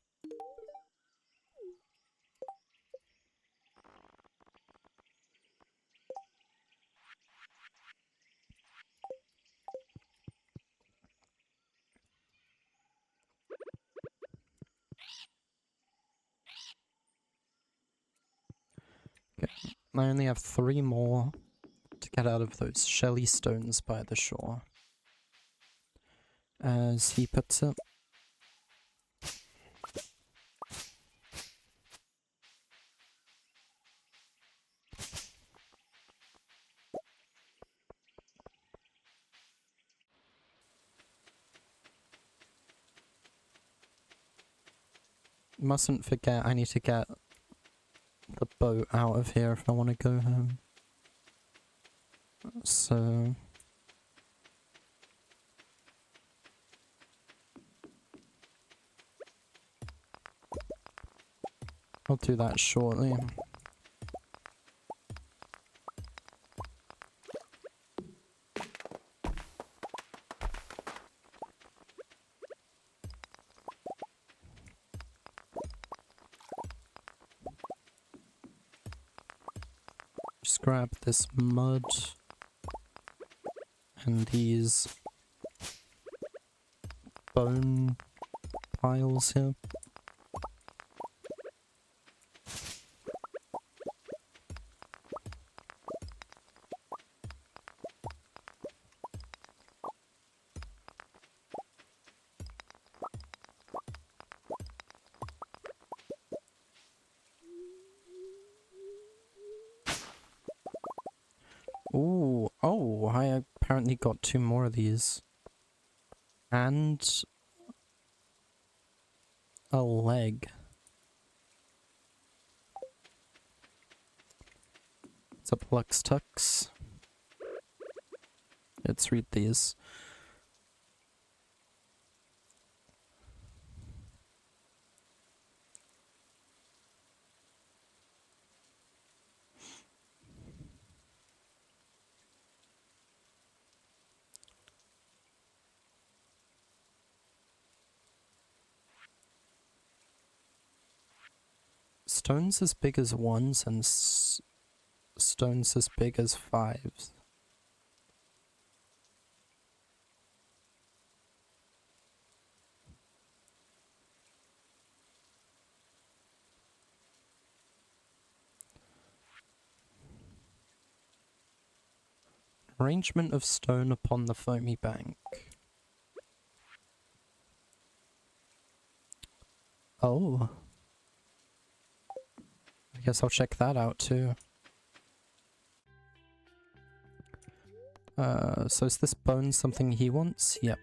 Okay. I only have 3 more to get out of those shelly stones by the shore. As he puts it. Mustn't forget I need to get the boat out of here if I want to go home. So... I'll do that shortly. grab this mud and these bone piles here. Ooh, oh, I apparently got 2 more of these. And a leg. What's up, Lux Tux? Let's read these. Stones as big as 1s and stones as big as 5s. Arrangement of stone upon the foamy bank. Oh. I guess I'll check that out too. So is this bone something he wants? Yep.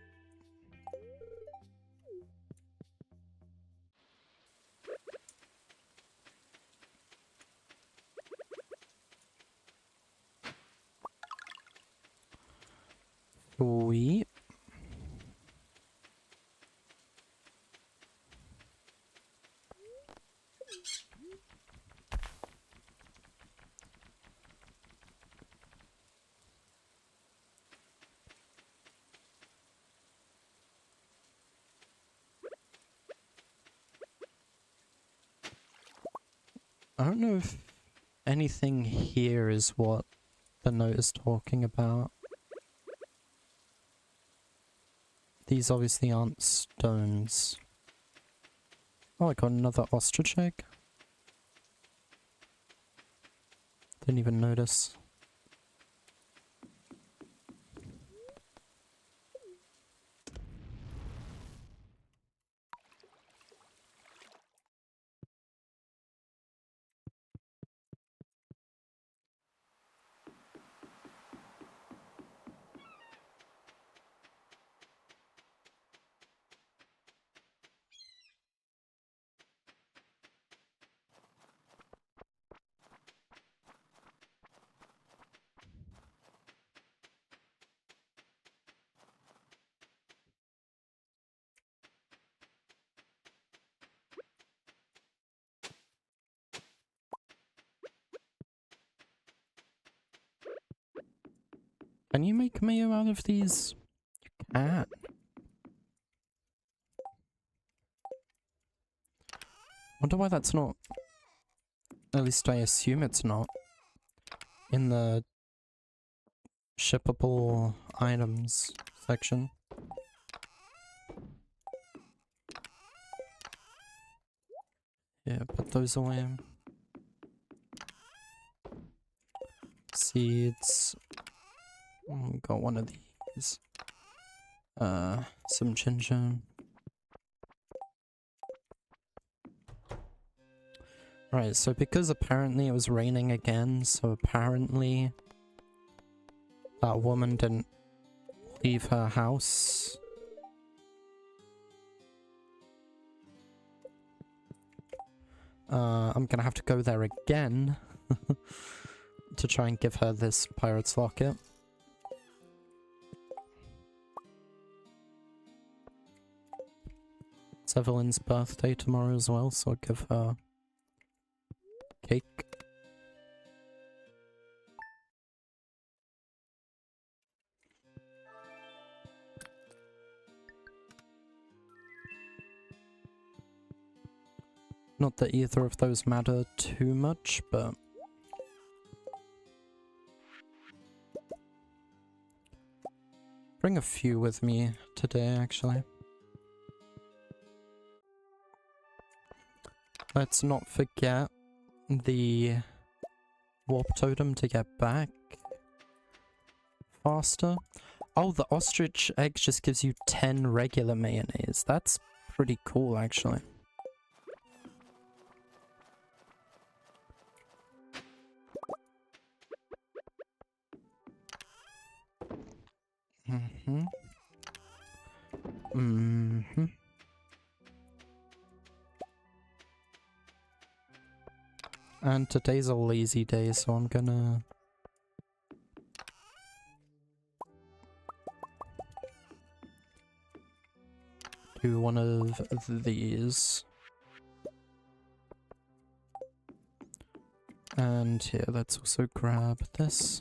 Sweet. I don't know if anything here is what the note is talking about. These obviously aren't stones. Oh, I got another ostrich egg. Didn't even notice. Can you make mayo out of these? You can. Wonder why that's not. At least I assume it's not. In the shippable items section. Yeah, put those away. Seeds. Got one of these. Some ginger. Right, so because apparently it was raining again, so apparently that woman didn't leave her house. I'm gonna have to go there again to try and give her this pirate's locket. It's Evelyn's birthday tomorrow as well, so I'll give her cake. Not that either of those matter too much, but bring a few with me today, actually. Let's not forget the warp totem to get back faster. Oh, the ostrich egg just gives you 10 regular mayonnaise. That's pretty cool, actually. And today's a lazy day, so I'm gonna do one of these. And here, let's also grab this.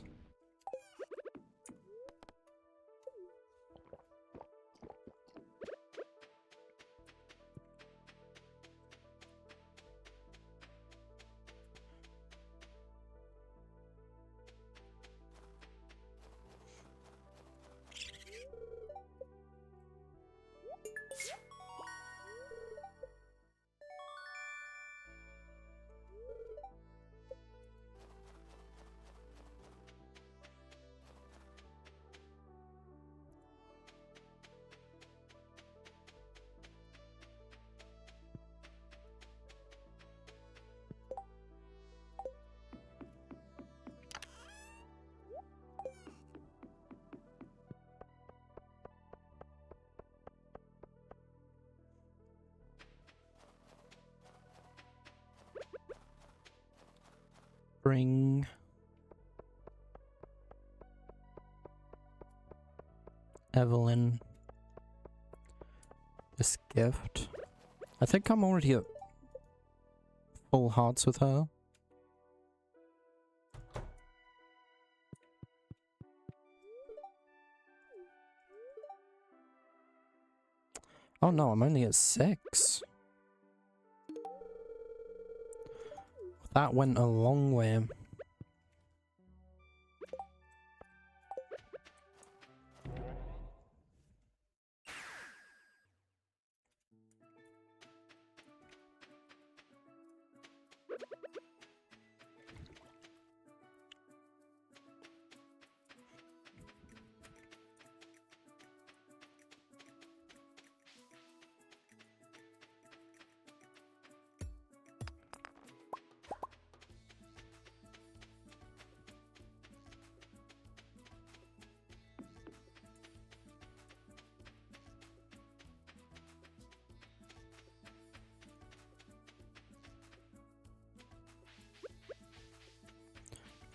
Bring Evelyn this gift. I think I'm already at full hearts with her. Oh no, I'm only at 6. That went a long way.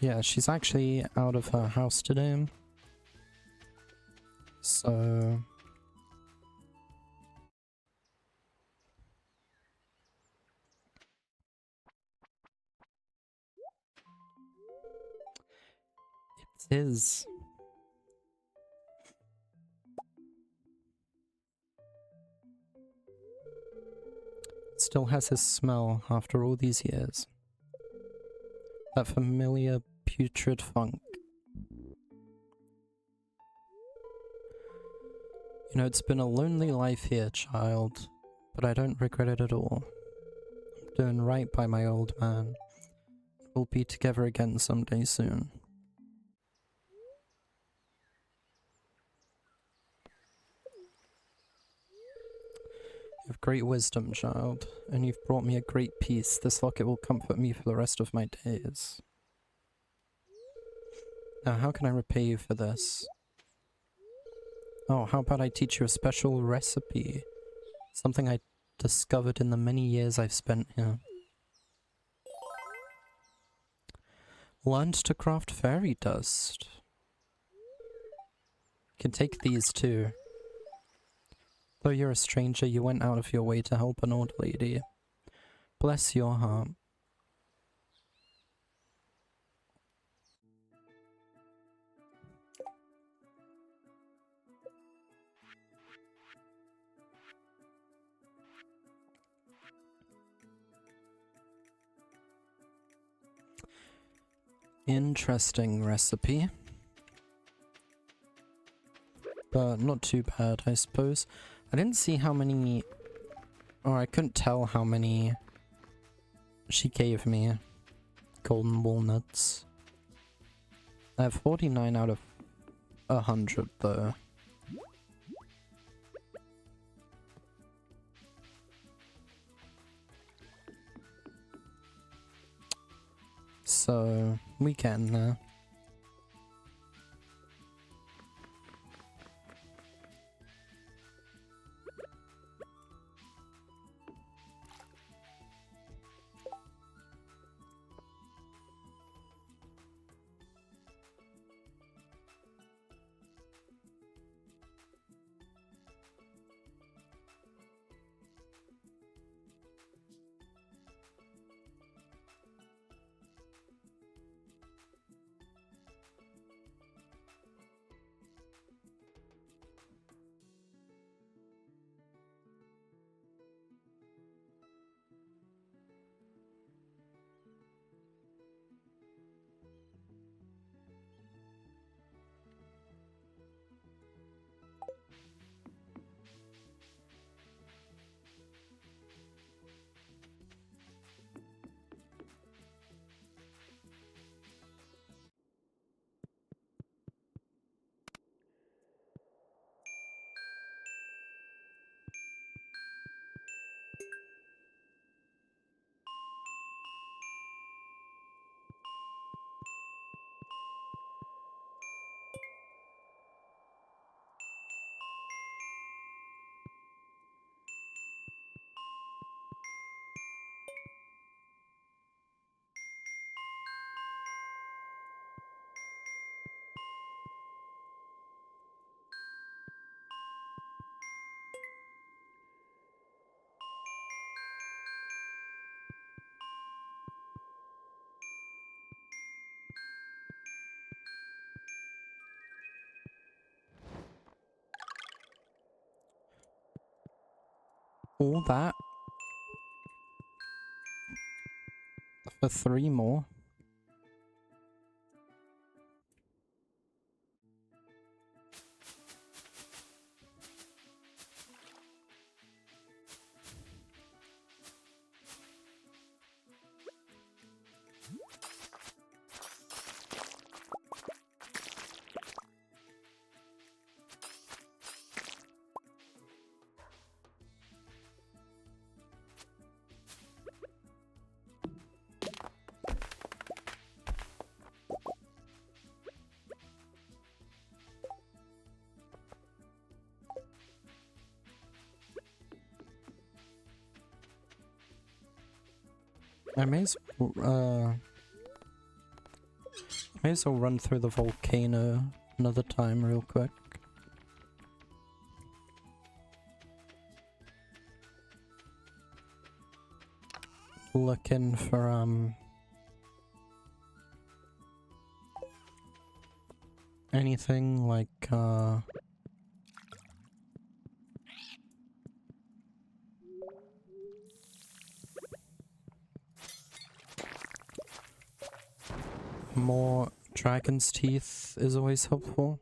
Yeah, she's actually out of her house today. So... it is. Still has his smell after all these years. That familiar putrid funk. You know, it's been a lonely life here, child, but I don't regret it at all. I'm doing right by my old man. We'll be together again someday soon. You have great wisdom, child, and you've brought me a great peace. This locket will comfort me for the rest of my days. Now, how can I repay you for this? Oh, how about I teach you a special recipe? Something I discovered in the many years I've spent here. Learned to craft fairy dust. You can take these too. Though you're a stranger, you went out of your way to help an old lady. Bless your heart. Interesting recipe. but not too bad, I suppose. I didn't see how many, or I couldn't tell how many she gave me. Golden walnuts. I have 49 out of 100 though. So we can there. All that for 3 more. I may as well run through the volcano another time real quick. Looking for anything like more dragon's teeth is always helpful.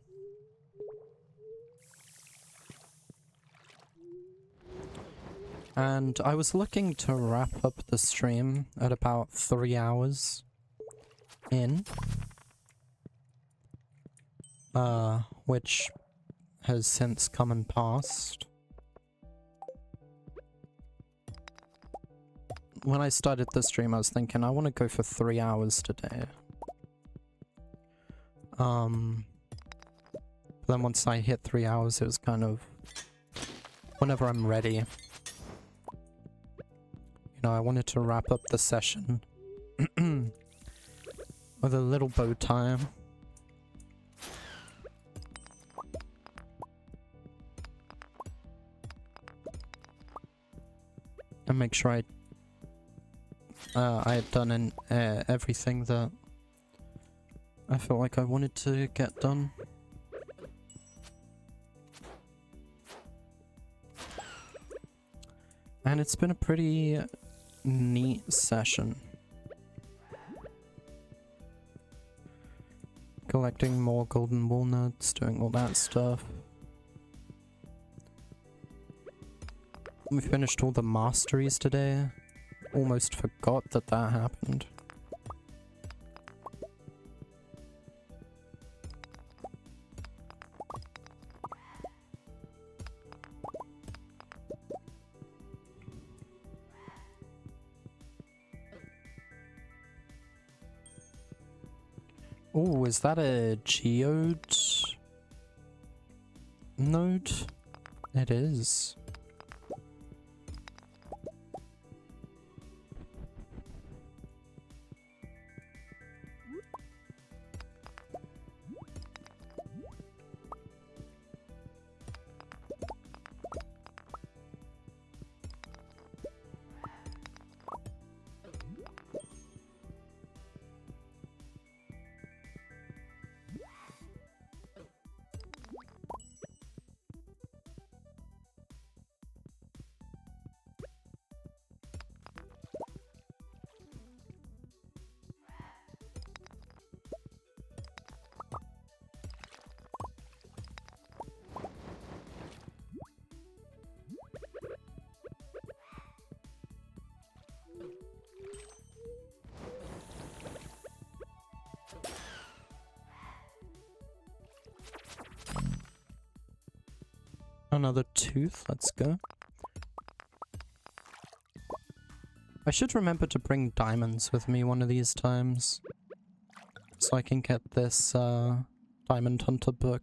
And I was looking to wrap up the stream at about 3 hours in, which has since come and passed. When I started the stream, I was thinking I want to go for 3 hours today. Then once I hit 3 hours, it was kind of whenever I'm ready. You know, I wanted to wrap up the session with a little bow tie. And make sure I had done everything that I felt like I wanted to get done. And it's been a pretty neat session. Collecting more golden walnuts, doing all that stuff. We finished all the masteries today. Almost forgot that that happened. Oh, is that a geode node? It is. Another tooth, let's go. I should remember to bring diamonds with me one of these times. So I can get this Diamond Hunter book.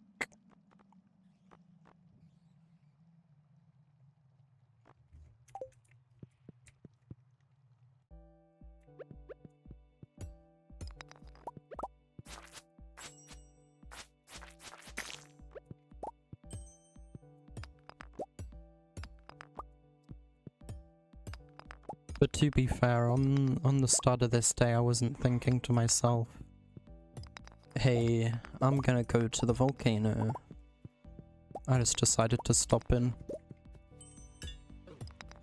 But to be fair, on the start of this day I wasn't thinking to myself, hey, I'm gonna go to the volcano. I just decided to stop in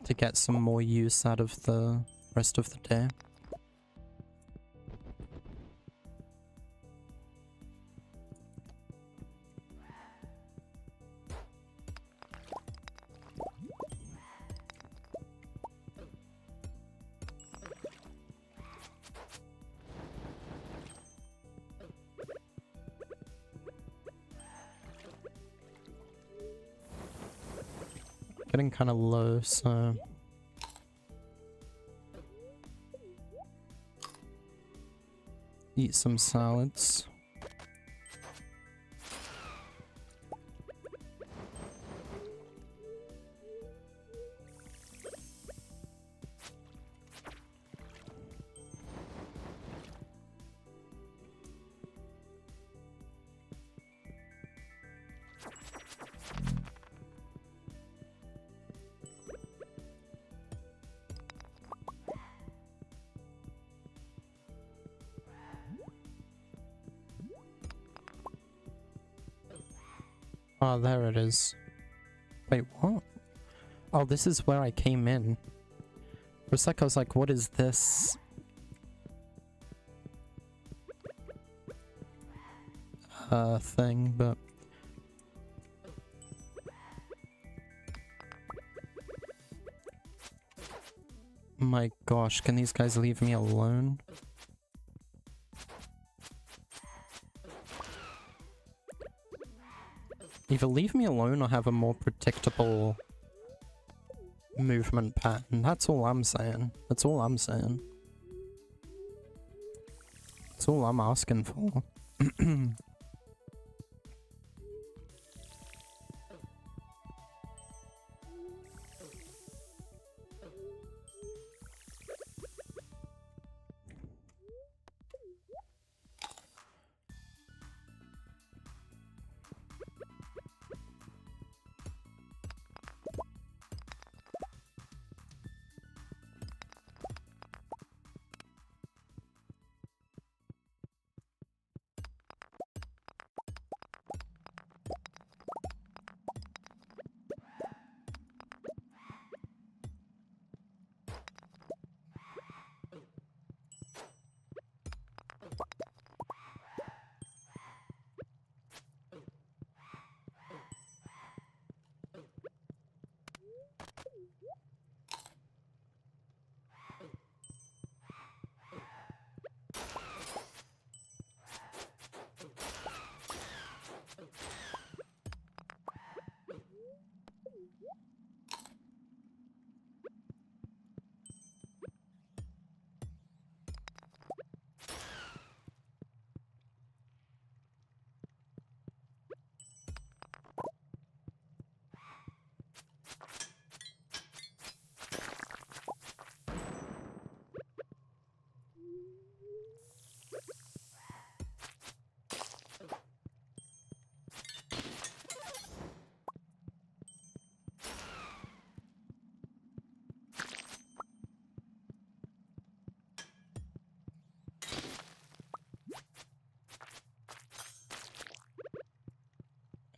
to get some more use out of the rest of the day. Getting kind of low, so eat some salads. Oh, there it is. Wait, what? Oh, this is where I came in. For a sec I was like, what is this? Thing, but... My gosh, can these guys leave me alone? Either leave me alone or have a more predictable movement pattern. That's all I'm saying. That's all I'm saying. That's all I'm asking for.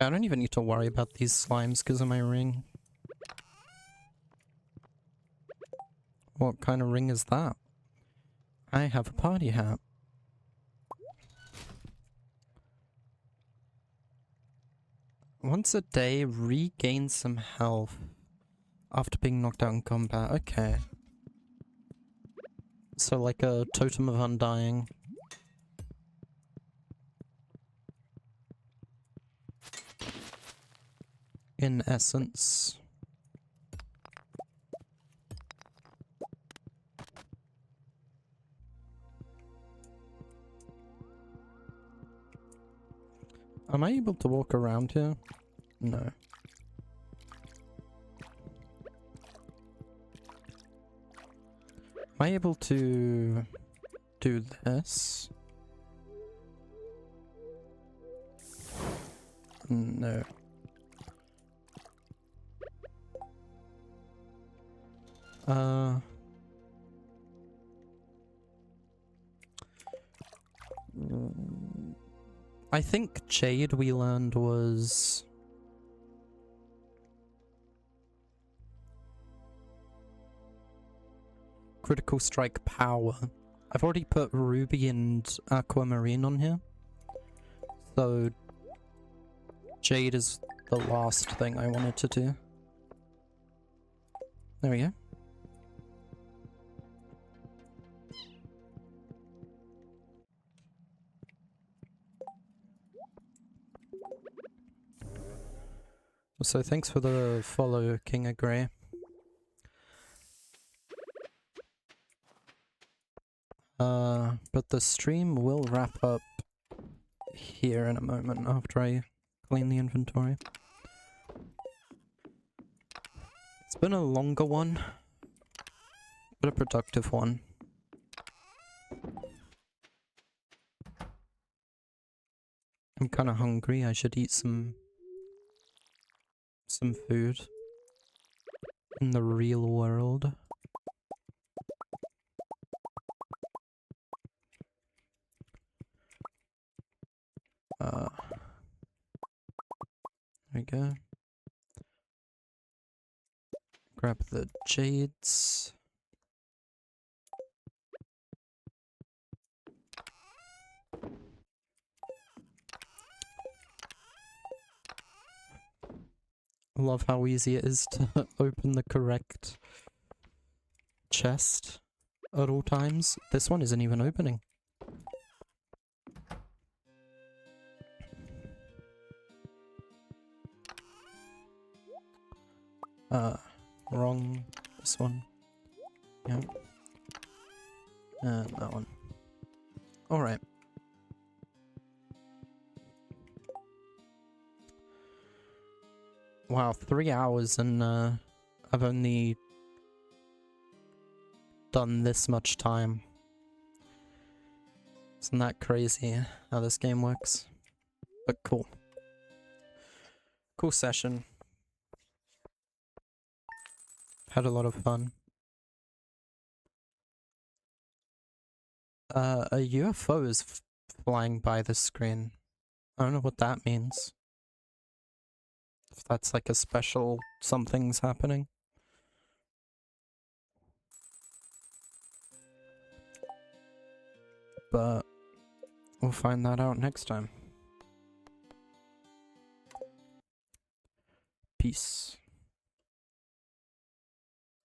I don't even need to worry about these slimes because of my ring. What kind of ring is that? I have a party hat. Once a day, regain some health after being knocked out in combat. Okay. So like a totem of undying. In essence. Am I able to walk around here? No. Am I able to do this? No. I think Jade we learned was... Critical Strike Power. I've already put Ruby and Aquamarine on here. So... Jade is the last thing I wanted to do. There we go. So thanks for the follow, King of Grey. But the stream will wrap up here in a moment after I clean the inventory. It's been a longer one, but a productive one. I'm kind of hungry. I should eat some food in the real world. There we go. Grab the jades. I love how easy it is to open the correct chest at all times. This one isn't even opening. Wrong. This one. Yeah. And that one. Alright. Wow, 3 hours and I've only done this much time. Isn't that crazy how this game works? But cool. Cool session. Had a lot of fun. A UFO is flying by the screen. I don't know what that means. If that's like a special something's happening. But we'll find that out next time. Peace.